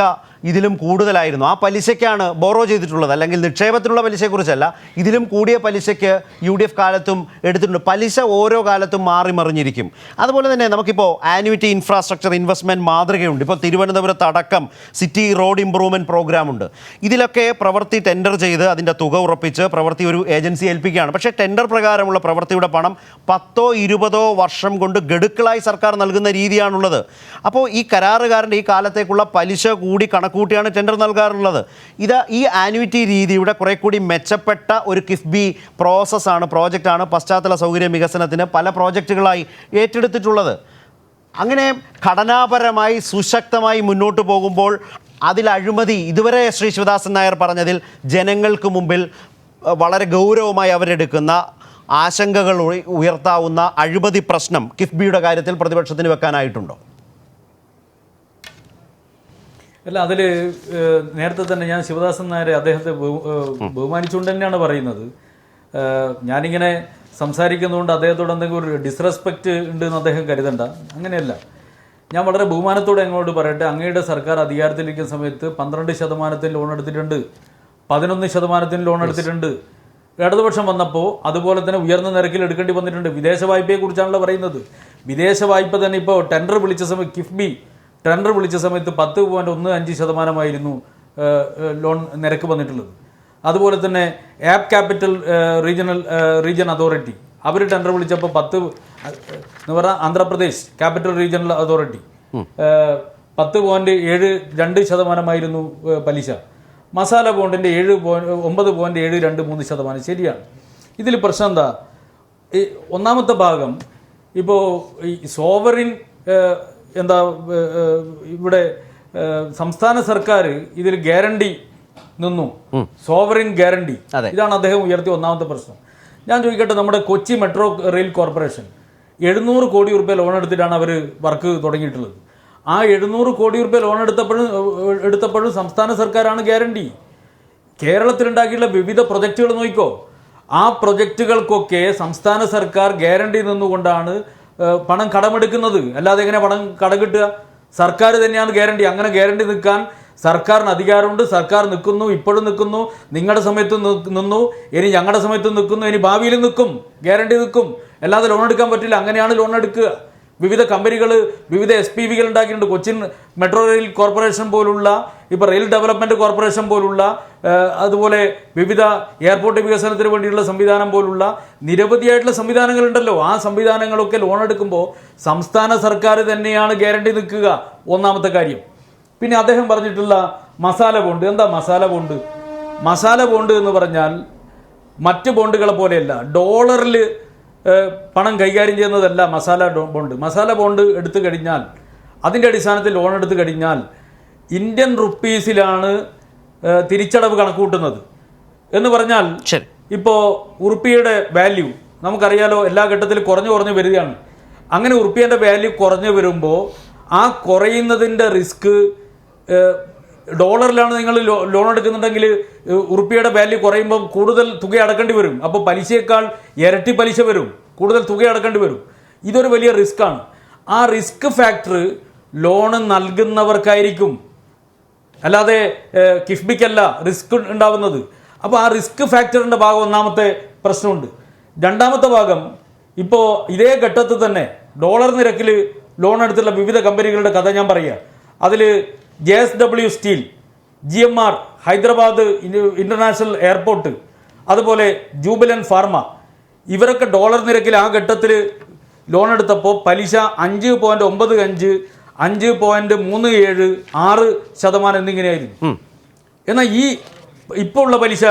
ഇതിലും കൂടുതലായിരുന്നു. ആ പലിശയ്ക്കാണ് ബോറോ ചെയ്തിട്ടുള്ളത്, അല്ലെങ്കിൽ നിക്ഷേപത്തിനുള്ള പലിശയെക്കുറിച്ചല്ല. ഇതിലും കൂടിയ പലിശയ്ക്ക് UDF കാലത്തും എടുത്തിട്ടുണ്ട്. പലിശ ഓരോ കാലത്തും മാറി മറിഞ്ഞിരിക്കും. അതുപോലെ തന്നെ നമുക്കിപ്പോൾ ആന്വിറ്റി ഇൻഫ്രാസ്ട്രക്ചർ ഇൻവെസ്റ്റ്മെൻറ്റ് മാതൃകയുണ്ട്. ഇപ്പോൾ തിരുവനന്തപുരത്ത് അടക്കം സിറ്റി റോഡ് ഇംപ്രൂവ്മെൻറ്റ് പ്രോഗ്രാമുണ്ട്. ഇതിലൊക്കെ പ്രവൃത്തി ടെൻഡർ ചെയ്ത് അതിൻ്റെ തുക ഉറപ്പിച്ച് പ്രവൃത്തി ഒരു ഏജൻസി ഏൽപ്പിക്കുകയാണ്. പക്ഷേ ടെൻഡർ പ്രകാരമുള്ള പ്രവൃത്തിയുടെ പണം 10-20 വർഷം കൊണ്ട് ഗഡുക്കളായി സർക്കാർ നൽകുന്ന രീതിയാണുള്ളത്. അപ്പോൾ ഈ കരാറുകാരൻ്റെ ഈ കാലത്തേക്കുള്ള പലിശ കൂടി കണക്കുകൂട്ടിയാണ് ടെൻഡർ നൽകാറുള്ളത്. ഈ ആനുവിറ്റി രീതിയുടെ കുറെ കൂടി മെച്ചപ്പെട്ട ഒരു കിഫ്ബി പ്രോസസ്സാണ്, പ്രോജക്റ്റാണ് പശ്ചാത്തല സൗകര്യ വികസനത്തിന് പല പ്രോജക്റ്റുകളായി ഏറ്റെടുത്തിട്ടുള്ളത്. അങ്ങനെ ഘടനാപരമായി സുശക്തമായി മുന്നോട്ട് പോകുമ്പോൾ അതിൽ അഴിമതി, ഇതുവരെ ശ്രീ ശിവദാസൻ നായർ പറഞ്ഞതിൽ ജനങ്ങൾക്ക് മുമ്പിൽ വളരെ ഗൗരവമായി അവരെടുക്കുന്ന ആശങ്കകൾ ഉയർത്താവുന്ന അഴിമതി പ്രശ്നം കിഫ്ബിയുടെ കാര്യത്തിൽ പ്രതിപക്ഷത്തിന് വെക്കാനായിട്ടുണ്ടോ? അല്ല, അതിൽ നേരത്തെ തന്നെ ഞാൻ ശിവദാസൻ നായരെ അദ്ദേഹത്തെ ബഹുമാനിച്ചുകൊണ്ട് തന്നെയാണ് പറയുന്നത്. ഞാനിങ്ങനെ സംസാരിക്കുന്നതുകൊണ്ട് അദ്ദേഹത്തോട് എന്തെങ്കിലും ഒരു ഡിസ്റെസ്പെക്റ്റ് ഉണ്ട് എന്ന് അദ്ദേഹം കരുതണ്ട. അങ്ങനെയല്ല, ഞാൻ വളരെ ബഹുമാനത്തോടെ അങ്ങോട്ട് പറയട്ടെ. അങ്ങയുടെ സർക്കാർ അധികാരത്തിലിരിക്കുന്ന സമയത്ത് 12% ലോൺ എടുത്തിട്ടുണ്ട്, 11% ലോൺ എടുത്തിട്ടുണ്ട്. ഇടതുപക്ഷം വന്നപ്പോൾ അതുപോലെ തന്നെ ഉയർന്ന നിരക്കിൽ എടുക്കേണ്ടി വന്നിട്ടുണ്ട്. വിദേശ വായ്പയെക്കുറിച്ചാണല്ലോ പറയുന്നത്. വിദേശ വായ്പ തന്നെ ഇപ്പോൾ ടെൻഡർ വിളിച്ച സമയത്ത്, കിഫ്ബി ടെൻഡർ വിളിച്ച സമയത്ത് 10.15% ലോൺ നിരക്ക് വന്നിട്ടുള്ളത്. അതുപോലെ തന്നെ ആപ്പ് ക്യാപിറ്റൽ റീജിയൻ അതോറിറ്റി അവർ ടെൻഡർ വിളിച്ചപ്പോൾ 10 എന്ന് പറഞ്ഞാൽ ആന്ധ്രാപ്രദേശ് ക്യാപിറ്റൽ റീജിയണൽ അതോറിറ്റി 10.72% പലിശ. മസാല ബോണ്ടിൻ്റെ 9.723%. ശരിയാണ്. ഇതിൽ പ്രശ്നം എന്താ? ഈ ഒന്നാമത്തെ ഭാഗം ഇപ്പോൾ ഈ സോവറിൻ എന്താ ഇവിടെ സംസ്ഥാന സർക്കാർ ഇതിൽ ഗ്യാരണ്ടി നിന്നു, സോവറിൻ ഗ്യാരണ്ടി. ഇതാണ് അദ്ദേഹം ഉയർത്തിയ ഒന്നാമത്തെ പ്രശ്നം. ഞാൻ ചോദിക്കട്ടെ, നമ്മുടെ കൊച്ചി മെട്രോ റെയിൽ കോർപ്പറേഷൻ 700 കോടി രൂപ ലോൺ എടുത്തിട്ടാണ് അവർ വർക്ക് തുടങ്ങിയിട്ടുള്ളത്. ആ 700 കോടി രൂപ ലോൺ എടുത്തപ്പോഴും സംസ്ഥാന സർക്കാരാണ് ഗ്യാരണ്ടി. കേരളത്തിലുണ്ടാക്കിയുള്ള വിവിധ പ്രൊജക്റ്റുകൾ നോക്കിക്കോ, ആ പ്രൊജക്റ്റുകൾക്കൊക്കെ സംസ്ഥാന സർക്കാർ ഗ്യാരണ്ടി നിന്നുകൊണ്ടാണ് പണം കടമെടുക്കുന്നത്. അല്ലാതെ എങ്ങനെ പണം കടം കിട്ടുക? സർക്കാർ തന്നെയാണ് ഗ്യാരണ്ടി. അങ്ങനെ ഗ്യാരണ്ടി നിൽക്കാൻ സർക്കാരിന് അധികാരമുണ്ട്. സർക്കാർ നിൽക്കുന്നു, ഇപ്പോഴും നിൽക്കുന്നു, നിങ്ങളുടെ സമയത്ത് നിന്നു, ഇനി ഞങ്ങളുടെ സമയത്ത് നിൽക്കുന്നു, ഇനി ഭാവിയിൽ നിൽക്കും, ഗ്യാരണ്ടി നിൽക്കും. അല്ലാതെ ലോൺ എടുക്കാൻ പറ്റില്ല. അങ്ങനെയാണ് ലോൺ എടുക്കുക. വിവിധ കമ്പനികൾ, വിവിധ SPVകൾ ഉണ്ടാക്കിയിട്ടുണ്ട്. കൊച്ചിൻ മെട്രോ റെയിൽ കോർപ്പറേഷൻ പോലുള്ള, ഇപ്പോൾ റെയിൽ ഡെവലപ്മെൻറ്റ് കോർപ്പറേഷൻ പോലുള്ള, അതുപോലെ വിവിധ എയർപോർട്ട് വികസനത്തിന് വേണ്ടിയുള്ള സംവിധാനം പോലുള്ള നിരവധിയായിട്ടുള്ള സംവിധാനങ്ങളുണ്ടല്ലോ. ആ സംവിധാനങ്ങളൊക്കെ ലോൺ എടുക്കുമ്പോൾ സംസ്ഥാന സർക്കാർ തന്നെയാണ് ഗ്യാരണ്ടി നിൽക്കുക. ഒന്നാമത്തെ കാര്യം. പിന്നെ അദ്ദേഹം പറഞ്ഞിട്ടുള്ള മസാല ബോണ്ട്. എന്താ മസാല ബോണ്ട്? മസാല ബോണ്ട് എന്ന് പറഞ്ഞാൽ മറ്റ് ബോണ്ടുകളെ പോലെയല്ല, ഡോളറിൽ പണം കൈകാര്യം ചെയ്യുന്നതല്ല മസാല ബോണ്ട്. മസാല ബോണ്ട് എടുത്തു കഴിഞ്ഞാൽ, അതിൻ്റെ അടിസ്ഥാനത്തിൽ ലോൺ എടുത്തു കഴിഞ്ഞാൽ ഇന്ത്യൻ റുപ്പീസിലാണ് തിരിച്ചടവ് കണക്കൂട്ടുന്നത്. എന്ന് പറഞ്ഞാൽ ഇപ്പോൾ ഉറുപ്പിയുടെ വാല്യൂ നമുക്കറിയാലോ എല്ലാ ഘട്ടത്തിലും കുറഞ്ഞു വരികയാണ്. അങ്ങനെ ഉറുപ്പിയുടെ വാല്യൂ കുറഞ്ഞു വരുമ്പോൾ ആ കുറയുന്നതിൻ്റെ റിസ്ക്, ഡോളറിലാണ് നിങ്ങൾ ലോൺ എടുക്കുന്നുണ്ടെങ്കിൽ ഉറുപ്പിയുടെ വാല്യൂ കുറയുമ്പോൾ കൂടുതൽ തുക അടക്കേണ്ടി വരും. അപ്പോൾ പലിശയേക്കാൾ ഇരട്ടി പലിശ വരും, കൂടുതൽ തുക അടക്കേണ്ടി വരും. ഇതൊരു വലിയ റിസ്ക്കാണ്. ആ റിസ്ക് ഫാക്ടർ ലോൺ നൽകുന്നവർക്കായിരിക്കും, അല്ലാതെ കിഫ്ബിക്കല്ല റിസ്ക് ഉണ്ടാവുന്നത്. അപ്പോൾ ആ റിസ്ക് ഫാക്ടറിൻ്റെ ഭാഗം ഒന്നാമത്തെ പ്രശ്നമുണ്ട്. രണ്ടാമത്തെ ഭാഗം, ഇപ്പോൾ ഇതേ ഘട്ടത്തിൽ തന്നെ ഡോളർ നിരക്കിൽ ലോൺ എടുത്തുള്ള വിവിധ കമ്പനികളുടെ കഥ ഞാൻ പറയുക. അതിൽ JSW steel, GMR Hyderabad international airport, അതുപോലെ ജൂബിലൻ ഫാർമ, ഇവരൊക്കെ ഡോളർ നിരക്കിൽ ആ ഘട്ടത്തിൽ ലോൺ എടുത്തപ്പോൾ പലിശ 5.95, 5.37, 6% എന്നിങ്ങനെയായിരുന്നു. എന്നാൽ ഈ ഇപ്പോൾ ഉള്ള പലിശ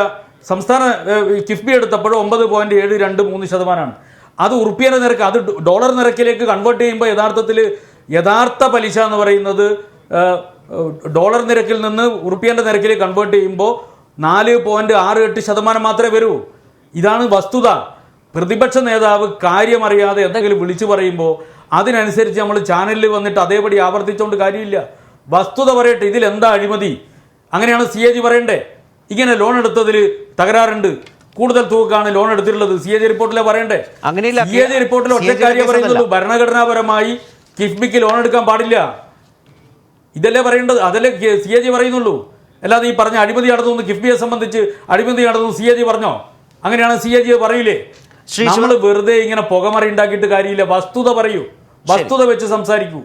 സംസ്ഥാന കിഫ്ബി എടുത്തപ്പോഴും 9.723%. അത് ഉറുപ്പിയുടെ നിരക്ക്, അത് ഡോളർ നിരക്കിലേക്ക് കൺവേർട്ട് ചെയ്യുമ്പോൾ യഥാർത്ഥ പലിശ എന്ന് പറയുന്നത് ഡോളർ നിരക്കിൽ നിന്ന് ഉറുപ്പിയുടെ നിരക്കിലേക്ക് കൺവേർട്ട് ചെയ്യുമ്പോൾ 4.68% മാത്രമേ വരൂ. ഇതാണ് വസ്തുത. പ്രതിപക്ഷ നേതാവ് കാര്യമറിയാതെ എന്തെങ്കിലും വിളിച്ചു പറയുമ്പോൾ അതിനനുസരിച്ച് നമ്മൾ ചാനലിൽ വന്നിട്ട് അതേപടി ആവർത്തിച്ചുകൊണ്ട് കാര്യമില്ല. വസ്തുത പറയട്ടെ, ഇതിൽ എന്താ അഴിമതി? അങ്ങനെയാണ് CAG പറയണ്ടേ. ഇങ്ങനെ ലോൺ എടുത്തതിൽ തകരാറുണ്ട്, കൂടുതൽ തുകക്കാണ് ലോൺ എടുത്തിട്ടുള്ളത്, CAG റിപ്പോർട്ടിലെ പറയണ്ടേ. CAG റിപ്പോർട്ടിൽ ഒറ്റ കാര്യം പറയുന്നുള്ളൂ, ഭരണഘടനാപരമായി കിഫ്ബിക്ക് ലോൺ എടുക്കാൻ പാടില്ല. ഇതല്ലേ പറയേണ്ടത്, അതല്ലേ CAG പറയുന്നുള്ളൂ. അല്ലാതെ ഈ പറഞ്ഞ അഴിമതി നടന്നു, കിഫ്ബിയെ സംബന്ധിച്ച് അഴിമതി നടന്നു CAG പറഞ്ഞോ? അങ്ങനെയാണ് CAG പറയില്ലേ? നമ്മൾ വെറുതെ ഇങ്ങനെ പുകമറി ഉണ്ടാക്കിയിട്ട് കാര്യമില്ല. വസ്തുത പറയൂ, വസ്തുത വെച്ച് സംസാരിക്കൂ.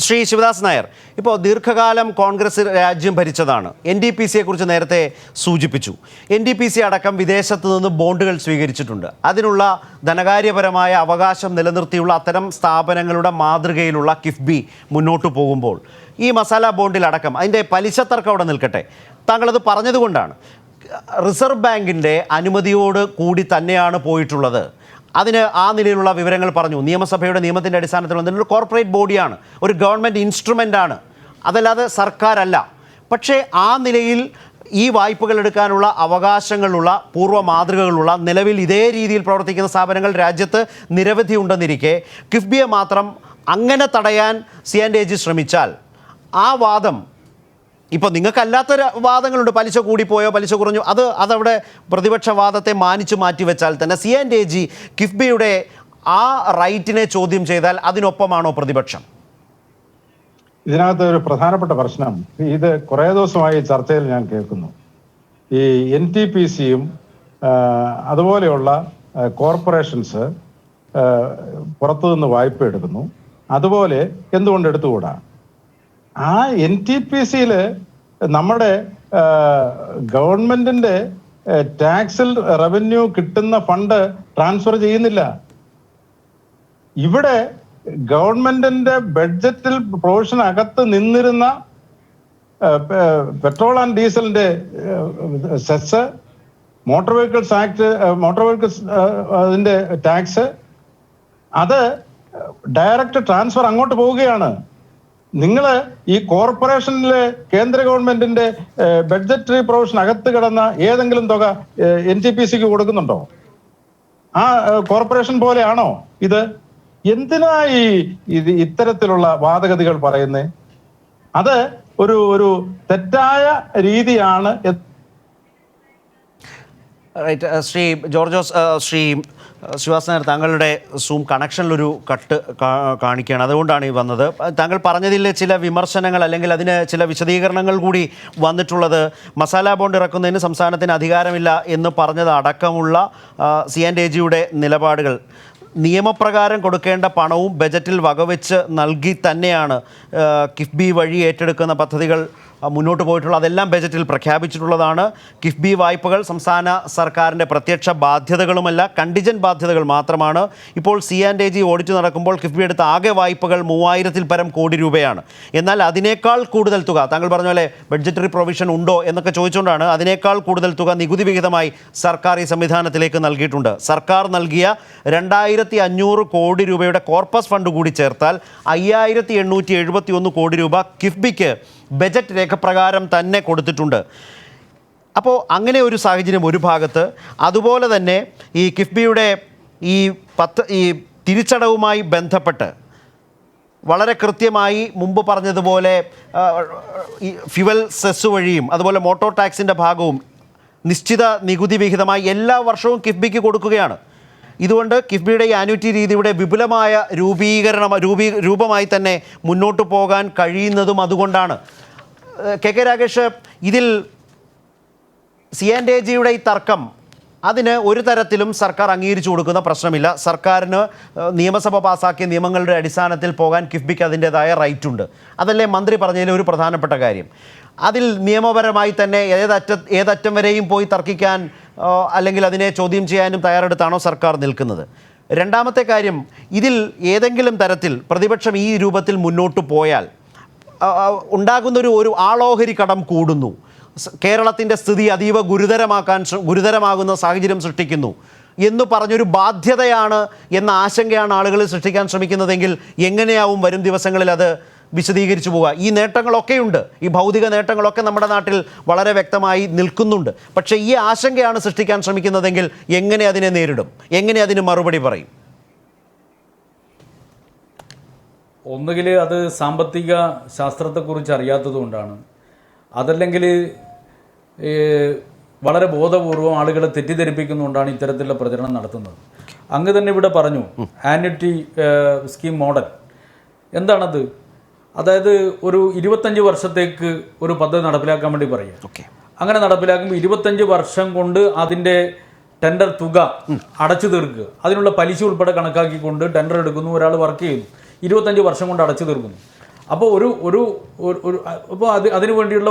ശ്രീ ശിവദാസ് നായർ, ഇപ്പോൾ ദീർഘകാലം കോൺഗ്രസ് രാജ്യം ഭരിച്ചതാണ്. NTPC കുറിച്ച് നേരത്തെ സൂചിപ്പിച്ചു. NTPC അടക്കം വിദേശത്ത് നിന്ന് ബോണ്ടുകൾ സ്വീകരിച്ചിട്ടുണ്ട്. അതിനുള്ള ധനകാര്യപരമായ അവകാശം നിലനിർത്തിയുള്ള അത്തരം സ്ഥാപനങ്ങളുടെ മാതൃകയിലുള്ള കിഫ്ബി മുന്നോട്ട് പോകുമ്പോൾ ഈ മസാല ബോണ്ടിലടക്കം അതിൻ്റെ പലിശ തർക്കം അവിടെ നിൽക്കട്ടെ, താങ്കളത് പറഞ്ഞതുകൊണ്ടാണ്. റിസർവ് ബാങ്കിൻ്റെ അനുമതിയോട് കൂടി തന്നെയാണ് പോയിട്ടുള്ളത്. അതിന് ആ നിലയിലുള്ള വിവരങ്ങൾ പറഞ്ഞു. നിയമസഭയുടെ നിയമത്തിൻ്റെ അടിസ്ഥാനത്തിൽ വന്നിട്ടുള്ള കോർപ്പറേറ്റ് ബോഡിയാണ്, ഒരു ഗവൺമെൻറ് ഇൻസ്ട്രുമെൻ്റാണ്, അതല്ലാതെ സർക്കാരല്ല. പക്ഷേ ആ നിലയിൽ ഈ വായ്പകൾ എടുക്കാനുള്ള അവകാശങ്ങളുള്ള പൂർവ്വ മാതൃകകളുള്ള നിലവിൽ ഇതേ രീതിയിൽ പ്രവർത്തിക്കുന്ന സ്ഥാപനങ്ങൾ രാജ്യത്ത് നിരവധി ഉണ്ടെന്നിരിക്കെ കിഫ്ബിയെ മാത്രം അങ്ങനെ തടയാൻ C&AG ശ്രമിച്ചാൽ ആ വാദം, ഇപ്പോൾ നിങ്ങൾക്കല്ലാത്ത വാദങ്ങളുണ്ട്, പലിശ കൂടിപ്പോയോ പലിശ കുറഞ്ഞു, അതവിടെ പ്രതിപക്ഷ വാദത്തെ മാനിച്ചു മാറ്റിവെച്ചാൽ തന്നെ C&AG കിഫ്ബിയുടെ ആ റൈറ്റിനെ ചോദ്യം ചെയ്താൽ അതിനൊപ്പമാണോ പ്രതിപക്ഷം? ഇതിനകത്ത് ഒരു പ്രധാനപ്പെട്ട പ്രശ്നം, ഇത് കുറേ ദിവസമായി ചർച്ചയിൽ ഞാൻ കേൾക്കുന്നു. ഈ NTPCയും അതുപോലെയുള്ള കോർപ്പറേഷൻസ് പുറത്തുനിന്ന് വായ്പ എടുക്കുന്നു, അതുപോലെ എന്തുകൊണ്ട് എടുത്തുകൂടാ? ആ NTPCയിൽ നമ്മുടെ ഗവൺമെന്റിന്റെ ടാക്സിൽ റവന്യൂ കിട്ടുന്ന ഫണ്ട് ട്രാൻസ്ഫർ ചെയ്യുന്നില്ല. ഇവിടെ ഗവൺമെന്റിന്റെ ബഡ്ജറ്റിൽ പ്രൊവിഷനകത്ത് നിന്നിരുന്ന പെട്രോൾ ആൻഡ് ഡീസലിന്റെ cess, motor vehicles act, motor vehicles അതിന്റെ ടാക്സ്, അത് ഡയറക്റ്റ് ട്രാൻസ്ഫർ അങ്ങോട്ട് പോവുകയാണ്. നിങ്ങൾ ഈ കോർപ്പറേഷനിലെ കേന്ദ്ര ഗവൺമെന്റിന്റെ ബഡ്ജറ്ററി പ്രൊവിഷൻ അകത്ത് കിടന്ന ഏതെങ്കിലും തുക NTPCക്ക് കൊടുക്കുന്നുണ്ടോ? ആ കോർപ്പറേഷൻ പോലെയാണോ ഇത്? എന്തിനാ ഇത് ഇത്തരത്തിലുള്ള വാദഗതികൾ പറയുന്നത്? അത് ഒരു തെറ്റായ രീതിയാണ്. റൈറ്റ്. ശ്രീ ജോർജോസ്, ശ്രീ ശിവദാസ് നായർ, താങ്കളുടെ സൂം കണക്ഷനിലൊരു കട്ട് കാണിക്കുകയാണ്, അതുകൊണ്ടാണ് ഈ വന്നത്. താങ്കൾ പറഞ്ഞതിൽ ചില വിമർശനങ്ങൾ അല്ലെങ്കിൽ അതിന് ചില വിശദീകരണങ്ങൾ കൂടി വന്നിട്ടുള്ളത്, മസാല ബോണ്ട് ഇറക്കുന്നതിന് സംസ്ഥാനത്തിന് അധികാരമില്ല എന്ന് പറഞ്ഞത് അടക്കമുള്ള C&AGയുടെ നിലപാടുകൾ നിയമപ്രകാരം കൊടുക്കേണ്ട പണവും ബജറ്റിൽ വകവെച്ച് നൽകി തന്നെയാണ് കിഫ്ബി വഴി ഏറ്റെടുക്കുന്ന പദ്ധതികൾ മുന്നോട്ട് പോയിട്ടുള്ളത്. അതെല്ലാം ബജറ്റിൽ പ്രഖ്യാപിച്ചിട്ടുള്ളതാണ്. കിഫ്ബി വായ്പകൾ സംസ്ഥാന സർക്കാരിൻ്റെ പ്രത്യക്ഷ ബാധ്യതകളുമല്ല, കണ്ടിജന്റ് ബാധ്യതകൾ മാത്രമാണ്. ഇപ്പോൾ C&AG ഓഡിറ്റ് നടക്കുമ്പോൾ കിഫ്ബി എടുത്ത ആകെ വായ്പകൾ 3000-ൽ പരം കോടി രൂപയാണ്. എന്നാൽ അതിനേക്കാൾ കൂടുതൽ തുക, താങ്കൾ പറഞ്ഞ പോലെ ബഡ്ജറ്ററി പ്രൊവിഷൻ ഉണ്ടോ എന്നൊക്കെ ചോദിച്ചുകൊണ്ടാണ്, അതിനേക്കാൾ കൂടുതൽ തുക നികുതി വിഹിതമായി സർക്കാർ ഈ സംവിധാനത്തിലേക്ക് നൽകിയിട്ടുണ്ട്. സർക്കാർ നൽകിയ 2500 കോടി രൂപയുടെ കോർപ്പസ് ഫണ്ട് കൂടി ചേർത്താൽ 5871 കോടി രൂപ കിഫ്ബിക്ക് ബജറ്റ് രേഖപ്രകാരം തന്നെ കൊടുത്തിട്ടുണ്ട്. അപ്പോൾ അങ്ങനെ ഒരു സാഹചര്യം ഒരു ഭാഗത്ത്. അതുപോലെ തന്നെ ഈ കിഫ്ബിയുടെ ഈ തിരിച്ചടവുമായി ബന്ധപ്പെട്ട് വളരെ കൃത്യമായി മുമ്പ് പറഞ്ഞതുപോലെ ഈ ഫ്യുവൽ സെസ് വഴിയും അതുപോലെ മോട്ടോർ ടാക്സിൻ്റെ ഭാഗവും നിശ്ചിത നികുതി വിഹിതമായി എല്ലാ വർഷവും കിഫ്ബിക്ക് കൊടുക്കുകയാണ്. ഇതുകൊണ്ട് കിഫ്ബിയുടെ ഈ ആന്വിറ്റി രീതിയുടെ വിപുലമായ രൂപമായി തന്നെ മുന്നോട്ട് പോകാൻ കഴിയുന്നതും അതുകൊണ്ടാണ്. കെ രാഗേഷ്, ഇതിൽ C&AGയുടെ ഈ തർക്കം അതിന് ഒരു തരത്തിലും സർക്കാർ അംഗീകരിച്ചു കൊടുക്കുന്ന പ്രശ്നമില്ല. സർക്കാരിന് നിയമസഭ പാസാക്കിയ നിയമങ്ങളുടെ അടിസ്ഥാനത്തിൽ പോകാൻ കിഫ്ബിക്ക് അതിൻ്റെതായ റൈറ്റ് ഉണ്ട്. അതല്ലേ മന്ത്രി പറഞ്ഞതിൽ ഒരു പ്രധാനപ്പെട്ട കാര്യം. അതിൽ നിയമപരമായി തന്നെ ഏതറ്റം വരെയും പോയി തർക്കിക്കാൻ അല്ലെങ്കിൽ അതിനെ ചോദ്യം ചെയ്യാനും തയ്യാറെടുത്താണോ സർക്കാർ നിൽക്കുന്നത്? രണ്ടാമത്തെ കാര്യം, ഇതിൽ ഏതെങ്കിലും തരത്തിൽ പ്രതിപക്ഷം ഈ രൂപത്തിൽ മുന്നോട്ട് പോയാൽ ഉണ്ടാകുന്ന ഒരു ആളോഹരി കടം കൂടുന്നു, കേരളത്തിൻ്റെ സ്ഥിതി അതീവ ഗുരുതരമാകുന്ന സാഹചര്യം സൃഷ്ടിക്കുന്നു എന്ന് പറഞ്ഞൊരു ബാധ്യതയാണ് എന്ന ആശങ്കയാണ് ആളുകൾ സൃഷ്ടിക്കാൻ ശ്രമിക്കുന്നതെങ്കിൽ എങ്ങനെയാവും വരും ദിവസങ്ങളിൽ അത് വിശദീകരിച്ചു പോവുക? ഈ നേട്ടങ്ങളൊക്കെയുണ്ട്, ഈ ഭൗതിക നേട്ടങ്ങളൊക്കെ നമ്മുടെ നാട്ടിൽ വളരെ വ്യക്തമായി നിൽക്കുന്നുണ്ട്. പക്ഷേ ഈ ആശങ്കയാണ് സൃഷ്ടിക്കാൻ ശ്രമിക്കുന്നതെങ്കിൽ എങ്ങനെ അതിനെ നേരിടും? എങ്ങനെ അതിന് മറുപടി പറയും? ഒന്നുകിൽ അത് സാമ്പത്തിക ശാസ്ത്രത്തെക്കുറിച്ച് അറിയാത്തതുകൊണ്ടാണ്, അതല്ലെങ്കിൽ വളരെ ബോധപൂർവം ആളുകളെ തെറ്റിദ്ധരിപ്പിക്കുന്നുകൊണ്ടാണ് ഇത്തരത്തിലുള്ള പ്രചരണം നടത്തുന്നത്. അങ്ങ് തന്നെ ഇവിടെ പറഞ്ഞു ആന്വിറ്റി സ്കീം മോഡൽ. എന്താണത്? അതായത് ഒരു 25 വർഷത്തേക്ക് ഒരു പദ്ധതി നടപ്പിലാക്കാൻ വേണ്ടി പറയുക. അങ്ങനെ നടപ്പിലാക്കുമ്പോൾ 25 വർഷം കൊണ്ട് അതിൻ്റെ ടെൻഡർ തുക അടച്ചു തീർക്കുക, അതിനുള്ള പലിശ ഉൾപ്പെടെ കണക്കാക്കിക്കൊണ്ട് ടെൻഡർ എടുക്കുന്നു, ഒരാൾ വർക്ക് ചെയ്യുന്നു, 25 വർഷം കൊണ്ട് അടച്ചു തീർക്കുന്നു. അപ്പോൾ അപ്പോൾ അതിനു വേണ്ടിയുള്ള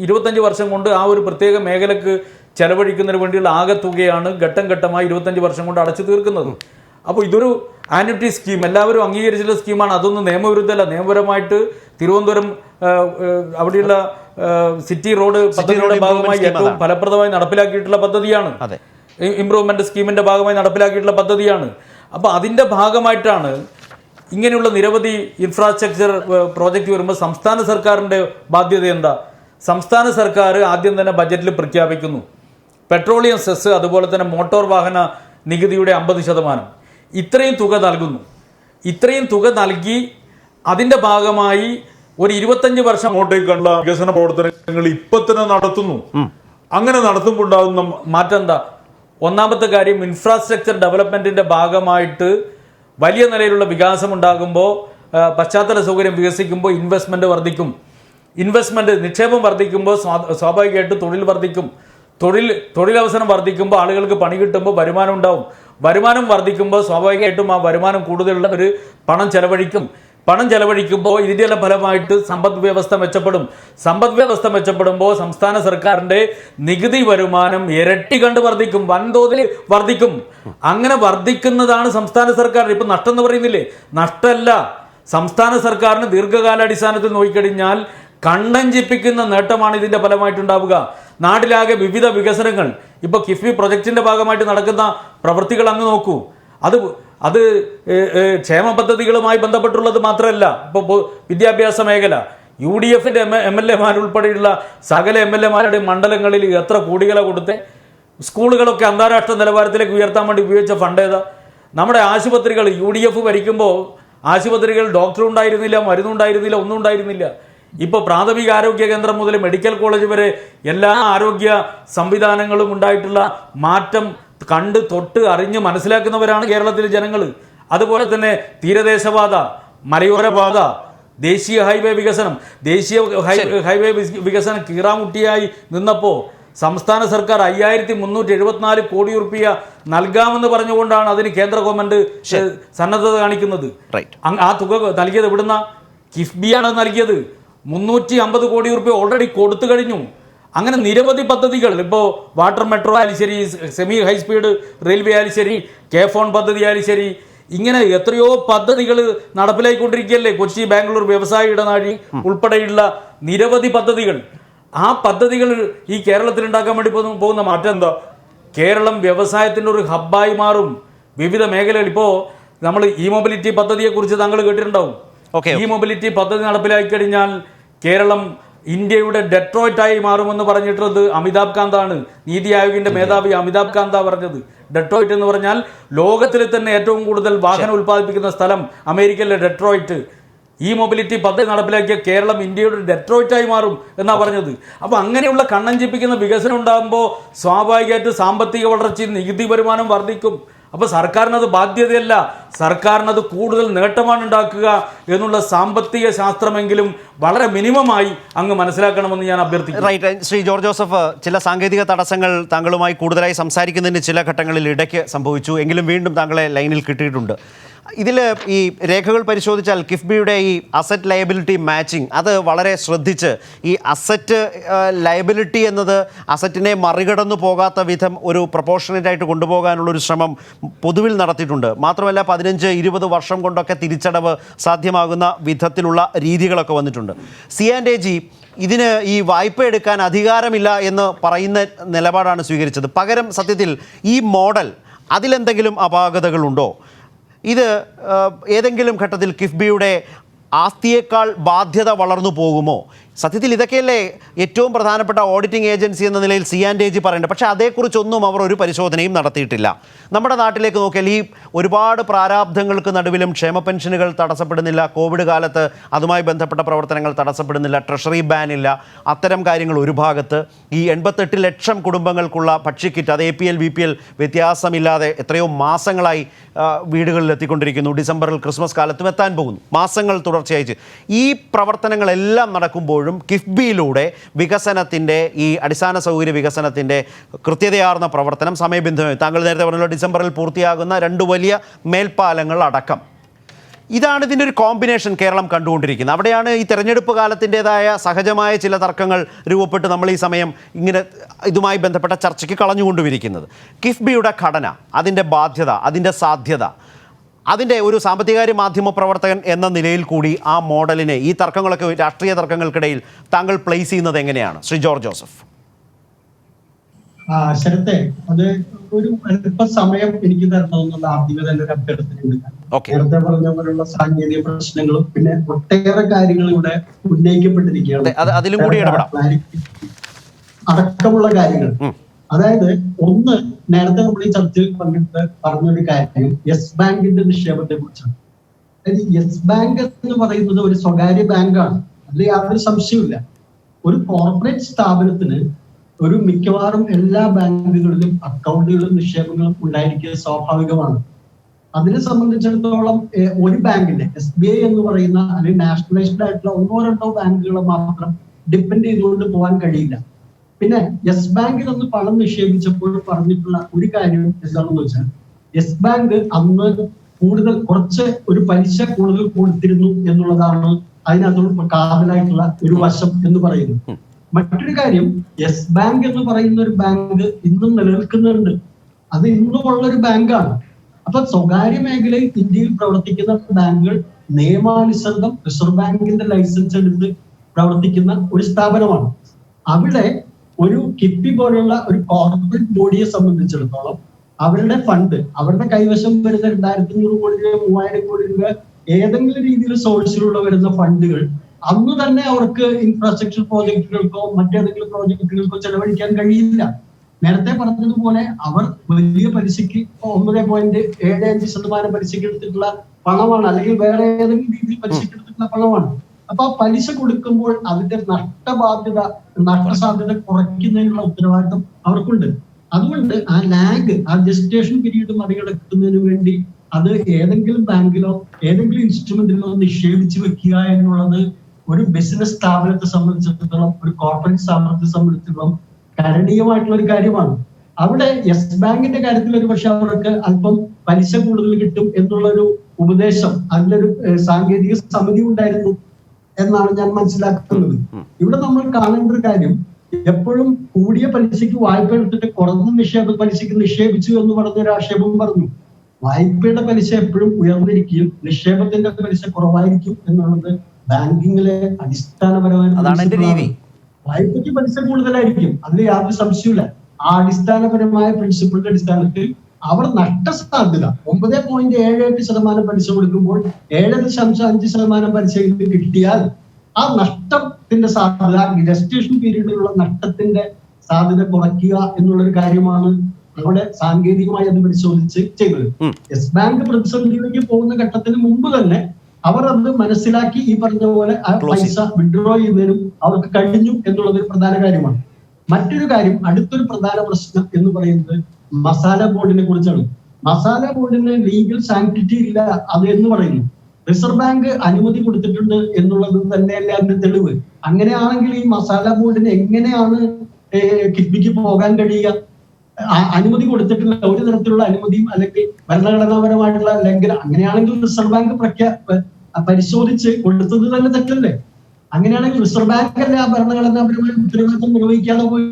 25 വർഷം കൊണ്ട് ആ ഒരു പ്രത്യേക മേഖലക്ക് ചെലവഴിക്കുന്നതിന് വേണ്ടിയുള്ള ആകെ തുകയാണ് ഘട്ടം ഘട്ടമായി 25 വർഷം കൊണ്ട് അടച്ചു തീർക്കുന്നത്. അപ്പോൾ ഇതൊരു ആന്വിറ്റി സ്കീം, എല്ലാവരും അംഗീകരിച്ചിട്ടുള്ള സ്കീമാണ്. അതൊന്നും നിയമവിരുദ്ധമല്ല. നിയമപരമായിട്ട് തിരുവനന്തപുരം അവിടെയുള്ള സിറ്റി റോഡ് പദ്ധതിയുടെ ഭാഗമായി ഏറ്റവും ഫലപ്രദമായി നടപ്പിലാക്കിയിട്ടുള്ള പദ്ധതിയാണ്. ഇംപ്രൂവ്മെന്റ് സ്കീമിന്റെ ഭാഗമായി നടപ്പിലാക്കിയിട്ടുള്ള പദ്ധതിയാണ്. അപ്പോൾ അതിന്റെ ഭാഗമായിട്ടാണ് ഇങ്ങനെയുള്ള നിരവധി ഇൻഫ്രാസ്ട്രക്ചർ പ്രോജക്റ്റ് വരുമ്പോൾ സംസ്ഥാന സർക്കാരിന്റെ ബാധ്യത എന്താ? സംസ്ഥാന സർക്കാർ ആദ്യം തന്നെ ബജറ്റിൽ പ്രഖ്യാപിക്കുന്നു പെട്രോളിയം സെസ്, അതുപോലെ തന്നെ മോട്ടോർ വാഹന നികുതിയുടെ 50%. ഇത്രയും തുക നൽകുന്നു. ഇത്രയും തുക നൽകി അതിന്റെ ഭാഗമായി ഒരു 25 വർഷം അങ്ങോട്ടേക്കുള്ള വികസന പ്രവർത്തനങ്ങൾ ഇപ്പൊ തന്നെ നടത്തുന്നു. അങ്ങനെ നടത്തുമ്പോൾ ഉണ്ടാകുന്ന മാറ്റം എന്താ? ഒന്നാമത്തെ കാര്യം, ഇൻഫ്രാസ്ട്രക്ചർ ഡെവലപ്മെന്റിന്റെ ഭാഗമായിട്ട് വലിയ നിലയിലുള്ള വികാസം ഉണ്ടാകുമ്പോൾ, പശ്ചാത്തല സൗകര്യം വികസിക്കുമ്പോൾ ഇൻവെസ്റ്റ്മെന്റ് വർദ്ധിക്കും. നിക്ഷേപം വർദ്ധിക്കുമ്പോൾ സ്വാഭാവികമായിട്ട് തൊഴിൽ വർദ്ധിക്കും. തൊഴിലവസരം വർദ്ധിക്കുമ്പോൾ ആളുകൾക്ക് പണി കിട്ടുമ്പോൾ വരുമാനം ഉണ്ടാവും. വരുമാനം വർദ്ധിക്കുമ്പോൾ സ്വാഭാവികമായിട്ടും ആ വരുമാനം കൂടുതലുള്ള ഒരു പണം ചെലവഴിക്കുമ്പോൾ ഇതിന്റെ ഫലമായിട്ട് സമ്പദ് വ്യവസ്ഥ മെച്ചപ്പെടുമ്പോൾ സംസ്ഥാന സർക്കാരിന്റെ നികുതി വരുമാനം ഇരട്ടി കണ്ട് വർദ്ധിക്കും, വൻതോതിൽ വർദ്ധിക്കും. അങ്ങനെ വർദ്ധിക്കുന്നതാണ് സംസ്ഥാന സർക്കാർ. ഇപ്പൊ നഷ്ടം എന്ന് പറയുന്നില്ലേ, നഷ്ടമല്ല. സംസ്ഥാന സർക്കാരിന് ദീർഘകാലാടിസ്ഥാനത്തിൽ നോക്കിക്കഴിഞ്ഞാൽ കണ്ണഞ്ചിപ്പിക്കുന്ന നേട്ടമാണ് ഇതിന്റെ ഫലമായിട്ടുണ്ടാവുക. നാട്ടിലാകെ വിവിധ വികസനങ്ങൾ, ഇപ്പൊ കിഫ്ബി പ്രൊജക്ടിന്റെ ഭാഗമായിട്ട് നടക്കുന്ന പ്രവൃത്തികൾ അങ്ങ് നോക്കൂ. അത് ക്ഷേമ പദ്ധതികളുമായി ബന്ധപ്പെട്ടുള്ളത് മാത്രമല്ല. ഇപ്പോൾ വിദ്യാഭ്യാസ മേഖല, UDF MLA ഉൾപ്പെടെയുള്ള സകല MLA മണ്ഡലങ്ങളിൽ എത്ര കോടികളെ കൊടുത്ത് സ്കൂളുകളൊക്കെ അന്താരാഷ്ട്ര നിലവാരത്തിലേക്ക് ഉയർത്താൻ വേണ്ടി ഉപയോഗിച്ച ഫണ്ട് ഏതാ? നമ്മുടെ ആശുപത്രികൾ UDF ഭരിക്കുമ്പോൾ ആശുപത്രികൾ ഡോക്ടർ ഉണ്ടായിരുന്നില്ല, മരുന്നുണ്ടായിരുന്നില്ല, ഒന്നും ഉണ്ടായിരുന്നില്ല. ഇപ്പോൾ പ്രാഥമിക ആരോഗ്യ കേന്ദ്രം മുതൽ മെഡിക്കൽ കോളേജ് വരെ എല്ലാ ആരോഗ്യ സംവിധാനങ്ങളും ഉണ്ടായിട്ടുള്ള മാറ്റം കണ്ട് തൊട്ട് അറിഞ്ഞ് മനസ്സിലാക്കുന്നവരാണ് കേരളത്തിലെ ജനങ്ങൾ. അതുപോലെ തന്നെ തീരദേശപാത, മലയോര പാത, ദേശീയ ഹൈവേ വികസനം കീറാമുട്ടിയായി നിന്നപ്പോൾ സംസ്ഥാന സർക്കാർ 5374 കോടി രൂപ നൽകാമെന്ന് പറഞ്ഞുകൊണ്ടാണ് അതിന് കേന്ദ്ര ഗവൺമെന്റ് സന്നദ്ധത കാണിക്കുന്നത്. ആ തുക നൽകിയത് എവിടുന്ന? കിഫ്ബിയാണ് നൽകിയത്. 350 കോടി രൂപ ഓൾറെഡി കൊടുത്തു കഴിഞ്ഞു. അങ്ങനെ നിരവധി പദ്ധതികൾ, ഇപ്പോൾ വാട്ടർ മെട്രോ ആയാലും ശരി, സെമി ഹൈസ്പീഡ് റെയിൽവേ ആയാലും ശരി, K-ഫോൺ പദ്ധതി ആയാലും ശരി, ഇങ്ങനെ എത്രയോ പദ്ധതികൾ നടപ്പിലായിക്കൊണ്ടിരിക്കുകയല്ലേ. കൊച്ചി ബാംഗ്ലൂർ വ്യവസായ ഇടനാഴി ഉൾപ്പെടെയുള്ള നിരവധി പദ്ധതികൾ. ആ പദ്ധതികൾ ഈ കേരളത്തിൽ ഉണ്ടാക്കാൻ വേണ്ടി പോകുന്ന മാറ്റം എന്താ? കേരളം വ്യവസായത്തിൻ്റെ ഒരു ഹബ്ബായി മാറും. വിവിധ മേഖലകൾ, ഇപ്പോൾ നമ്മൾ മൊബിലിറ്റി പദ്ധതിയെക്കുറിച്ച് താങ്കൾ കേട്ടിട്ടുണ്ടാവും. മൊബിലിറ്റി പദ്ധതി നടപ്പിലാക്കി കഴിഞ്ഞാൽ കേരളം ഇന്ത്യയുടെ ഡെട്രോയിറ്റായി മാറുമെന്ന് പറഞ്ഞിട്ടുള്ളത് അമിതാഭ് കാന്താണ്. നീതി ആയോഗിന്റെ മേധാവി അമിതാഭ് കാന്ത പറഞ്ഞത്. ഡെട്രോയിറ്റ് എന്ന് പറഞ്ഞാൽ ലോകത്തിൽ തന്നെ ഏറ്റവും കൂടുതൽ വാഹനം ഉൽപ്പാദിപ്പിക്കുന്ന സ്ഥലം അമേരിക്കയിലെ ഡെട്രോയിറ്റ്. മൊബിലിറ്റി പദ്ധതി നടപ്പിലാക്കിയ കേരളം ഇന്ത്യയുടെ ഡെട്രോയിറ്റായി മാറും എന്നാ പറഞ്ഞത്. അപ്പൊ അങ്ങനെയുള്ള കണ്ണഞ്ചിപ്പിക്കുന്ന വികസനം ഉണ്ടാകുമ്പോൾ സ്വാഭാവികമായിട്ട് സാമ്പത്തിക വളർച്ചയും നികുതി വരുമാനം വർദ്ധിക്കും. അപ്പോൾ സർക്കാരിനത് ബാധ്യതയല്ല, സർക്കാരിനത് കൂടുതൽ നേട്ടമാണ് ഉണ്ടാക്കുക എന്നുള്ള സാമ്പത്തിക ശാസ്ത്രമെങ്കിലും വളരെ മിനിമമായി അങ്ങ് മനസ്സിലാക്കണമെന്ന് ഞാൻ അഭ്യർത്ഥിക്കുന്നു. റൈറ്റ്. ശ്രീ ജോർജ് ജോസഫ്, ചില സാങ്കേതിക തടസ്സങ്ങൾ താങ്കളുമായി കൂടുതലായി സംസാരിക്കുന്നതിന് ചില ഘട്ടങ്ങളിൽ ഇടയ്ക്ക് സംഭവിച്ചു, എങ്കിലും വീണ്ടും താങ്കളെ ലൈനിൽ കിട്ടിയിട്ടുണ്ട്. ഇതിൽ ഈ രേഖകൾ പരിശോധിച്ചാൽ കിഫ്ബിയുടെ ഈ അസറ്റ് ലയബിലിറ്റി മാച്ചിങ് അത് വളരെ ശ്രദ്ധിച്ച് ഈ അസറ്റ് ലയബിലിറ്റി എന്നത് അസറ്റിനെ മറികടന്നു പോകാത്ത വിധം ഒരു പ്രൊപ്പോർഷനേറ്റായിട്ട് കൊണ്ടുപോകാനുള്ളൊരു ശ്രമം പൊതുവിൽ നടത്തിയിട്ടുണ്ട്. മാത്രമല്ല 15-20 വർഷം കൊണ്ടൊക്കെ തിരിച്ചടവ് സാധ്യമാകുന്ന വിധത്തിലുള്ള രീതികളൊക്കെ വന്നിട്ടുണ്ട്. C&AG ഇതിന് ഈ വായ്പ എടുക്കാൻ അധികാരമില്ല എന്ന് പറയുന്ന നിലപാടാണ് സ്വീകരിച്ചത്. പകരം സത്യത്തിൽ ഈ മോഡൽ അതിലെന്തെങ്കിലും അപാകതകളുണ്ടോ? ഇത് ഏതെങ്കിലും ഘട്ടത്തിൽ കിഫ്ബിയുടെ ആസ്തിയേക്കാൾ ബാധ്യത വളർന്നു പോകുമോ? സത്യത്തിൽ ഇതൊക്കെയല്ലേ ഏറ്റവും പ്രധാനപ്പെട്ട ഓഡിറ്റിംഗ് ഏജൻസി എന്ന നിലയിൽ C&AG പറയേണ്ടത്. പക്ഷേ അതേക്കുറിച്ചൊന്നും അവർ ഒരു പരിശോധനയും നടത്തിയിട്ടില്ല. നമ്മുടെ നാട്ടിലേക്ക് നോക്കിയാൽ ഈ ഒരുപാട് പ്രാരാബ്ധങ്ങൾക്ക് നടുവിലും ക്ഷേമ പെൻഷനുകൾ തടസ്സപ്പെടുന്നില്ല, കോവിഡ് കാലത്ത് അതുമായി ബന്ധപ്പെട്ട പ്രവർത്തനങ്ങൾ തടസ്സപ്പെടുന്നില്ല, ട്രഷറി ബാൻ ഇല്ല, അത്തരം കാര്യങ്ങൾ ഒരു ഭാഗത്ത്. ഈ 88 ലക്ഷം കുടുംബങ്ങൾക്കുള്ള ഭക്ഷ്യക്കിറ്റ് അത് APL BPL വ്യത്യാസമില്ലാതെ എത്രയോ മാസങ്ങളായി വീടുകളിൽ എത്തിക്കൊണ്ടിരിക്കുന്നു. ഡിസംബറിൽ ക്രിസ്മസ് കാലത്തും എത്താൻ പോകുന്നു. മാസങ്ങൾ തുടർച്ചയായി ഈ പ്രവർത്തനങ്ങളെല്ലാം നടക്കുമ്പോൾ കിഫ്ബിയിലൂടെ വികസനത്തിൻ്റെ ഈ അടിസ്ഥാന സൗകര്യ വികസനത്തിൻ്റെ കൃത്യതയാർന്ന പ്രവർത്തനം സമയബന്ധിതമായി താങ്കൾ നേരത്തെ പറഞ്ഞല്ലോ, ഡിസംബറിൽ പൂർത്തിയാകുന്ന 2 വലിയ മേൽപ്പാലങ്ങൾ അടക്കം ഇതാണ് ഇതിൻ്റെ ഒരു കോമ്പിനേഷൻ കേരളം കണ്ടുകൊണ്ടിരിക്കുന്നത്. അവിടെയാണ് ഈ തെരഞ്ഞെടുപ്പ് കാലത്തിൻ്റെതായ സഹജമായ ചില തർക്കങ്ങൾ രൂപപ്പെട്ട് നമ്മൾ ഈ സമയം ഇങ്ങനെ ഇതുമായി ബന്ധപ്പെട്ട ചർച്ചയ്ക്ക് കളഞ്ഞുകൊണ്ടുമിരിക്കുന്നത്. കിഫ്ബിയുടെ ഘടന, അതിൻ്റെ ബാധ്യത, അതിൻ്റെ സാധ്യത, അതിൻ്റെ ഒരു സാമ്പത്തികാര്യ മാധ്യമ പ്രവർത്തകൻ എന്ന നിലയിൽ കൂടി ആ മോഡലിനെ, ഈ തർക്കങ്ങളൊക്കെ രാഷ്ട്രീയ തർക്കങ്ങൾക്കിടയിൽ താങ്കൾ പ്ലേസ് ചെയ്യുന്നത് എങ്ങനെയാണ് ശ്രീ ജോർജ് ജോസഫ്? ശരത്തെ, അത് ഒരു അല്പ സമയം എനിക്ക് തരണമെന്നുള്ള ആദ്യമേ തന്നെ ഒരു അഭ്യർത്ഥനയുണ്ട്. നേരത്തെ പറഞ്ഞ പോലുള്ള സാങ്കേതിക പ്രശ്നങ്ങളും പിന്നെ ഒട്ടേറെ കാര്യങ്ങൾ ഇവിടെ ഉന്നയിക്കപ്പെട്ടിരിക്കുകയാണ്, അതിലും കൂടി ഇടപെടാം അടക്കമുള്ള കാര്യങ്ങൾ. അതായത് ഒന്ന്, നേരത്തെ നമ്മൾ ഈ ചർച്ചയിൽ പറഞ്ഞൊരു കാര്യം യെസ് ബാങ്കിന്റെ നിക്ഷേപത്തെ കുറിച്ചാണ്. അതായത് യെസ് ബാങ്ക് എന്ന് പറയുന്നത് ഒരു സ്വകാര്യ ബാങ്കാണ്, അതിൽ യാതൊരു സംശയമില്ല. ഒരു കോർപ്പറേറ്റ് സ്ഥാപനത്തിന് ഒരു മിക്കവാറും എല്ലാ ബാങ്കുകളിലും അക്കൗണ്ടുകളും നിക്ഷേപങ്ങളും ഉണ്ടായിരിക്കുക സ്വാഭാവികമാണ്. അതിനെ സംബന്ധിച്ചിടത്തോളം ഒരു ബാങ്കിന്റെ SBI എന്ന് പറയുന്ന അല്ലെങ്കിൽ നാഷണലൈസ്ഡ് ആയിട്ടുള്ള ഒന്നോ രണ്ടോ ബാങ്കുകളെ മാത്രം ഡിപ്പെൻഡ് ചെയ്തുകൊണ്ട് പോകാൻ കഴിയില്ല. പിന്നെ യെസ് ബാങ്കിൽ ഒന്ന് പണം നിക്ഷേപിച്ചപ്പോൾ പറഞ്ഞിട്ടുള്ള ഒരു കാര്യം എന്താണെന്ന് വെച്ചാൽ, യെസ് ബാങ്ക് അന്ന് കുറച്ച് ഒരു പലിശ കൂടുതൽ കൊടുത്തിരുന്നു എന്നുള്ളതാണ് അതിനകത്തുള്ള കാതലായിട്ടുള്ള ഒരു വശം എന്ന് പറയുന്നത്. മറ്റൊരു കാര്യം, യെസ് ബാങ്ക് എന്ന് പറയുന്ന ഒരു ബാങ്ക് ഇന്നും നിലനിൽക്കുന്നുണ്ട്, അത് ഇന്നുമുള്ള ഒരു ബാങ്കാണ്. അപ്പൊ സ്വകാര്യ മേഖലയിൽ ഇന്ത്യയിൽ പ്രവർത്തിക്കുന്ന ബാങ്കുകൾ നിയമാനുസൃതം റിസർവ് ബാങ്കിന്റെ ലൈസൻസ് എടുത്ത് പ്രവർത്തിക്കുന്ന ഒരു സ്ഥാപനമാണ്. അവിടെ ഒരു കിഫ്ബി പോലുള്ള ഒരു കോർപ്പറേറ്റ് ബോഡിയെ സംബന്ധിച്ചിടത്തോളം അവരുടെ ഫണ്ട്, അവരുടെ കൈവശം വരുന്ന 2500 കോടി രൂപ 3000 കോടി രൂപ ഏതെങ്കിലും രീതിയിൽ സോഴ്സിലുള്ള വരുന്ന ഫണ്ടുകൾ അന്ന് തന്നെ അവർക്ക് ഇൻഫ്രാസ്ട്രക്ചർ പ്രോജക്റ്റുകൾക്കോ മറ്റേതെങ്കിലും പ്രോജക്റ്റുകൾക്കോ ചെലവഴിക്കാൻ കഴിയില്ല. നേരത്തെ പറഞ്ഞതുപോലെ അവർ വലിയ പലിശയ്ക്ക് 9.75% പലിശയ്ക്ക് എടുത്തിട്ടുള്ള പണമാണ്, അല്ലെങ്കിൽ വേറെ ഏതെങ്കിലും രീതിയിൽ പലിശയ്ക്ക് എടുത്തിട്ടുള്ള പണമാണ്. അപ്പൊ ആ പലിശ കൊടുക്കുമ്പോൾ അതിന്റെ നഷ്ടസാധ്യത കുറയ്ക്കുന്നതിനുള്ള ഉത്തരവാദിത്വം അവർക്കുണ്ട്. അതുകൊണ്ട് ആ ലാഗ്, ആ ജസ്റ്റേഷൻ പീരീഡ് മറികടക്കുന്നതിന് വേണ്ടി അത് ഏതെങ്കിലും ബാങ്കിലോ ഏതെങ്കിലും ഇൻസ്ട്രുമെന്റിലോ നിക്ഷേപിച്ച് വെക്കുക എന്നുള്ളത് ഒരു ബിസിനസ് സ്ഥാപനത്തെ സംബന്ധിച്ചിടത്തോളം, ഒരു കോർപ്പറേറ്റ് സ്ഥാപനത്തെ സംബന്ധിച്ചിടത്തോളം കരണീയമായിട്ടുള്ള ഒരു കാര്യമാണ്. അവിടെ യെസ് ബാങ്കിന്റെ കാര്യത്തിൽ ഒരു പക്ഷെ അവർക്ക് അല്പം പലിശ കൂടുതൽ കിട്ടും എന്നുള്ളൊരു ഉപദേശം, അതിലൊരു സാങ്കേതിക സമിതി ഉണ്ടായിരുന്നു എന്നാണ് ഞാൻ മനസ്സിലാക്കുന്നത്. ഇവിടെ നമ്മൾ കാണേണ്ട ഒരു കാര്യം, എപ്പോഴും കൂടിയ പലിശയ്ക്ക് വായ്പ എടുത്തിട്ട് കുറഞ്ഞ പലിശയ്ക്ക് നിക്ഷേപിച്ചു എന്ന് പറഞ്ഞൊരു ആക്ഷേപം പറഞ്ഞു. വായ്പയുടെ പലിശ എപ്പോഴും ഉയർന്നിരിക്കും, നിക്ഷേപത്തിന്റെ പലിശ കുറവായിരിക്കും എന്നുള്ളത് ബാങ്കിങ്ങിലെ അടിസ്ഥാനപരമായ വായ്പയ്ക്ക് പലിശ കൂടുതലായിരിക്കും, അതിൽ യാതൊരു സംശയമില്ല. ആ അടിസ്ഥാനപരമായ പ്രിൻസിപ്പിളിന്റെ അടിസ്ഥാനത്തിൽ അവർ നഷ്ടസാധ്യത 9.78% പലിശ കൊടുക്കുമ്പോൾ 7.5% പലിശ കിട്ടിയാൽ ആ നഷ്ടത്തിന്റെ സാധ്യത, രജിസ്ട്രേഷൻ പീരീഡിലുള്ള നഷ്ടത്തിന്റെ സാധ്യത കുറയ്ക്കുക എന്നുള്ളൊരു കാര്യമാണ് അവിടെ സാങ്കേതികമായി അത് പരിശോധിച്ച് ചെയ്തത്. യെസ് ബാങ്ക് പ്രതിസന്ധിയിലേക്ക് പോകുന്ന ഘട്ടത്തിന് മുമ്പ് തന്നെ അവർ അത് മനസ്സിലാക്കി ഈ പറഞ്ഞ പോലെ ആ പൈസ വിഡ്രോ ചെയ്യുന്നതിനും അവർക്ക് കഴിഞ്ഞു എന്നുള്ളത് ഒരു പ്രധാന കാര്യമാണ്. മറ്റൊരു കാര്യം, അടുത്തൊരു പ്രധാന പ്രശ്നം എന്ന് പറയുന്നത് മസാല ബോർഡിനെ കുറിച്ചാണ്. മസാല ബോർഡിന് ലീഗൽ സാങ്ക്ടിറ്റി ഇല്ല അത് എന്ന് പറയുന്നു. റിസർവ് ബാങ്ക് അനുമതി കൊടുത്തിട്ടുണ്ട് എന്നുള്ളത് തന്നെയല്ല അതിന്റെ തെളിവ്. അങ്ങനെയാണെങ്കിൽ ഈ മസാല ബോർഡിന് എങ്ങനെയാണ് കിഫ്ബിക്ക് പോകാൻ കഴിയുക? അനുമതി കൊടുത്തിട്ടില്ല, ഒരു തരത്തിലുള്ള അനുമതിയും അല്ലെങ്കിൽ ഭരണഘടനാപരമായിട്ടുള്ള ലംഘനം. അങ്ങനെയാണെങ്കിൽ റിസർവ് ബാങ്ക് പരിശോധിച്ച് കൊടുത്തത് തന്നെ തെറ്റല്ലേ? അങ്ങനെയാണെങ്കിൽ റിസർവ് ബാങ്ക് അല്ലേ ആ ഭരണഘടനാപരമായ ഉത്തരവാദിത്വം നിർവഹിക്കാതെ പോയി?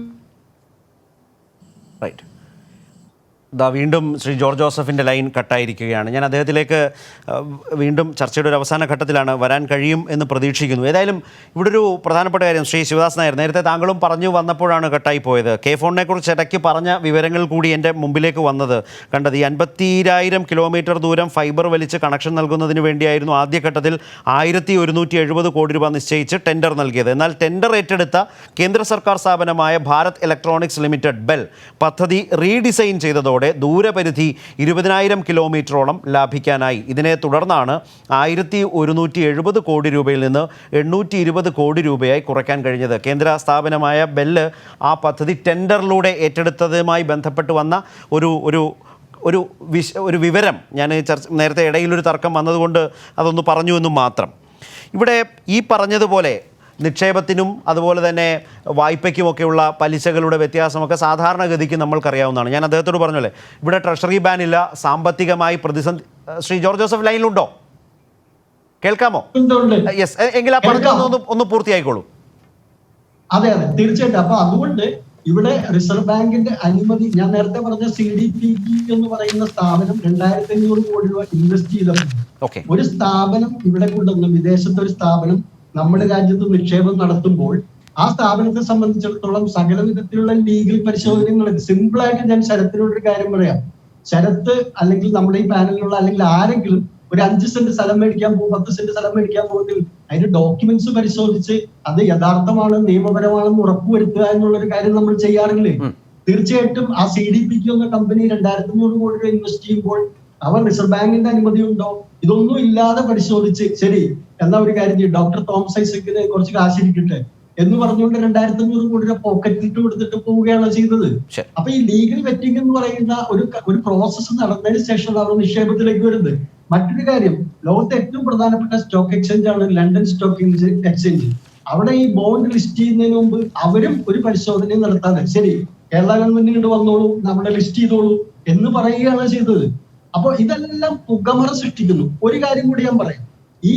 വീണ്ടും ശ്രീ ജോർജ് ജോസഫിൻ്റെ ലൈൻ കട്ടായിരിക്കുകയാണ്. ഞാൻ അദ്ദേഹത്തിലേക്ക് വീണ്ടും ചർച്ചയുടെ ഒരു അവസാന ഘട്ടത്തിലാണ് വരാൻ കഴിയും എന്ന് പ്രതീക്ഷിക്കുന്നു. ഏതായാലും ഇവിടെ ഒരു പ്രധാനപ്പെട്ട കാര്യം, ശ്രീ ശിവദാസ് നായർ നേരത്തെ താങ്കളും പറഞ്ഞു വന്നപ്പോഴാണ് കട്ടായി പോയത്. കെ ഫോണിനെ കുറിച്ച് ഇടയ്ക്ക് പറഞ്ഞ വിവരങ്ങൾ കൂടി എൻ്റെ മുമ്പിലേക്ക് വന്നത് കണ്ടത്. ഈ 50,000 കിലോമീറ്റർ ദൂരം ഫൈബർ വലിച്ച് കണക്ഷൻ നൽകുന്നതിന് വേണ്ടിയായിരുന്നു ആദ്യഘട്ടത്തിൽ 1170 കോടി രൂപ നിശ്ചയിച്ച് ടെൻഡർ നൽകിയത്. എന്നാൽ ടെൻഡർ ഏറ്റെടുത്ത കേന്ദ്ര സർക്കാർ സ്ഥാപനമായ ഭാരത് ഇലക്ട്രോണിക്സ് ലിമിറ്റഡ് ബെൽ പദ്ധതി റീഡിസൈൻ ചെയ്തതോടെ ദൂരപരിധി 20,000 കിലോമീറ്ററോളം ലാഭിക്കാനായി. ഇതിനെ തുടർന്നാണ് 1170 കോടി രൂപയിൽ നിന്ന് 820 കോടി രൂപയായി കുറയ്ക്കാൻ കഴിഞ്ഞത്. കേന്ദ്ര സ്ഥാപനമായ ബെല്ല് ആ പദ്ധതി ടെൻഡറിലൂടെ ഏറ്റെടുത്തതുമായി ബന്ധപ്പെട്ട് വന്ന ഒരു വിവരം ഞാൻ നേരത്തെ ഇടയിലൊരു തർക്കം വന്നതുകൊണ്ട് അതൊന്ന് പറഞ്ഞു എന്നും മാത്രം. ഇവിടെ ഈ പറഞ്ഞതുപോലെ നിക്ഷേപത്തിനും അതുപോലെ തന്നെ വായ്പയ്ക്കുമൊക്കെയുള്ള പലിശകളുടെ വ്യത്യാസമൊക്കെ സാധാരണഗതിക്ക് നമ്മൾക്കറിയാവുന്നതാണ്. ഞാൻ അദ്ദേഹത്തോട് പറഞ്ഞല്ലേ, ഇവിടെ ട്രഷറി ബാൻ ഇല്ല, സാമ്പത്തികമായി പ്രതിസന്ധി. ശ്രീ ജോർജ് ജോസഫ് ലൈനിലുണ്ടോ? കേൾക്കാമോ? ഉണ്ട്. യെസ്, എങ്കിൽ ആ പറഞ്ഞൊന്ന് ഒന്ന് പൂർത്തിയായിക്കോളൂ. അതെ തീർച്ചയായിട്ടും. അപ്പൊ അതുകൊണ്ട് ഇവിടെ റിസർവ് ബാങ്കിന്റെ അനുമതി, ഞാൻ നേരത്തെ പറഞ്ഞ CDPQ എന്ന് പറയുന്ന സ്ഥാപനം 2500 കോടി രൂപ ഇൻവെസ്റ്റ് ചെയ്തിട്ടുണ്ട്. ഒരു സ്ഥാപനം ഇവിടെ കൊണ്ടുവന്ന്, വിദേശത്തെ ഒരു സ്ഥാപനം നമ്മുടെ രാജ്യത്ത് നിക്ഷേപം നടത്തുമ്പോൾ ആ സ്ഥാപനത്തെ സംബന്ധിച്ചിടത്തോളം സകല വിധത്തിലുള്ള ലീഗൽ പരിശോധനകൾ. സിമ്പിളായിട്ട് ഞാൻ ശരത്തിനോടൊരു കാര്യം പറയാം. ശരത്ത് അല്ലെങ്കിൽ നമ്മുടെ ഈ പാനലിലുള്ള അല്ലെങ്കിൽ ആരെങ്കിലും ഒരു 5 സെന്റ് സ്ഥലം മേടിക്കാൻ പോകും, 10 സെന്റ് സ്ഥലം മേടിക്കാൻ പോകുന്നതിൽ അതിന്റെ ഡോക്യുമെന്റ്സ് പരിശോധിച്ച് അത് യഥാർത്ഥമാണ്, നിയമപരമാണെന്ന് ഉറപ്പുവരുത്തുക എന്നുള്ളൊരു കാര്യം നമ്മൾ ചെയ്യാറില്ലേ? തീർച്ചയായിട്ടും ആ CDPQ എന്ന കമ്പനി 2500 കോടി രൂപ ഇൻവെസ്റ്റ് ചെയ്യുമ്പോൾ അവർ റിസർവ് ബാങ്കിന്റെ അനുമതി ഉണ്ടോ, ഇതൊന്നും ഇല്ലാതെ പരിശോധിച്ച് ശരി എന്നാ ഒരു കാര്യം ചെയ്യും, ഡോക്ടർ തോമസ് ഐസക്കിന് കുറച്ച് കാശിരിക്കട്ടെ എന്ന് പറഞ്ഞുകൊണ്ട് 2500 കോടി രൂപ പോക്കറ്റിലിട്ട് കൊടുത്തിട്ട് പോവുകയാണ് ചെയ്തത്. അപ്പൊ ഈ ലീഗൽ വെറ്റിംഗ് എന്ന് പറയുന്ന ഒരു പ്രോസസ്സ് നടന്നതിന് ശേഷം അവർ നിക്ഷേപത്തിലേക്ക് വരുന്നത്. മറ്റൊരു കാര്യം, ലോകത്തെ ഏറ്റവും പ്രധാനപ്പെട്ട സ്റ്റോക്ക് എക്സ്ചേഞ്ച് ആണ് ലണ്ടൻ സ്റ്റോക്ക് എക്സ്ചേഞ്ച്. അവിടെ ഈ ബോണ്ട് ലിസ്റ്റ് ചെയ്യുന്നതിന് മുമ്പ് അവരും ഒരു പരിശോധന നടത്താതെ ശരി കേരള ഗവൺമെന്റിനോട് വന്നോളൂ, നമ്മളെ ലിസ്റ്റ് ചെയ്തോളൂ എന്ന് പറയുകയാണ് ചെയ്തത്. അപ്പൊ ഇതെല്ലാം പുകമറ സൃഷ്ടിക്കുന്നു. ഒരു കാര്യം കൂടി ഞാൻ പറയാം. ഈ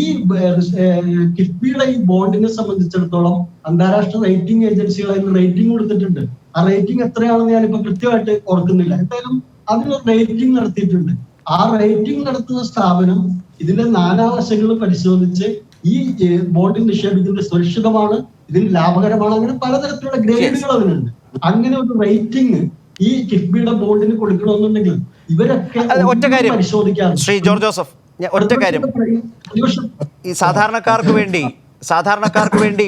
കിഫ്ബിയുടെ ഈ ബോണ്ടിനെ സംബന്ധിച്ചിടത്തോളം അന്താരാഷ്ട്ര റേറ്റിംഗ് ഏജൻസികൾ അതിന് റേറ്റിംഗ് കൊടുത്തിട്ടുണ്ട്. ആ റേറ്റിംഗ് എത്രയാണെന്ന് ഞാനിപ്പോ കൃത്യമായിട്ട് ഓർക്കുന്നില്ല. എന്തായാലും അതിനൊരു റേറ്റിംഗ് നടത്തിയിട്ടുണ്ട്. ആ റേറ്റിംഗ് നടത്തുന്ന സ്ഥാപനം ഇതിന്റെ നാനാവശങ്ങളും പരിശോധിച്ച് ഈ ബോണ്ടിൽ നിക്ഷേപിക്കുന്നത് സുരക്ഷിതമാണ്, ഇതിന് ലാഭകരമാണ്, അങ്ങനെ പലതരത്തിലുള്ള ഗ്രേഡുകൾ അതിനുണ്ട്. അങ്ങനെ ഒരു റേറ്റിംഗ് ഈ കിഫ്ബിയുടെ ബോണ്ടിന് കൊടുക്കണമെന്നുണ്ടെങ്കിൽ ഇവരൊക്കെ ഒറ്റ കാര്യം പരിശോധിക്കാൻ. ശ്രീ ജോർജ് ജോസഫ്, ഒറ്റ കാര്യം, ഈ സാധാരണക്കാർക്ക് വേണ്ടി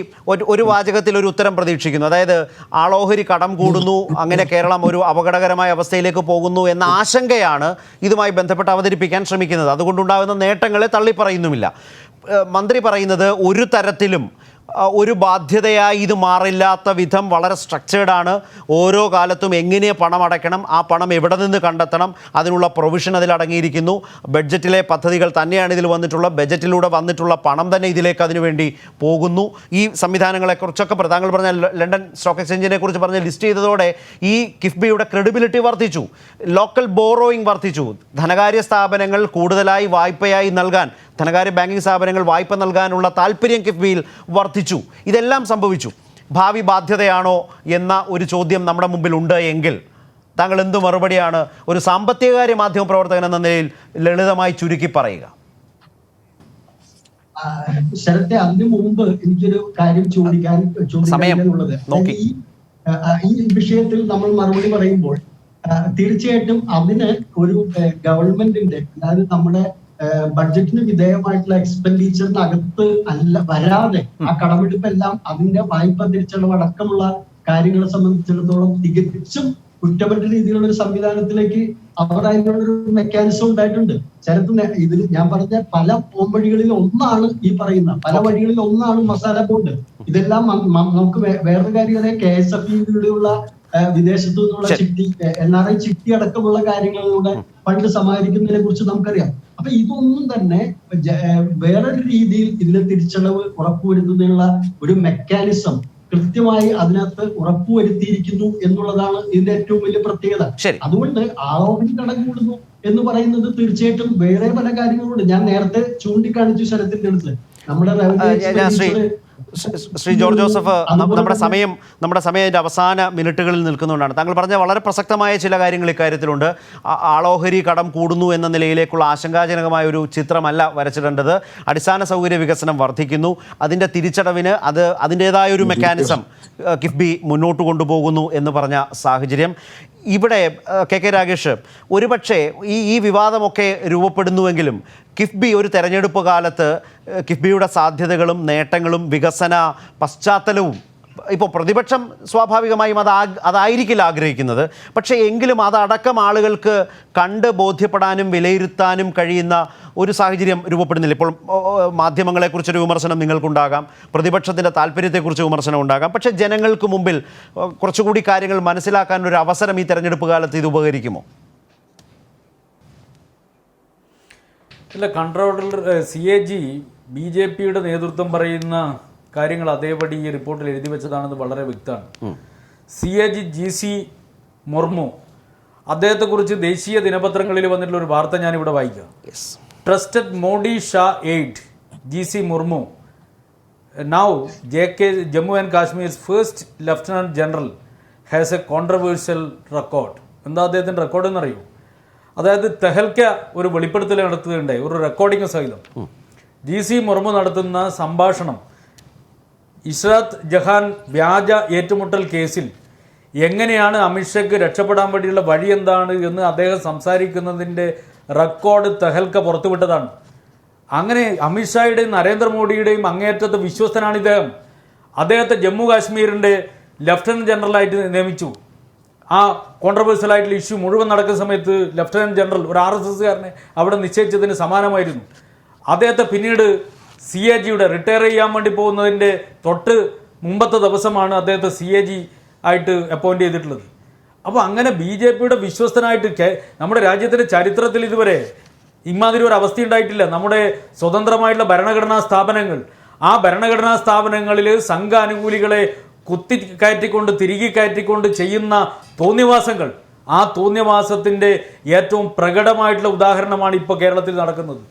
ഒരു വാചകത്തിൽ ഒരു ഉത്തരം പ്രതീക്ഷിക്കുന്നു. അതായത് ആളോഹരി കടം കൂടുന്നു, അങ്ങനെ കേരളം ഒരു അപകടകരമായ അവസ്ഥയിലേക്ക് പോകുന്നു എന്ന ആശങ്കയാണ് ഇതുമായി ബന്ധപ്പെട്ട് അവതരിപ്പിക്കാൻ ശ്രമിക്കുന്നത്. അതുകൊണ്ടുണ്ടാകുന്ന നേട്ടങ്ങളെ തള്ളിപ്പറയുന്നുമില്ല. മന്ത്രി പറയുന്നത് ഒരു തരത്തിലും ഒരു ബാധ്യതയായി ഇത് മാറില്ലാത്ത വിധം വളരെ സ്ട്രക്ചേർഡാണ്. ഓരോ കാലത്തും എങ്ങനെ പണം അടയ്ക്കണം, ആ പണം എവിടെ നിന്ന് കണ്ടെത്തണം, അതിനുള്ള പ്രൊവിഷൻ അതിലടങ്ങിയിരിക്കുന്നു. ബഡ്ജറ്റിലെ പദ്ധതികൾ തന്നെയാണ് ഇതിൽ വന്നിട്ടുള്ള, ബഡ്ജറ്റിലൂടെ വന്നിട്ടുള്ള പണം തന്നെ ഇതിലേക്ക് അതിനുവേണ്ടി പോകുന്നു. ഈ സംവിധാനങ്ങളെക്കുറിച്ചൊക്കെ താങ്കൾ പറഞ്ഞ ലണ്ടൻ സ്റ്റോക്ക് എക്സ്ചേഞ്ചിനെ കുറിച്ച് പറഞ്ഞ് ലിസ്റ്റ് ചെയ്തതോടെ ഈ കിഫ്ബിയുടെ ക്രെഡിബിലിറ്റി വർദ്ധിച്ചു, ലോക്കൽ ബോറോയിങ് വർദ്ധിച്ചു, ധനകാര്യ സ്ഥാപനങ്ങൾ കൂടുതലായി വായ്പയായി നൽകാൻ, ധനകാര്യ ബാങ്കിംഗ് സ്ഥാപനങ്ങൾ വായ്പ നൽകാനുള്ള താല്പര്യം കിഫ്ബിയിൽ വർദ്ധിച്ചു. ഇതെല്ലാം സംഭവിച്ചു. ഭാവി ബാധ്യതയാണോ എന്ന ഒരു ചോദ്യം നമ്മുടെ മുമ്പിൽ ഉണ്ട് എങ്കിൽ താങ്കൾ എന്ത് മറുപടിയാണ് ഒരു സാമ്പത്തികകാര്യ മാധ്യമ പ്രവർത്തകൻ എന്ന നിലയിൽ ലളിതമായി ചുരുക്കി പറയുക? ശരത്തെ, അതിനു മുമ്പ് എനിക്കൊരു കാര്യം ചോദിക്കാനുള്ളത്, ഈ വിഷയത്തിൽ നമ്മൾ മറുപടി പറയുമ്പോൾ തീർച്ചയായിട്ടും അതിന് ഒരു ഗവൺമെന്റിന്റെ, അതായത് നമ്മുടെ ബഡ്ജറ്റിന് വിധേയമായിട്ടുള്ള എക്സ്പെൻഡിച്ചറിനകത്ത് വരാതെ ആ കടമെടുപ്പെല്ലാം അതിന്റെ വായ്പ തിരിച്ചടവ് അടക്കമുള്ള കാര്യങ്ങളെ സംബന്ധിച്ചിടത്തോളം തികച്ചും കുറ്റപ്പെട്ട രീതിയിലുള്ള ഒരു സംവിധാനത്തിലേക്ക് അവർ അതിനുള്ളൊരു മെക്കാനിസം ഉണ്ടായിട്ടുണ്ട്. ചരിത്ര ഇതിൽ ഞാൻ പറഞ്ഞ പല പോംവഴികളിൽ ഒന്നാണ് ഈ പറയുന്ന, പല വഴികളിൽ ഒന്നാണ് മസാല ബോണ്ട്. ഇതെല്ലാം നമുക്ക് വേറൊരു കാര്യം, KSFE-യിലൂടെയുള്ള വിദേശത്തു നിന്നുള്ള ചിട്ടി, NRI ചിട്ടി അടക്കമുള്ള കാര്യങ്ങളിലൂടെ ഫണ്ട് സമാഹരിക്കുന്നതിനെ കുറിച്ച് നമുക്കറിയാം. അപ്പൊ ഇതൊന്നും തന്നെ വേറൊരു രീതിയിൽ ഇതിന്റെ തിരിച്ചടവ് ഉറപ്പുവരുത്തുന്നതിനുള്ള ഒരു മെക്കാനിസം കൃത്യമായി അതിനകത്ത് ഉറപ്പുവരുത്തിയിരിക്കുന്നു എന്നുള്ളതാണ് ഇതിന്റെ ഏറ്റവും വലിയ പ്രത്യേകത. അതുകൊണ്ട് ആളോഹരി കടം കൂടുന്നു എന്ന് പറയുന്നത് തീർച്ചയായിട്ടും വേറെ പല കാര്യങ്ങളുണ്ട്. ഞാൻ നേരത്തെ ചൂണ്ടിക്കാണിച്ചു ശരത്തിന്റെ അടുത്ത് നമ്മുടെ ശ്രീ ജോർജ് ജോസഫ്, നമ്മുടെ സമയം അതിൻ്റെ അവസാന മിനിറ്റുകളിൽ നിൽക്കുന്നുകൊണ്ടാണ്. താങ്കൾ പറഞ്ഞ വളരെ പ്രസക്തമായ ചില കാര്യങ്ങൾ ഇക്കാര്യത്തിലുണ്ട്. ആളോഹരി കടം കൂടുന്നു എന്ന നിലയിലേക്കുള്ള ആശങ്കാജനകമായ ഒരു ചിത്രമല്ല വരച്ചിടേണ്ടത്. അടിസ്ഥാന സൗകര്യ വികസനം വർദ്ധിക്കുന്നു, അതിൻ്റെ തിരിച്ചടവിന് അതിൻ്റേതായ ഒരു മെക്കാനിസം കിഫ്ബി മുന്നോട്ട് കൊണ്ടുപോകുന്നു എന്ന് പറഞ്ഞ സാഹചര്യം. ഇവിടെ കെ രാഗേഷ്, ഒരുപക്ഷെ ഈ വിവാദമൊക്കെ രൂപപ്പെടുന്നുവെങ്കിലും കിഫ്ബി ഒരു തെരഞ്ഞെടുപ്പ് കാലത്ത് കിഫ്ബിയുടെ സാധ്യതകളും നേട്ടങ്ങളും വികസന പശ്ചാത്തലവും, ഇപ്പോൾ പ്രതിപക്ഷം സ്വാഭാവികമായും അതായിരിക്കില്ല ആഗ്രഹിക്കുന്നത്, പക്ഷേ എങ്കിലും അതടക്കം ആളുകൾക്ക് കണ്ട് ബോധ്യപ്പെടാനും വിലയിരുത്താനും കഴിയുന്ന ഒരു സാഹചര്യം രൂപപ്പെടുന്നില്ല. ഇപ്പോൾ മാധ്യമങ്ങളെക്കുറിച്ചൊരു വിമർശനം നിങ്ങൾക്കുണ്ടാകാം, പ്രതിപക്ഷത്തിൻ്റെ താല്പര്യത്തെക്കുറിച്ച് വിമർശനം ഉണ്ടാകാം, പക്ഷേ ജനങ്ങൾക്ക് മുമ്പിൽ കുറച്ചുകൂടി കാര്യങ്ങൾ മനസ്സിലാക്കാനൊരു അവസരം ഈ തെരഞ്ഞെടുപ്പ് കാലത്ത് ഇത് ഉപകരിക്കുമോ? ഇല്ല, കൺട്രോളർ CAG BJP-യുടെ നേതൃത്വം പറയുന്ന കാര്യങ്ങൾ അതേപടി ഈ റിപ്പോർട്ടിൽ എഴുതി വെച്ചതാണെന്ന് വളരെ വ്യക്തമാണ്. CAG GC മുർമു, അദ്ദേഹത്തെക്കുറിച്ച് ദേശീയ ദിനപത്രങ്ങളിൽ വന്നിട്ടുള്ള ഒരു വാർത്ത ഞാനിവിടെ വായിക്കാം. Trusted Modi Shah aid G.C. Murmu, now JK Jammu and Kashmir's first Lieutenant General has a controversial record. എന്താ അദ്ദേഹത്തിൻ്റെ റെക്കോർഡ് എന്നറിയൂ? അതായത് തെഹൽക്ക ഒരു വെളിപ്പെടുത്തൽ നടത്തുകയുണ്ടായി, ഒരു റെക്കോർഡിംഗ് സഹിതം. G.C. മുർമു നടത്തുന്ന സംഭാഷണം ഇസ്രാത്ത് ജഹാൻ വ്യാജ ഏറ്റുമുട്ടൽ കേസിൽ എങ്ങനെയാണ് അമിത്ഷയ്ക്ക് രക്ഷപ്പെടാൻ വേണ്ടിയുള്ള വഴി എന്താണ് എന്ന് അദ്ദേഹം സംസാരിക്കുന്നതിൻ്റെ റെക്കോർഡ് തെഹൽക്ക പുറത്തുവിട്ടതാണ്. അങ്ങനെ അമിത്ഷായുടെയും നരേന്ദ്രമോദിയുടെയും അങ്ങേയറ്റത്തെ വിശ്വസ്തനാണ് ഇദ്ദേഹം. അദ്ദേഹത്തെ ജമ്മു കാശ്മീരിൻ്റെ ലഫ്റ്റനന്റ് ജനറലായിട്ട് നിയമിച്ചു. ആ കോൺട്രവേഴ്സ്യൽ ആയിട്ടുള്ള ഇഷ്യൂ മുഴുവൻ നടക്കുന്ന സമയത്ത് ലഫ്റ്റനന്റ് ജനറൽ ഒരു RSSകാരനെ അവിടെ നിശ്ചയിച്ചതിന് സമാനമായിരുന്നു. അദ്ദേഹത്തെ പിന്നീട് CAG റിട്ടയർ ചെയ്യാൻ വേണ്ടി പോകുന്നതിൻ്റെ തൊട്ട് മുമ്പത്തെ ദിവസമാണ് അദ്ദേഹത്തെ CAG ആയിട്ട് അപ്പോയിന്റ് ചെയ്തിട്ടുള്ളത്. അപ്പോൾ അങ്ങനെ BJPയുടെ വിശ്വസ്തനായിട്ട് നമ്മുടെ രാജ്യത്തിൻ്റെ ചരിത്രത്തിൽ ഇതുവരെ ഇമാതിരി ഒരു അവസ്ഥ ഉണ്ടായിട്ടില്ല. നമ്മുടെ സ്വതന്ത്രമായിട്ടുള്ള ഭരണഘടനാ സ്ഥാപനങ്ങൾ, ആ ഭരണഘടനാ സ്ഥാപനങ്ങളിൽ സംഘ അനുകൂലികളെ കുത്തി കയറ്റിക്കൊണ്ട് തിരികെ കയറ്റിക്കൊണ്ട് ചെയ്യുന്ന തോന്നിവാസങ്ങൾ, ആ തോന്നിവാസത്തിൻ്റെ ഏറ്റവും പ്രകടമായിട്ടുള്ള ഉദാഹരണമാണ് ഇപ്പോൾ കേരളത്തിൽ നടക്കുന്നത്.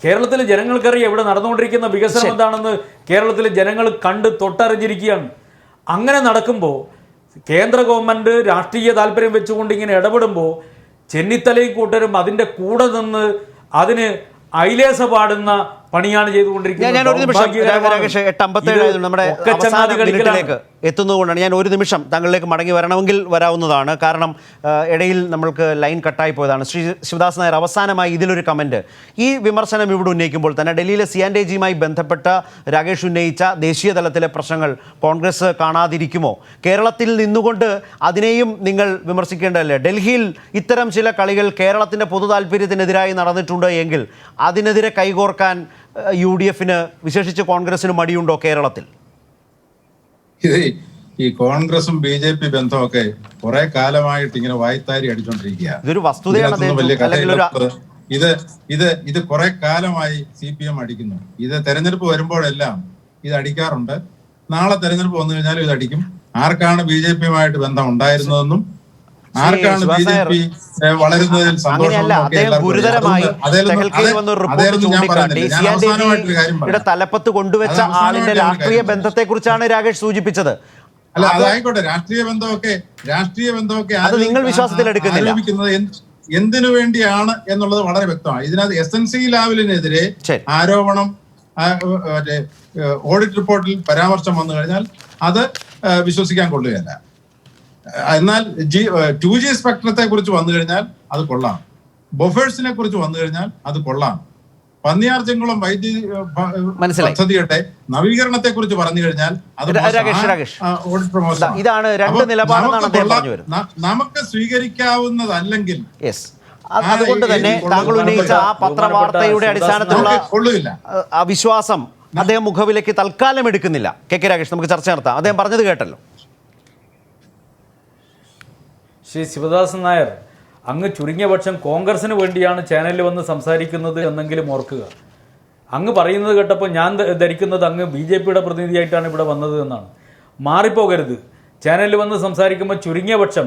കേരളത്തിലെ ജനങ്ങൾക്കറിയാം ഇവിടെ നടന്നുകൊണ്ടിരിക്കുന്ന വികസനം എന്താണെന്ന്. കേരളത്തിലെ ജനങ്ങൾ കണ്ട് തൊട്ടറിഞ്ഞിരിക്കുകയാണ്. അങ്ങനെ നടക്കുമ്പോൾ കേന്ദ്ര ഗവൺമെൻറ് രാഷ്ട്രീയ താല്പര്യം വെച്ചുകൊണ്ട് ഇങ്ങനെ ഇടപെടുമ്പോൾ ചെന്നിത്തലയും കൂട്ടരും അതിൻ്റെ കൂടെ നിന്ന് അതിന് ഐലേസ പാടുന്ന പണിയാണ് ചെയ്തുകൊണ്ടിരിക്കുന്നത്. ഞാൻ ഒരു നിമിഷം രാകേഷ് 8:57 നമ്മുടെ അവസാന മിനിറ്റിലേക്ക് എത്തുന്നതുകൊണ്ടാണ് ഞാൻ ഒരു നിമിഷം താങ്കളിലേക്ക് മടങ്ങി വരണമെങ്കിൽ വരാവുന്നതാണ്. കാരണം ഇടയിൽ നമ്മൾക്ക് ലൈൻ കട്ടായി പോയതാണ്. ശ്രീ ശിവദാസ് നായർ, അവസാനമായി ഇതിലൊരു കമൻറ്റ്. ഈ വിമർശനം ഇവിടെ ഉന്നയിക്കുമ്പോൾ തന്നെ ഡൽഹിയിലെ CNDGയുമായി ബന്ധപ്പെട്ട രാകേഷ് ഉന്നയിച്ച ദേശീയ തലത്തിലെ പ്രശ്നങ്ങൾ കോൺഗ്രസ് കാണാതിരിക്കുമോ? കേരളത്തിൽ നിന്നുകൊണ്ട് അതിനെയും നിങ്ങൾ വിമർശിക്കേണ്ടതല്ലേ? ഡൽഹിയിൽ ഇത്തരം ചില കളികൾ കേരളത്തിൻ്റെ പൊതു താല്പര്യത്തിനെതിരായി നടന്നിട്ടുണ്ട് എങ്കിൽ അതിനെതിരെ കൈകോർക്കാൻ UDFന് വിശേഷിച്ച് കോൺഗ്രസിന് മടിയുണ്ടോ കേരളത്തിൽ? ഇത് ഈ കോൺഗ്രസും BJP ബന്ധമൊക്കെ കുറെ കാലമായിട്ട് ഇങ്ങനെ വായ്ത്താരി അടിച്ചോണ്ടിരിക്കുക. ഇതൊരു വസ്തുതയാണ്. വലിയ ഇത് കുറെ കാലമായി CPM അടിക്കുന്നു. ഇത് തെരഞ്ഞെടുപ്പ് വരുമ്പോഴെല്ലാം ഇത് അടിക്കാറുണ്ട്. നാളെ തെരഞ്ഞെടുപ്പ് വന്നു കഴിഞ്ഞാലും ഇത് അടിക്കും. ആർക്കാണ് BJPയുമായിട്ട് ബന്ധം ഉണ്ടായിരുന്നതെന്നും ആർക്കാണ് BJP വളരുന്നതിൽ തലപ്പത്ത് കൊണ്ടുവച്ച ആളിന്റെ രാഷ്ട്രീയ ബന്ധത്തെ കുറിച്ചാണ് രാകേഷ് സൂചിപ്പിച്ചത്. അല്ല, അതായിക്കോട്ടെ. രാഷ്ട്രീയ ബന്ധമൊക്കെ അത് നിങ്ങൾ വിശ്വാസത്തിൽ എടുക്കുന്നില്ല. എന്തിനു വേണ്ടിയാണ് എന്നുള്ളത് വളരെ വ്യക്തമാണ്. ഇതിനകത്ത് SNC ലാവലിനെതിരെ ആരോപണം, ഓഡിറ്റ് റിപ്പോർട്ടിൽ പരാമർശം വന്നു കഴിഞ്ഞാൽ അത് വിശ്വസിക്കാൻ കൊള്ളുകയല്ല. എന്നാൽ 2G സ്പെക്ട്രത്തെ കുറിച്ച് വന്നു കഴിഞ്ഞാൽ അത് കൊള്ളാം. ബൊഫേഴ്സിനെ കുറിച്ച് വന്നു കഴിഞ്ഞാൽ അത് കൊള്ളാം. പന്നിയാർ ചെങ്കുളം വൈദ്യുതി പദ്ധതിയുടെ നവീകരണത്തെ കുറിച്ച് പറഞ്ഞു കഴിഞ്ഞാൽ അത് ഓഡിറ്റ് പ്രൊമോഷൻ. ഇതാണ് രണ്ട് നിലപാടാണ് നമുക്ക് സ്വീകരിക്കാവുന്നതല്ലെങ്കിൽ അതുകൊണ്ട് തന്നെ താങ്കൾ ഉന്നയിച്ച ആ പത്രവാർത്തയുടെ അടിസ്ഥാനത്തിലുള്ള വിശ്വാസം അദ്ദേഹം മുഖവിലേക്ക് തൽക്കാലം എടുക്കുന്നില്ല. KK രാകേഷ്, നമുക്ക് ചർച്ച നടത്താം. അദ്ദേഹം പറഞ്ഞത് കേട്ടല്ലോ. ശ്രീ ശിവദാസൻ നായർ, അങ്ങ് ചുരുങ്ങിയ പക്ഷം കോൺഗ്രസിന് വേണ്ടിയാണ് ചാനലിൽ വന്ന് സംസാരിക്കുന്നത് എന്നെങ്കിലും ഓർക്കുക. അങ്ങ് പറയുന്നത് കേട്ടപ്പോൾ ഞാൻ ധരിക്കുന്നത് അങ്ങ് BJPയുടെ പ്രതിനിധിയായിട്ടാണ് ഇവിടെ വന്നത് എന്നാണ്. മാറിപ്പോകരുത്. ചാനലിൽ വന്ന് സംസാരിക്കുമ്പോൾ ചുരുങ്ങിയ പക്ഷം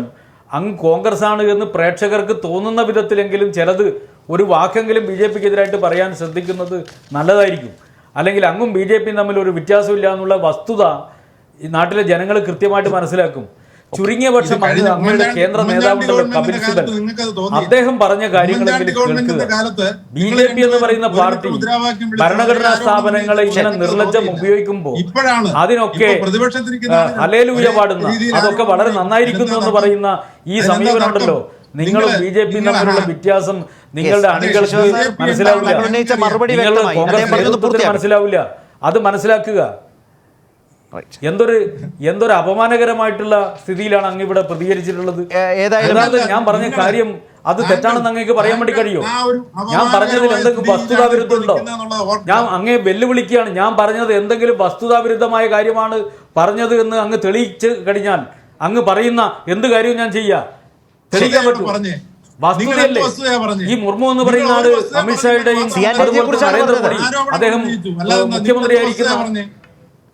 അങ്ങ് കോൺഗ്രസ് ആണ് എന്ന് പ്രേക്ഷകർക്ക് തോന്നുന്ന വിധത്തിലെങ്കിലും ചിലത് ഒരു വാക്കെങ്കിലും BJPക്കെതിരായിട്ട് പറയാൻ ശ്രദ്ധിക്കുന്നത് നല്ലതായിരിക്കും. അല്ലെങ്കിൽ അങ്ങും BJPയും തമ്മിൽ ഒരു വ്യത്യാസമില്ല എന്നുള്ള വസ്തുത ഈ നാട്ടിലെ ജനങ്ങൾ കൃത്യമായിട്ട് മനസ്സിലാക്കും. ചുരുങ്ങിയ പക്ഷം അങ്ങയുടെ കേന്ദ്ര നേതാവുണ്ടല്ലോ കപിൽ സിബൽ, അദ്ദേഹം പറഞ്ഞ കാര്യങ്ങളെങ്കിലും കേൾക്കുക. BJP എന്ന് പറയുന്ന പാർട്ടി ഭരണഘടനാ സ്ഥാപനങ്ങളെ ഇങ്ങനെ നിർലജ്ജം ഉപയോഗിക്കുമ്പോൾ അതിനൊക്കെ ഹല്ലേലൂയ പാടുന്ന, അതൊക്കെ വളരെ നന്നായിരിക്കുന്നു എന്ന് പറയുന്ന ഈ സമീപനമുണ്ടല്ലോ, നിങ്ങളും BJPയും തമ്മിലുള്ള വ്യത്യാസം നിങ്ങളുടെ അണികൾക്ക് മനസ്സിലാവില്ല. അത് മനസ്സിലാക്കുക. എന്തൊരു അപമാനകരമായിട്ടുള്ള സ്ഥിതിയിലാണ് അങ്ങ് ഇവിടെ പ്രതികരിച്ചിട്ടുള്ളത്. ഏതായാലും ഞാൻ പറഞ്ഞ കാര്യം അത് തെറ്റാണെന്ന് അങ്ങേക്ക് പറയാൻ വേണ്ടി കഴിയോ? ഞാൻ പറഞ്ഞതിൽ എന്തെങ്കിലും വസ്തുതാവിരുദ്ധമുണ്ടോ? ഞാൻ അങ്ങേ വെല്ലുവിളിക്കുകയാണ്. ഞാൻ പറഞ്ഞത് എന്തെങ്കിലും വസ്തുതാവിരുദ്ധമായ കാര്യമാണ് പറഞ്ഞത് എന്ന് അങ്ങ് തെളിയിച്ച് കഴിഞ്ഞാൽ അങ്ങ് പറയുന്ന എന്ത് കാര്യവും ഞാൻ ചെയ്യാം. തെളിയിക്കാൻ പറ്റും. വസ്തുതയല്ലേ ഈ മുർമു എന്ന് പറയുന്ന ആള് അമിത്ഷായുടെയും അതുപോലെ നരേന്ദ്രമോദി അദ്ദേഹം മുഖ്യമന്ത്രിയായിരിക്കുന്ന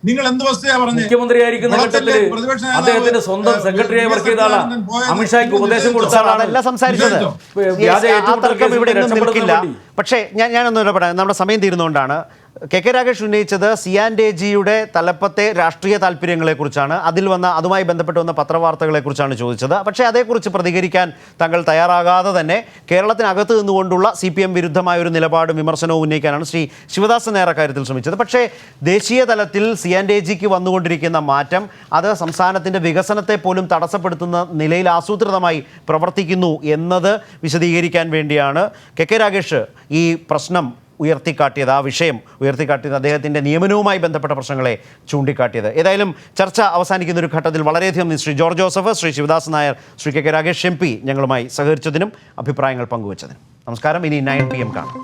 നിങ്ങൾ എന്ത് വസ്തുതയാ പറഞ്ഞു? മുഖ്യമന്ത്രിയായിരിക്കുന്ന ഘട്ടത്തില് അദ്ദേഹത്തിന്റെ സ്വന്തം സെക്രട്ടറിയായി വർക്ക് ചെയ്ത ആളാണ്. അമിത്ഷായ്ക്ക് ഉപദേശം കൊടുത്ത ആളാണ് സംസാരിച്ചത്. പക്ഷേ ഞാനൊന്നും ഇടപെടാം, നമ്മുടെ സമയം തീരുന്നതുകൊണ്ടാണ്. കെ രാഗേഷ് ഉന്നയിച്ചത് CNDG-യുടെ തലപ്പത്തെ രാഷ്ട്രീയ താല്പര്യങ്ങളെക്കുറിച്ചാണ്. അതുമായി ബന്ധപ്പെട്ട് വന്ന പത്രവാർത്തകളെക്കുറിച്ചാണ് ചോദിച്ചത്. പക്ഷേ അതേക്കുറിച്ച് പ്രതികരിക്കാൻ താങ്കൾ തയ്യാറാകാതെ തന്നെ കേരളത്തിനകത്ത് നിന്നുകൊണ്ടുള്ള CPM വിരുദ്ധമായ ഒരു നിലപാടും വിമർശനവും ഉന്നയിക്കാനാണ് ശ്രീ ശിവദാസൻ നായർ കാര്യത്തിൽ ശ്രമിച്ചത്. പക്ഷേ ദേശീയ തലത്തിൽ CNDG-ക്ക് വന്നുകൊണ്ടിരിക്കുന്ന മാറ്റം അത് സംസ്ഥാനത്തിൻ്റെ വികസനത്തെ പോലും തടസ്സപ്പെടുത്തുന്ന നിലയിൽ ആസൂത്രിതമായി പ്രവർത്തിക്കുന്നു എന്നത് വിശദീകരിക്കാൻ വേണ്ടിയാണ് കെ രാഗേഷ് ഈ പ്രശ്നം ഉയർത്തിക്കാട്ടിയത്, ആ വിഷയം ഉയർത്തിക്കാട്ടിയത്, അദ്ദേഹത്തിൻ്റെ നിയമനവുമായി ബന്ധപ്പെട്ട പ്രശ്നങ്ങളെ ചൂണ്ടിക്കാട്ടിയത്. ഏതായാലും ചർച്ച അവസാനിക്കുന്ന ഒരു ഘട്ടത്തിൽ വളരെയധികം Shri George Joseph, Shri Sivadas Nair, Shri K Ragesh MP ഞങ്ങളുമായി സഹകരിച്ചതിനും അഭിപ്രായങ്ങൾ പങ്കുവച്ചതിനും നമസ്കാരം. ഇനി 9 PM കാണാം.